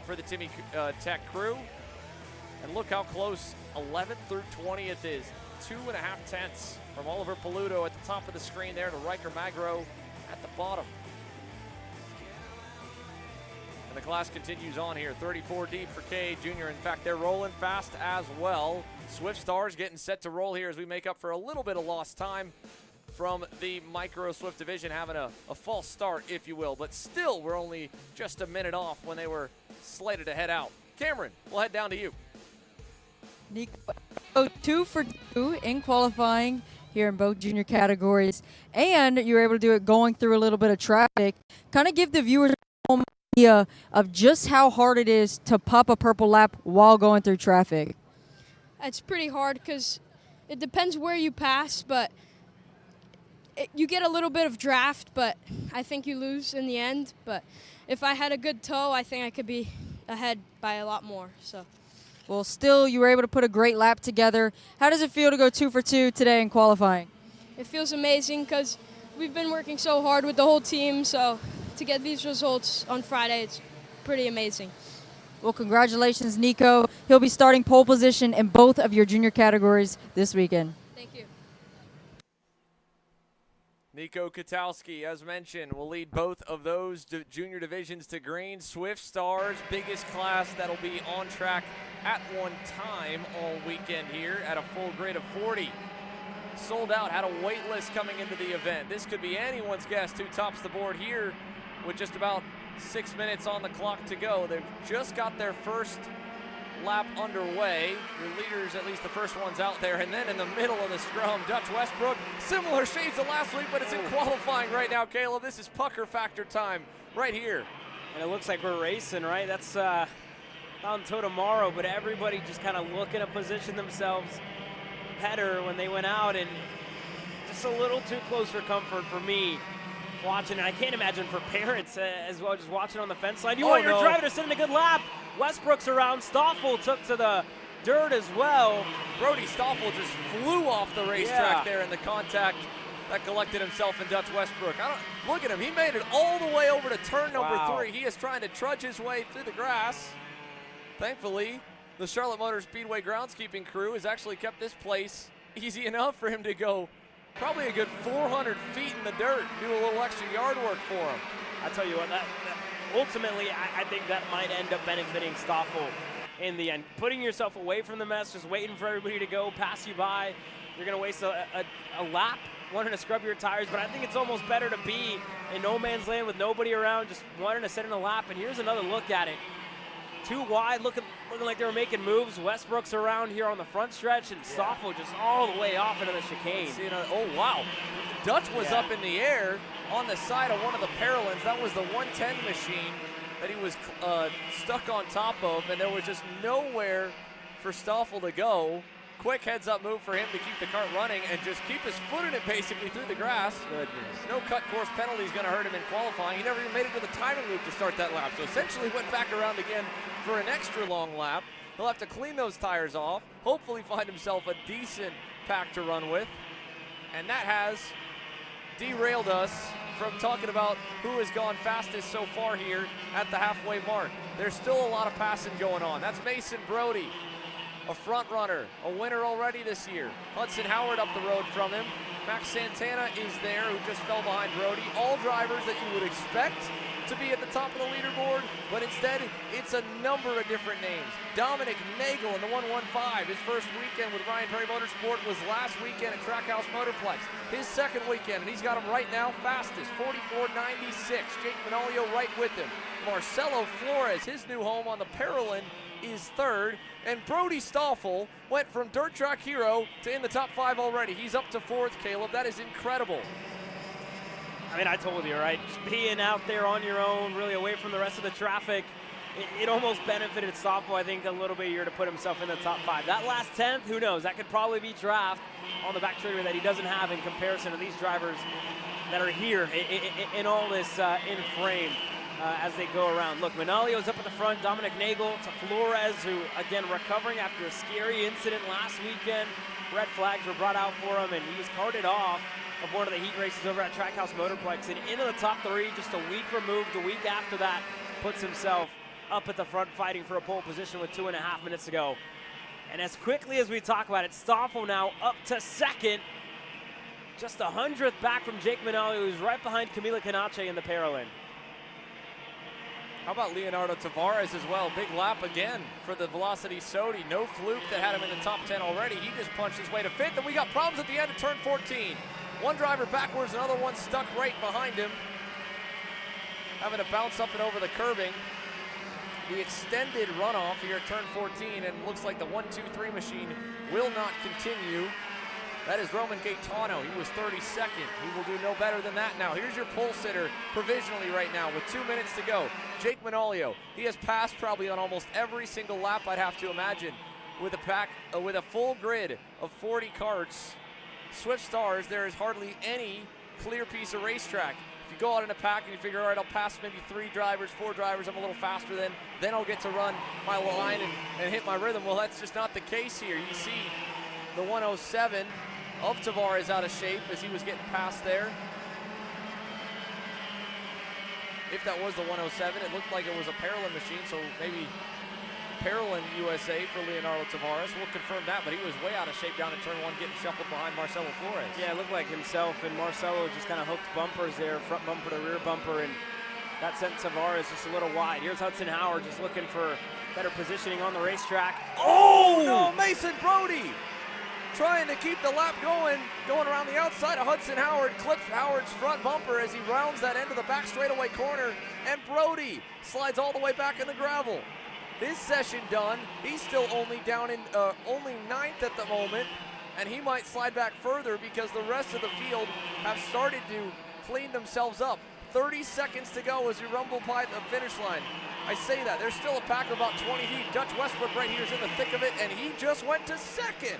for the Timmy Tech crew. And look how close 11th through 20th is. 2.5 tenths from Oliver Paluto at the top of the screen there to Riker Magro at the bottom. And the class continues on here. 34 deep for KA Junior. In fact, they're rolling fast as well. Swift Stars getting set to roll here as we make up for a little bit of lost time from the Micro Swift division, having a false start, if you will. But still, we're only just a minute off when they were slated to head out. Cameron, we'll head down to you. Nico, 2 for 2 in qualifying here in both junior categories, and you were able to do it going through a little bit of traffic. Kind of give the viewers an idea of just how hard it is to pop a purple lap while going through traffic. It's pretty hard because it depends where you pass, but you get a little bit of draft, but I think you lose in the end. But if I had a good toe, I think I could be ahead by a lot more. So. Well, still, you were able to put a great lap together. How does it feel to go 2 for 2 today in qualifying? It feels amazing because we've been working so hard with the whole team, so to get these results on Friday, it's pretty amazing. Well, congratulations, Nico. He'll be starting pole position in both of your junior categories this weekend. Thank you. Nico Katowski, as mentioned, will lead both of those junior divisions to green. Swift Stars, biggest class that'll be on track at one time all weekend here at a full grid of 40. Sold out, had a wait list coming into the event. This could be anyone's guess who tops the board here with just about 6 minutes on the clock to go. They've just got their first lap underway. Your leaders, at least the first one's out there. And then in the middle of the scrum, Dutch Westbrook, similar shades of last week, but it's in qualifying right now, Caleb. This is pucker factor time right here. And it looks like we're racing, right? That's not until tomorrow, but everybody just kind of looking to position themselves better when they went out, and just a little too close for comfort for me watching. And I can't imagine for parents as well, just watching on the fence line. You want your driver to sit in a good lap. Westbrook's around. Stoffel took to the dirt as well. Brody Stoffel just flew off the racetrack there in the contact that collected himself in Dutch Westbrook. Look at him. He made it all the way over to turn number 3. He is trying to trudge his way through the grass. Thankfully, the Charlotte Motor Speedway groundskeeping crew has actually kept this place easy enough for him to go probably a good 400 feet in the dirt, do a little extra yard work for him. I tell you what, ultimately, I think that might end up benefiting Stoffel in the end. Putting yourself away from the mess, just waiting for everybody to go, pass you by, you're going to waste a lap wanting to scrub your tires, but I think it's almost better to be in no man's land with nobody around, just wanting to sit in a lap. And here's another look at it. Too wide, looking like they were making moves. Westbrook's around here on the front stretch, and Stoffel just all the way off into the chicane. Oh, wow. Dutch was up in the air on the side of one of the parallels. That was the 110 machine that he was stuck on top of, and there was just nowhere for Stoffel to go. Quick heads-up move for him to keep the cart running and just keep his foot in it basically through the grass. Goodness. No cut course penalty is going to hurt him in qualifying. He never even made it to the timing loop to start that lap. So essentially went back around again for an extra long lap. He'll have to clean those tires off, hopefully find himself a decent pack to run with. And that has derailed us from talking about who has gone fastest so far here at the halfway mark. There's still a lot of passing going on. That's Mason Brody, a front runner, a winner already this year. Hudson Howard up the road from him. Max Santana is there, who just fell behind Brody. All drivers that you would expect to be at the top of the leaderboard, but instead it's a number of different names. Dominic Nagel in the 115. His first weekend with Ryan Perry Motorsport was last weekend at Trackhouse Motorplex. His second weekend, and he's got him right now fastest, 44.96. Jake Manolio right with him. Marcelo Flores, his new home on the Parolin, is third, and Brody Stoffel went from dirt track hero to in the top 5 already. He's up to 4th, Caleb. That is incredible. I mean, I told you, right? Just being out there on your own, really away from the rest of the traffic, it almost benefited Stoffel, I think, a little bit here to put himself in the top 5. That last 10th, who knows? That could probably be draft on the back trigger that he doesn't have in comparison to these drivers that are here in all this in frame. As they go around. Look, Manolio's up at the front, Dominic Nagel to Flores, who, again, recovering after a scary incident last weekend. Red flags were brought out for him, and he was carted off of one of the heat races over at Trackhouse Motorplex and into the top 3 just a week removed. The week after that, puts himself up at the front fighting for a pole position with 2.5 minutes to go. And as quickly as we talk about it, Stoffel now up to 2nd, just 100th back from Jake Manolio, who's right behind Camila Canache in the Parolin. How about Leonardo Tavares as well? Big lap again for the Velocity Sodi. No fluke that had him in the top 10 already. He just punched his way to 5th, and we got problems at the end of turn 14. One driver backwards, another one stuck right behind him, having to bounce up and over the curbing. the extended runoff here at turn 14, and looks like the 1-2-3 machine will not continue. That is Roman Gaetano. He was 32nd. He will do no better than that now. Here's your pole sitter provisionally right now with 2 minutes to go. Jake Manolio. He has passed probably on almost every single lap, I'd have to imagine. With a full grid of 40 karts, Swift Stars, there is hardly any clear piece of racetrack. If you go out in a pack and you figure, all right, I'll pass maybe 3 drivers, 4 drivers, I'm a little faster then I'll get to run my line and hit my rhythm. Well, that's just not the case here. You see the 107 of Tavares out of shape as he was getting past there. If that was the 107, it looked like it was a Parolin machine, so maybe Parolin USA for Leonardo Tavares. We'll confirm that, but he was way out of shape down at turn 1, getting shuffled behind Marcelo Flores. Yeah, it looked like himself, and Marcelo just kind of hooked bumpers there, front bumper to rear bumper, and that sent Tavares just a little wide. Here's Hudson Howard just looking for better positioning on the racetrack. Oh, no, Mason Brody trying to keep the lap going around the outside of Hudson Howard, clips Howard's front bumper as he rounds that end of the back straightaway corner, and Brody slides all the way back in the gravel. His session done. He's still only down in only 9th at the moment, and he might slide back further because the rest of the field have started to clean themselves up. 30 seconds to go as we rumble by the finish line. I say that. There's still a pack of about 20 deep. Dutch Westbrook right here is in the thick of it, and he just went to 2nd.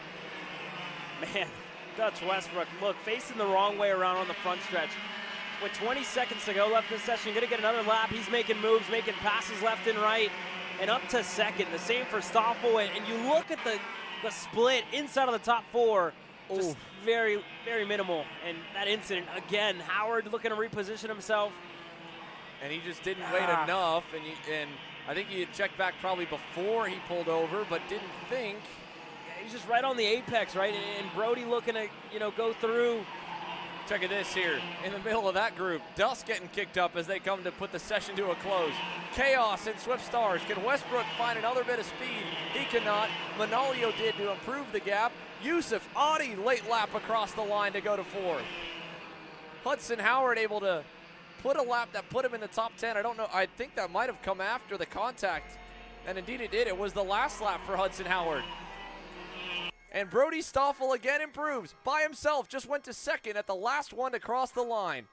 Man, Dutch Westbrook, look, facing the wrong way around on the front stretch. With 20 seconds to go left in the session, gonna get another lap. He's making moves, making passes left and right, and up to 2nd. The same for Stoffel, and you look at the split inside of the top 4, just very, very minimal. And that incident, again, Howard looking to reposition himself. And he just didn't wait enough, and I think he had checked back probably before he pulled over, but didn't think. He's just right on the apex, right? And Brody looking to, go through. Check at this here. In the middle of that group, dust getting kicked up as they come to put the session to a close. Chaos in Swift Stars. Can Westbrook find another bit of speed? He cannot. Manolio did to improve the gap. Yusuf Adi late lap across the line to go to 4th. Hudson Howard able to put a lap that put him in the top 10. I don't know. I think that might have come after the contact. And indeed it did. It was the last lap for Hudson Howard. And Brody Stoffel again improves by himself. Just went to 2nd at the last one to cross the line.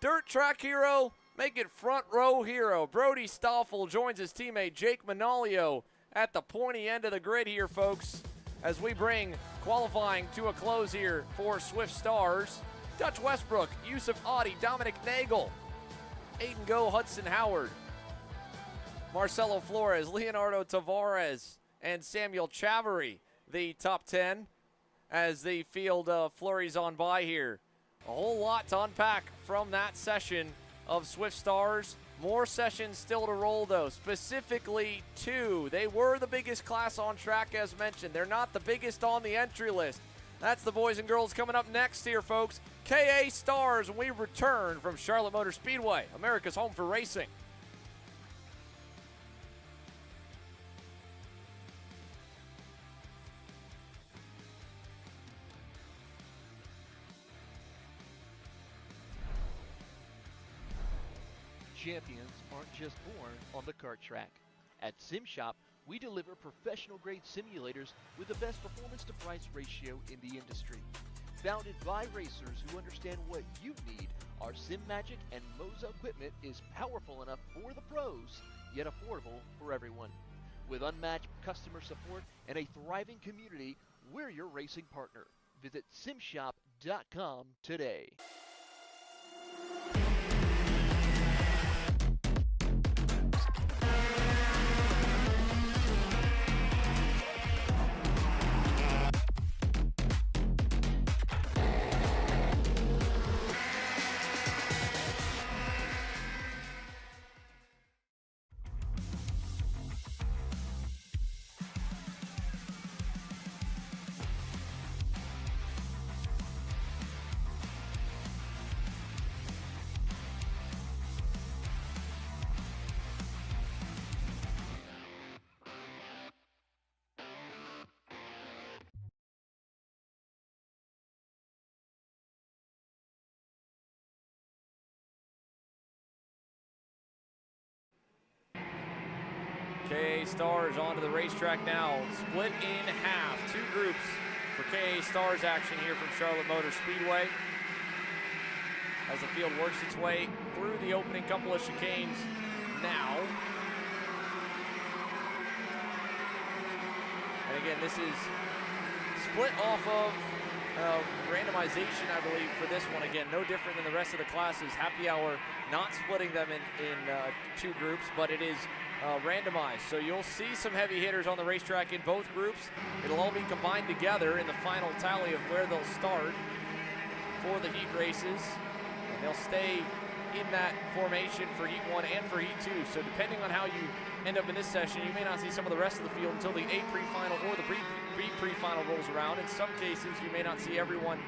Dirt track hero, make it front row hero. Brody Stoffel joins his teammate Jake Manolio at the pointy end of the grid here, folks, as we bring qualifying to a close here for Swift Stars. Dutch Westbrook, Yusuf Adi, Dominic Nagel, Aiden Go, Hudson Howard, Marcelo Flores, Leonardo Tavares, and Samuel Chavarri. The top 10 as the field flurries on by here. A whole lot to unpack from that session of Swift Stars. More sessions still to roll, though, specifically 2. They were the biggest class on track, as mentioned. They're not the biggest on the entry list. That's the boys and girls coming up next here, folks. KA Stars when we return from Charlotte Motor Speedway, America's home for racing. Champions aren't just born on the kart track. At SimShop, we deliver professional-grade simulators with the best performance-to-price ratio in the industry. Founded by racers who understand what you need, our SimMagic and Moza equipment is powerful enough for the pros, yet affordable for everyone. With unmatched customer support and a thriving community, we're your racing partner. Visit simshop.com today. KA Stars onto the racetrack now, split in half. 2 groups for KA Stars action here from Charlotte Motor Speedway. As the field works its way through the opening couple of chicanes now. And again, this is split off of randomization, I believe, for this one. Again, no different than the rest of the classes. Happy hour, not splitting them in 2 groups, but it is randomized. So you'll see some heavy hitters on the racetrack in both groups. It'll all be combined together in the final tally of where they'll start for the heat races. And they'll stay in that formation for heat 1 and for heat 2. So depending on how you end up in this session, you may not see some of the rest of the field until the A pre-final or the B pre-final rolls around. In some cases, you may not see everyone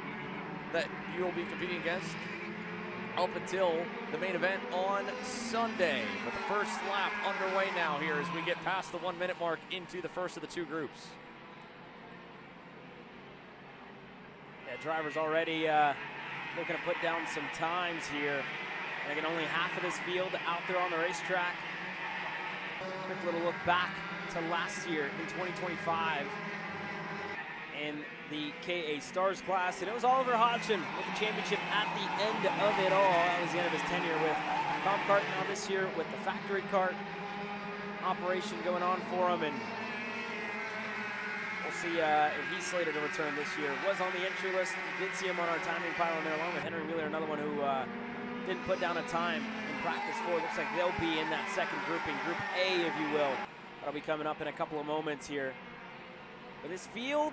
that you'll be competing against up until the main event on Sunday. But the first lap underway now here as we get past the 1 minute mark into the first of the 2 groups. Yeah, drivers already looking to put down some times here. And again, only half of this field out there on the racetrack. Quick little look back to last year in 2025 in the KA Stars class, and it was Oliver Hodgson with the championship at the end of it all. That was the end of his tenure with Kart. Now this year with the factory kart operation going on for him, and we'll see if he's slated to return this year. Was on the entry list. We did see him on our timing pylon there, along with Henry Wheeler, another one who didn't put down a time in practice for. Looks like they'll be in that second grouping, Group A, if you will. That'll be coming up in a couple of moments here. But this field,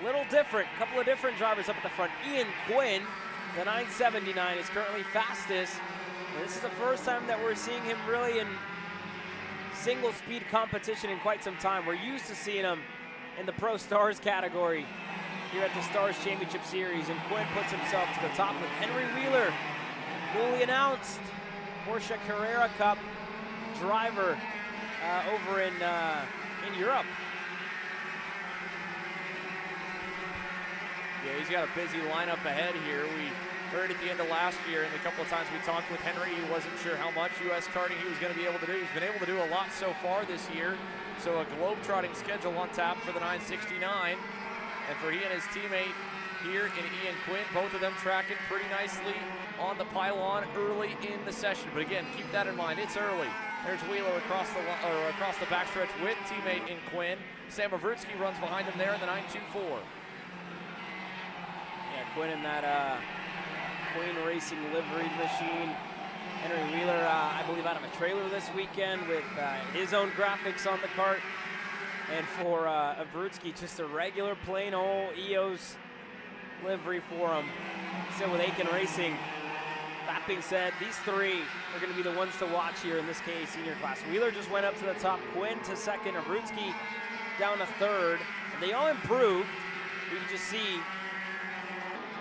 a little different. A couple of different drivers up at the front. Ian Quinn, the 979, is currently fastest. And this is the first time that we're seeing him really in single speed competition in quite some time. We're used to seeing him in the Pro Stars category here at the Stars Championship Series, and Quinn puts himself to the top with Henry Wheeler, newly announced Porsche Carrera Cup driver over in Europe. Yeah, he's got a busy lineup ahead here. We heard at the end of last year, and a couple of times we talked with Henry, he wasn't sure how much U.S. karting he was going to be able to do. He's been able to do a lot so far this year. So a globe-trotting schedule on tap for the 969. And for he and his teammate here in Ian Quinn, both of them tracking pretty nicely on the pylon early in the session. But again, keep that in mind, it's early. There's Wheeler across the backstretch with teammate in Quinn. Sam Mavrutsky runs behind him there in the 924. Yeah, Quinn in that Queen Racing liveried machine. Henry Wheeler, I believe, out of a trailer this weekend with his own graphics on the kart. And for Mavrutsky, just a regular plain old EOS livery for him. So with Aiken Racing, that being said, these three are going to be the ones to watch here in this KA senior class. Wheeler just went up to the top, Quinn to second, Mavrutsky down to third. And they all improved. You can just see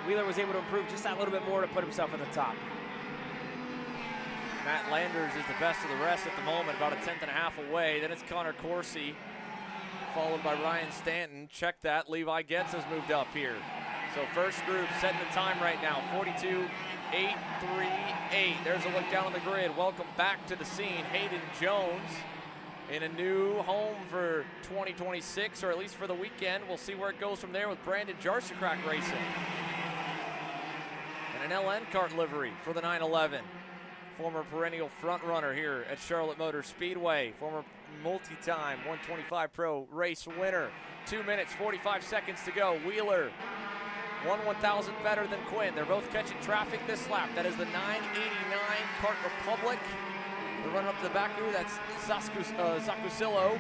Wheeler was able to improve just that little bit more to put himself at the top. Matt Landers is the best of the rest at the moment, about a 10th and a half away. Then it's Connor Corsi, followed by Ryan Stanton. Check that, Levi Getz has moved up here. So first group setting the time right now, 42.838. There's a look down on the grid. Welcome back to the scene, Hayden Jones in a new home for 2026, or at least for the weekend. We'll see where it goes from there with Brandon Jarsikrak racing. And an LN kart livery for the 911. Former perennial front runner here at Charlotte Motor Speedway. Former multi-time 125 Pro race winner. 2 minutes, 45 seconds to go. Wheeler, 1/1000 better than Quinn. They're both catching traffic this lap. That is the 989 Kart Republic. They're running up to the back. Ooh, that's Zacusillo.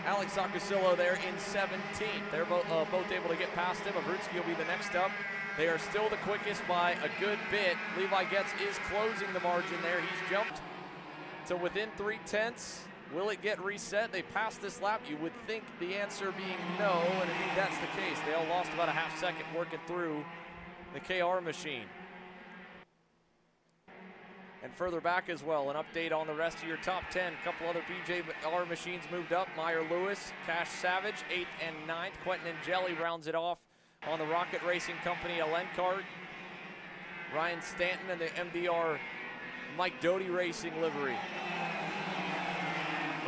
Alex Zacusillo there in 17th. They're both able to get past him. Mavrutsky will be the next up. They are still the quickest by a good bit. Levi Getz is closing the margin there. He's jumped to within 3/10. Will it get reset? They passed this lap. You would think the answer being no, and indeed that's the case. They all lost about a half second working through the KR machine. And further back as well, an update on the rest of your top 10. A couple other BJR machines moved up. Meyer Lewis, Cash Savage, 8th and 9th. Quentin and Jelly rounds it off on the Rocket Racing Company LN kart. Ryan Stanton and the MDR Mike Doty Racing livery.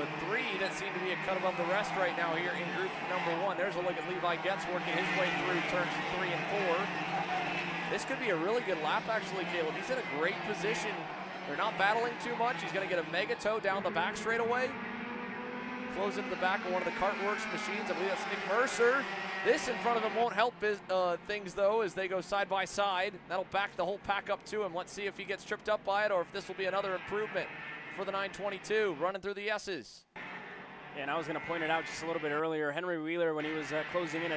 but 3 that seem to be a cut above the rest right now here in group number 1. There's a look at Levi Getz working his way through turns 3 and 4. This could be a really good lap, actually, Caleb. He's in a great position. They're not battling too much. He's going to get a mega toe down the back straightaway. Close into the back of one of the Kartworks machines. I believe that's Nick Mercer. This in front of him won't help things, though, as they go side by side. That'll back the whole pack up to him. Let's see if he gets tripped up by it or if this will be another improvement for the 922 running through the S's. Yeah, and I was going to point it out just a little bit earlier. Henry Wheeler, when he was closing in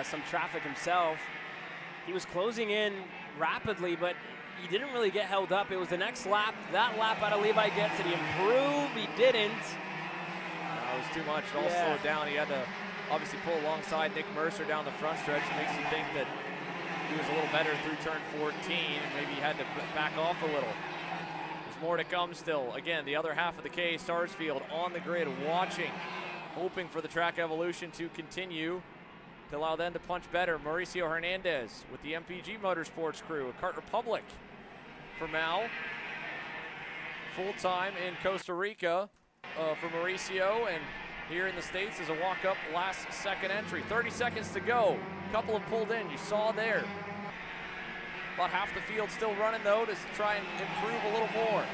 some traffic himself, he was closing in rapidly, but he didn't really get held up. It was the next lap, that lap out of Levi Getz, that he improved. He didn't. No, it was too much. It all slowed down. He had to obviously pull alongside Nick Mercer down the front stretch. It makes you think that he was a little better through turn 14, and maybe he had to back off a little. There's more to come still. Again, the other half of the K Stars field on the grid watching, hoping for the track evolution to continue to allow them to punch better. Mauricio Hernandez with the MPG Motorsports crew, a Kart Republic for Mal. Full-time in Costa Rica for Mauricio, and here in the States is a walk-up last second entry. 30 seconds to go. Couple have pulled in, you saw there. About half the field still running though to try and improve a little more.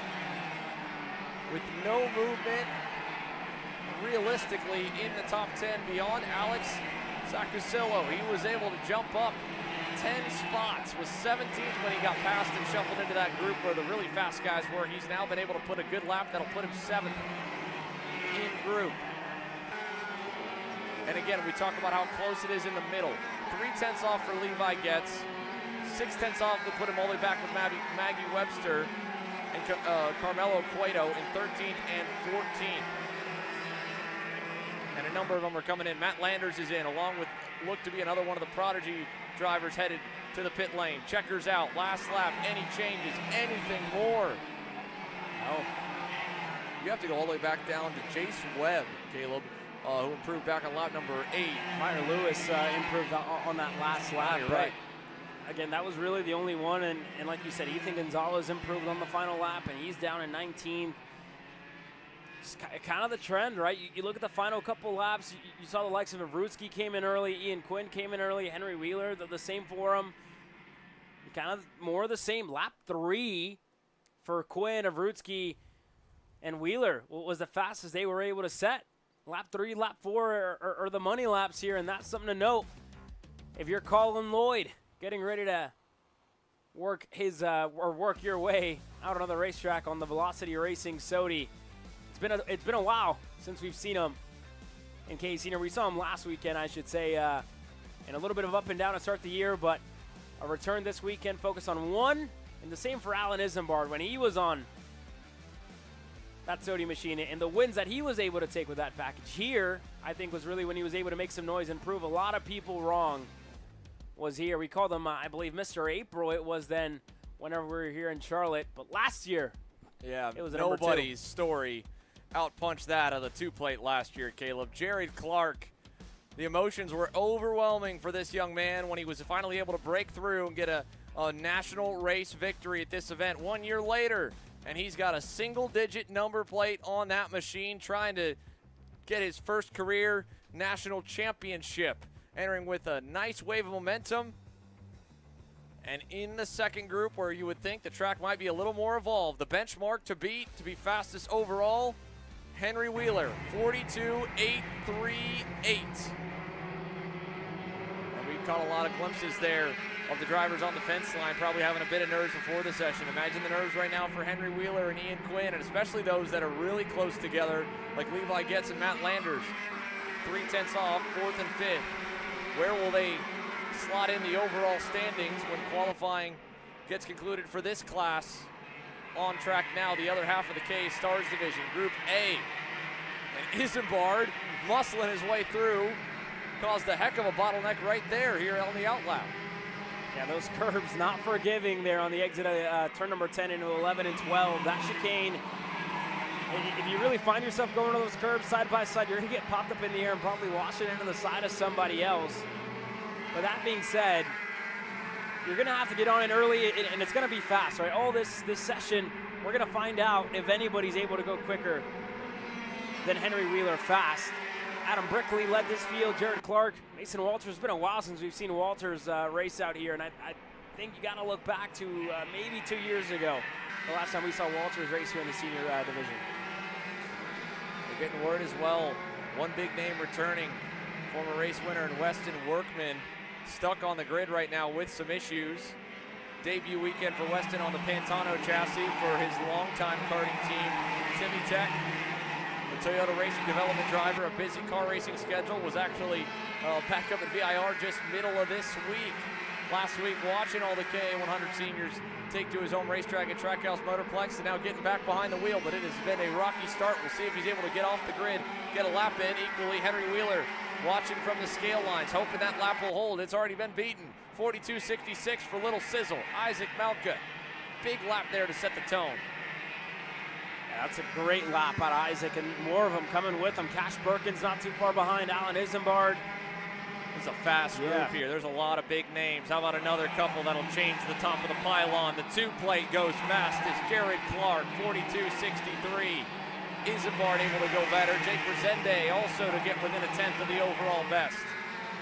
With no movement, realistically in the top 10 beyond Alex Sacusillo. He was able to jump up 10 spots, was 17th when he got past and shuffled into that group where the really fast guys were. He's now been able to put a good lap that'll put him 7th in group. And again, we talk about how close it is in the middle. 3/10 off for Levi Getz. 6/10 off to put him all the way back with Maggie Webster and Carmelo Cueto in 13th and 14th. And a number of them are coming in. Matt Landers is in, along with look to be another one of the prodigy drivers headed to the pit lane. Checkers out, last lap, any changes, anything more? No. You have to go all the way back down to Jace Webb, Caleb, who improved back on lap number 8. Meyer Lewis improved on that last lap. You're right. Again, that was really the only one, and like you said, Ethan Gonzalez improved on the final lap, and he's down in 19th. It's kind of the trend, right? You look at the final couple laps, you saw the likes of Avrutsky came in early, Ian Quinn came in early, Henry Wheeler, the same for him. Kind of more of the same. Lap 3 for Quinn, Avrutsky, and Wheeler was the fastest they were able to set. Lap 3, lap 4 are the money laps here, and that's something to note. If you're Colin Lloyd getting ready to work his or work your way out on the racetrack on the Velocity Racing Sodi, it's been a while since we've seen him in K Senior. We saw him last weekend, I should say, and a little bit of up and down to start the year, but a return this weekend, focus on one, and the same for Alan Isambard when he was on that Sodi machine, and the wins that he was able to take with that package here, I think was really when he was able to make some noise and prove a lot of people wrong. Was here. We called him, I believe, Mr. April. It was then whenever we were here in Charlotte, but last year, yeah, it was a nobody's story outpunched that of the 2-plate last year, Caleb. Jared Clark, the emotions were overwhelming for this young man when he was finally able to break through and get a national race victory at this event 1 year later. And he's got a single-digit number plate on that machine, trying to get his first career national championship. Entering with a nice wave of momentum. And in the second group, where you would think the track might be a little more evolved, the benchmark to beat, to be fastest overall, Henry Wheeler, 42.838. And we caught a lot of glimpses there of the drivers on the fence line probably having a bit of nerves before the session. Imagine the nerves right now for Henry Wheeler and Ian Quinn, and especially those that are really close together, like Levi Getz and Matt Landers. 3/10 off, 4th and 5th. Where will they slot in the overall standings when qualifying gets concluded for this class? On track now, the other half of the K Stars division, Group A. And Isambard muscling his way through, caused a heck of a bottleneck right there here on the outlap. Yeah, those curbs not forgiving there on the exit of turn number 10 into 11 and 12. That chicane, if you really find yourself going to those curbs side by side, you're going to get popped up in the air and probably wash it into the side of somebody else. But that being said, you're going to have to get on it early, and it's going to be fast, right? All this session, we're going to find out if anybody's able to go quicker than Henry Wheeler fast. Adam Brickley led this field, Jared Clark. Mason Walters, it's been a while since we've seen Walters race out here, and I think you got to look back to maybe 2 years ago, the last time we saw Walters race here in the senior division. We're getting word as well. One big name returning, former race winner in Weston Workman, stuck on the grid right now with some issues. Debut weekend for Weston on the Pantano chassis for his longtime karting team, Timmy Tech. The Toyota Racing Development driver, a busy car racing schedule, was actually back up at VIR just middle of this week. Last week, watching all the KA100 seniors take to his home racetrack at Trackhouse Motorplex, and now getting back behind the wheel, but it has been a rocky start. We'll see if he's able to get off the grid, get a lap in. Equally, Henry Wheeler watching from the scale lines, hoping that lap will hold. It's already been beaten. 42.66 for Little Sizzle. Isaac Malka, big lap there to set the tone. Yeah, that's a great lap out of Isaac, and more of them coming with him. Cash Perkins not too far behind. Alan Isambard. It's a fast group here. There's a lot of big names. How about another couple that'll change the top of the pylon? The two plate goes fastest. Jared Clark, 42.63. Isambard able to go better. Jake Resende also to get within a tenth of the overall best.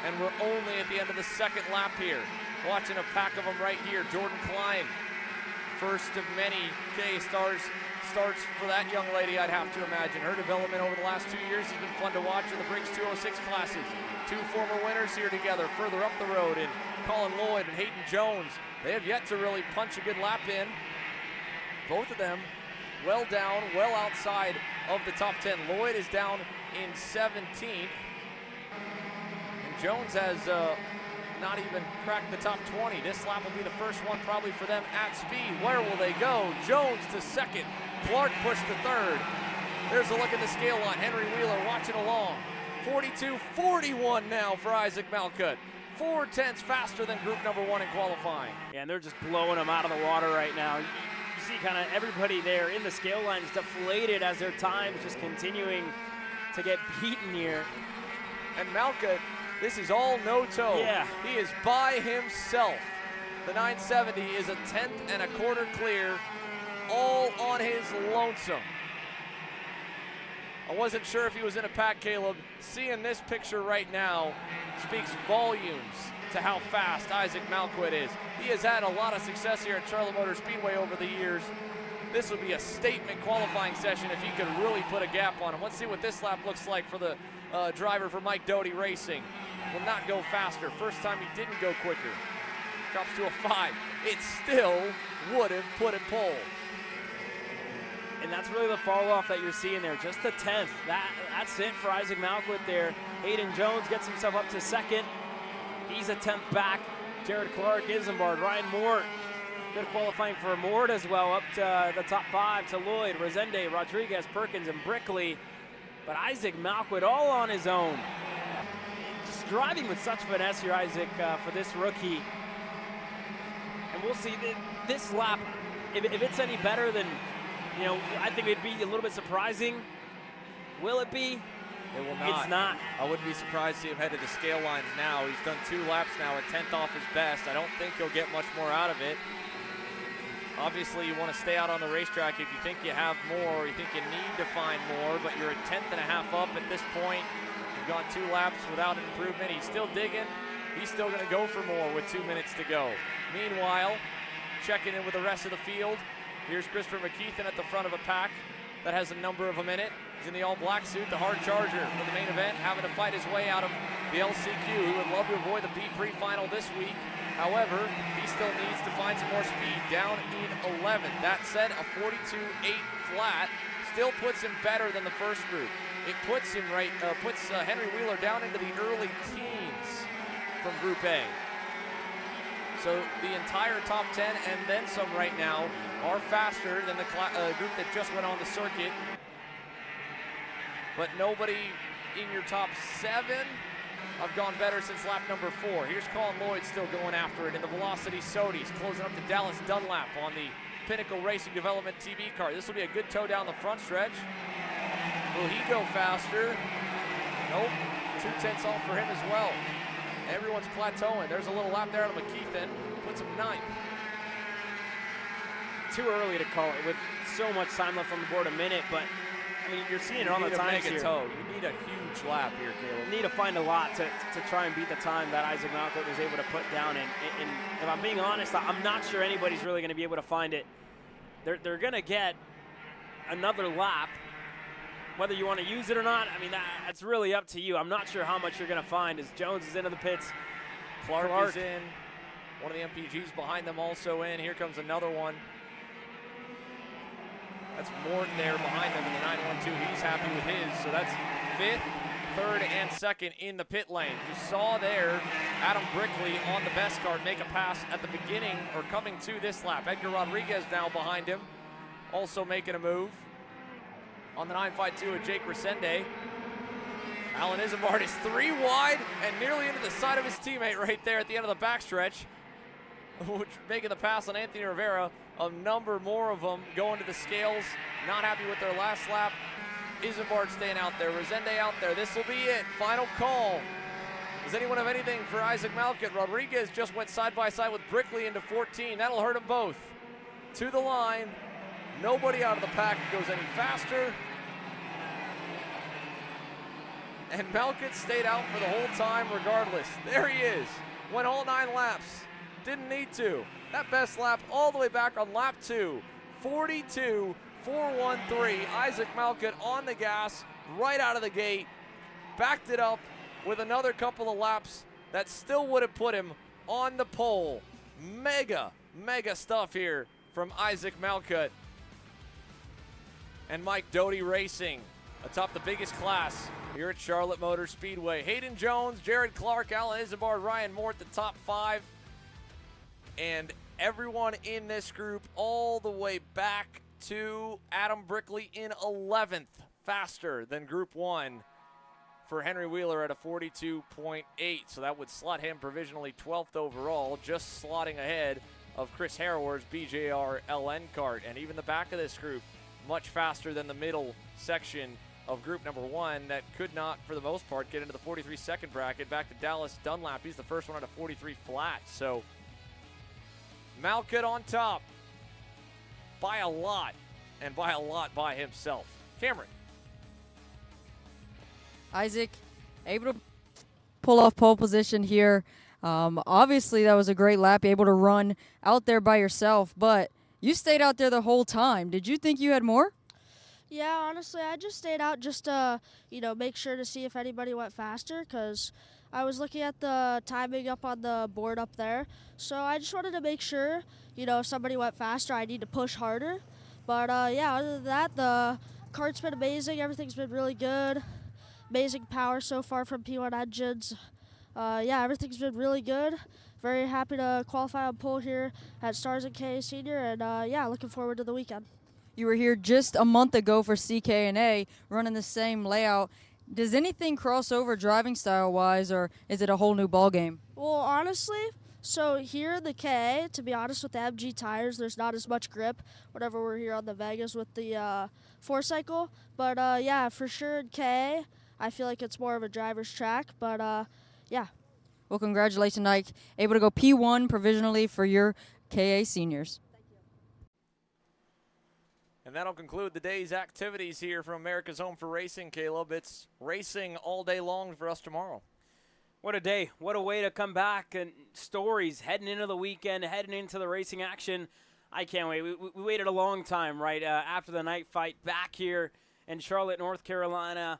And we're only at the end of the second lap here. Watching a pack of them right here. Jordan Klein, first of many KA Stars starts for that young lady, I'd have to imagine. Her development over the last 2 years has been fun to watch in the Briggs 206 classes. Two former winners here together, further up the road in Colin Lloyd and Hayden Jones. They have yet to really punch a good lap in. Both of them well down, well outside of the top 10. Lloyd is down in 17th. And Jones has not even cracked the top 20. This lap will be the first one probably for them at speed. Where will they go? Jones to second. Clark pushed to third. There's a look at the scale line. Henry Wheeler watching along. 42.41 now for Isaac Malcutt. 4 tenths faster than group number 1 in qualifying. Yeah, and they're just blowing them out of the water right now. You see kind of everybody there in the scale lines deflated as their times just continuing to get beaten here. And Malcutt, this is all no-toe. Yeah. He is by himself. The 970 is a 10th and a quarter clear, all on his lonesome. I wasn't sure if he was in a pack, Caleb. Seeing this picture right now speaks volumes to how fast Isaac Malcutt is. He has had a lot of success here at Charlotte Motor Speedway over the years. This will be a statement qualifying session if he could really put a gap on him. Let's see what this lap looks like for the driver for Mike Doty Racing. Will not go faster. First time he didn't go quicker. Drops to a 5. It still would have put it pole. And that's really the fall off that you're seeing there. Just a 10th. That's it for Isaac Malcutt there. Hayden Jones gets himself up to second. He's a 10th back. Jared Clark, Isambard, Ryan Mort. Good qualifying for Mort as well, up to the top 5 to Lloyd, Resende, Rodriguez, Perkins, and Brickley. But Isaac Malcutt all on his own. Just driving with such finesse here, Isaac, for this rookie. And we'll see this lap, if it's any better than, you know, I think it'd be a little bit surprising. Will it be? It will not. It's not. I wouldn't be surprised to see him head to the scale lines now. He's done 2 laps now, a 10th off his best. I don't think he'll get much more out of it. Obviously, you want to stay out on the racetrack if you think you have more, or you think you need to find more, but you're a 10th and a half up at this point. You've gone 2 laps without an improvement. He's still digging. He's still going to go for more with 2 minutes to go. Meanwhile, checking in with the rest of the field, here's Christopher McKeithen at the front of a pack that has a number of them in it. He's in the all-black suit, the hard charger for the main event, having to fight his way out of the LCQ. He would love to avoid the B pre-final this week. However, he still needs to find some more speed, down in 11. That said, a 42.8 flat still puts him better than the first group. It puts him puts Henry Wheeler down into the early teens from Group A. So the entire top 10 and then some right now are faster than the group that just went on the circuit. But nobody in your top 7 have gone better since lap number 4. Here's Colin Lloyd still going after it in the Velocity Sodis, closing up to Dallas Dunlap on the Pinnacle Racing Development TB car. This will be a good tow down the front stretch. Will he go faster? Nope, 2 tenths off for him as well. Everyone's plateauing. There's a little lap there on McKeithen, puts him 9th. Too early to call it with so much time left on the board, a minute, but I mean, you're seeing it on the times here. You need a huge lap here, Caleb. Need to find a lot to try and beat the time that Isaac Malcolm was able to put down. And if I'm being honest, I'm not sure anybody's really going to be able to find it. They're going to get another lap. Whether you want to use it or not, I mean, that's really up to you. I'm not sure how much you're going to find as Jones is into the pits. Clark is in. One of the MPGs behind them also in. Here comes another one. That's Morton there behind them in the 912. He's happy with his. So that's 5th, 3rd, and 2nd in the pit lane. You saw there Adam Brickley on the best card make a pass at the beginning or coming to this lap. Edgar Rodriguez now behind him, also making a move. On the 952 with Jake Resende. Alan Isambard is 3 wide and nearly into the side of his teammate right there at the end of the backstretch, which making the pass on Anthony Rivera. A number more of them going to the scales, not happy with their last lap. Isambard staying out there, Resende out there. This will be it, final call. Does anyone have anything for Isaac Malkut? Rodriguez just went side by side with Brickley into 14. That'll hurt them both. To the line, nobody out of the pack goes any faster. And Malkut stayed out for the whole time regardless. There he is, went all 9 laps. Didn't need to. That best lap all the way back on lap 2. 42.413. Isaac Malkut on the gas right out of the gate. Backed it up with another couple of laps that still would have put him on the pole. Mega stuff here from Isaac Malkut. And Mike Doty Racing atop the biggest class here at Charlotte Motor Speedway. Hayden Jones, Jared Clark, Alan Isambard, Ryan Moore at the top 5. And everyone in this group all the way back to Adam Brickley in 11th, faster than Group 1 for Henry Wheeler at a 42.8. So that would slot him provisionally 12th overall, just slotting ahead of Chris Harrower's BJR LN kart. And even the back of this group, much faster than the middle section of group number 1 that could not, for the most part, get into the 43 second bracket. Back to Dallas Dunlap. He's the first one at a 43 flat. So Malkut on top by a lot, and by a lot by himself. Cameron. Isaac, able to pull off pole position here. Obviously, that was a great lap, able to run out there by yourself, but you stayed out there the whole time. Did you think you had more? Yeah, honestly, I just stayed out just to, make sure to see if anybody went faster, because I was looking at the timing up on the board up there. So I just wanted to make sure, if somebody went faster, I need to push harder. But, yeah, other than that, the kart's been amazing. Everything's been really good. Amazing power so far from P1 engines. Yeah, everything's been really good. Very happy to qualify on pole here at Stars and KA Senior. And, yeah, looking forward to the weekend. You were here just a month ago for CKNA, running the same layout. Does anything cross over driving style-wise, or is it a whole new ball game? Well, honestly, so here in the KA, to be honest, with the MG tires, there's not as much grip whenever we're here on the Vegas with the 4-cycle. But, yeah, for sure in KA, I feel like it's more of a driver's track. But, yeah. Well, congratulations, Ike. Able to go P1 provisionally for your KA seniors. And that'll conclude the day's activities here from America's Home for Racing, Caleb. It's racing all day long for us tomorrow. What a day. What a way to come back, and stories heading into the weekend, heading into the racing action. I can't wait. We waited a long time, right, after the night fight back here in Charlotte, North Carolina.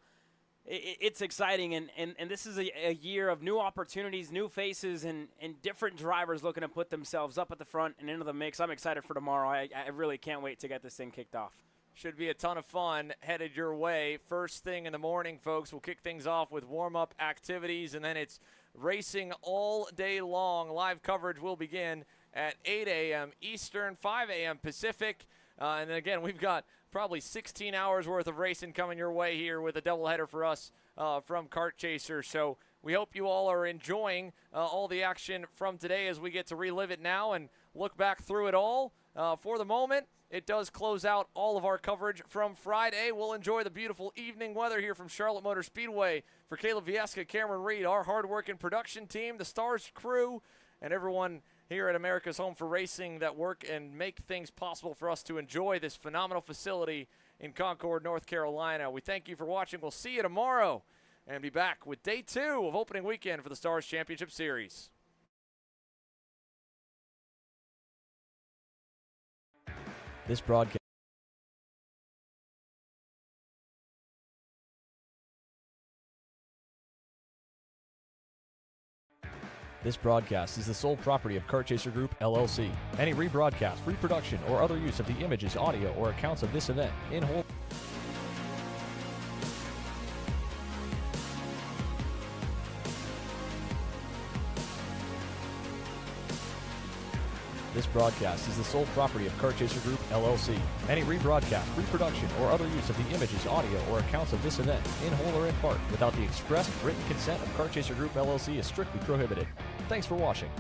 It's exciting, and this is a year of new opportunities, new faces, and different drivers looking to put themselves up at the front and into the mix. I'm excited for tomorrow. I really can't wait to get this thing kicked off. Should be a ton of fun headed your way. First thing in the morning, folks, we'll kick things off with warm-up activities, and then it's racing all day long. Live coverage will begin at 8 a.m. Eastern, 5 a.m. Pacific. And then again, we've got probably 16 hours worth of racing coming your way here with a doubleheader for us from Kart Chaser. So we hope you all are enjoying all the action from today as we get to relive it now and look back through it all. For the moment, it does close out all of our coverage from Friday. We'll enjoy the beautiful evening weather here from Charlotte Motor Speedway. For Caleb Vieska, Cameron Reed, our hard-working production team, the Stars crew, and everyone here at America's Home for Racing that work and make things possible for us to enjoy this phenomenal facility in Concord, North Carolina. We thank you for watching. We'll see you tomorrow and be back with day 2 of opening weekend for the Stars Championship Series. This broadcast is the sole property of Kart Chaser Group, LLC. Any rebroadcast, reproduction, or other use of the images, audio, or accounts of this event in whole. This broadcast is the sole property of Kart Chaser Group, LLC. Any rebroadcast, reproduction, or other use of the images, audio, or accounts of this event, in whole or in part, without the express written consent of Kart Chaser Group, LLC is strictly prohibited. Thanks for watching.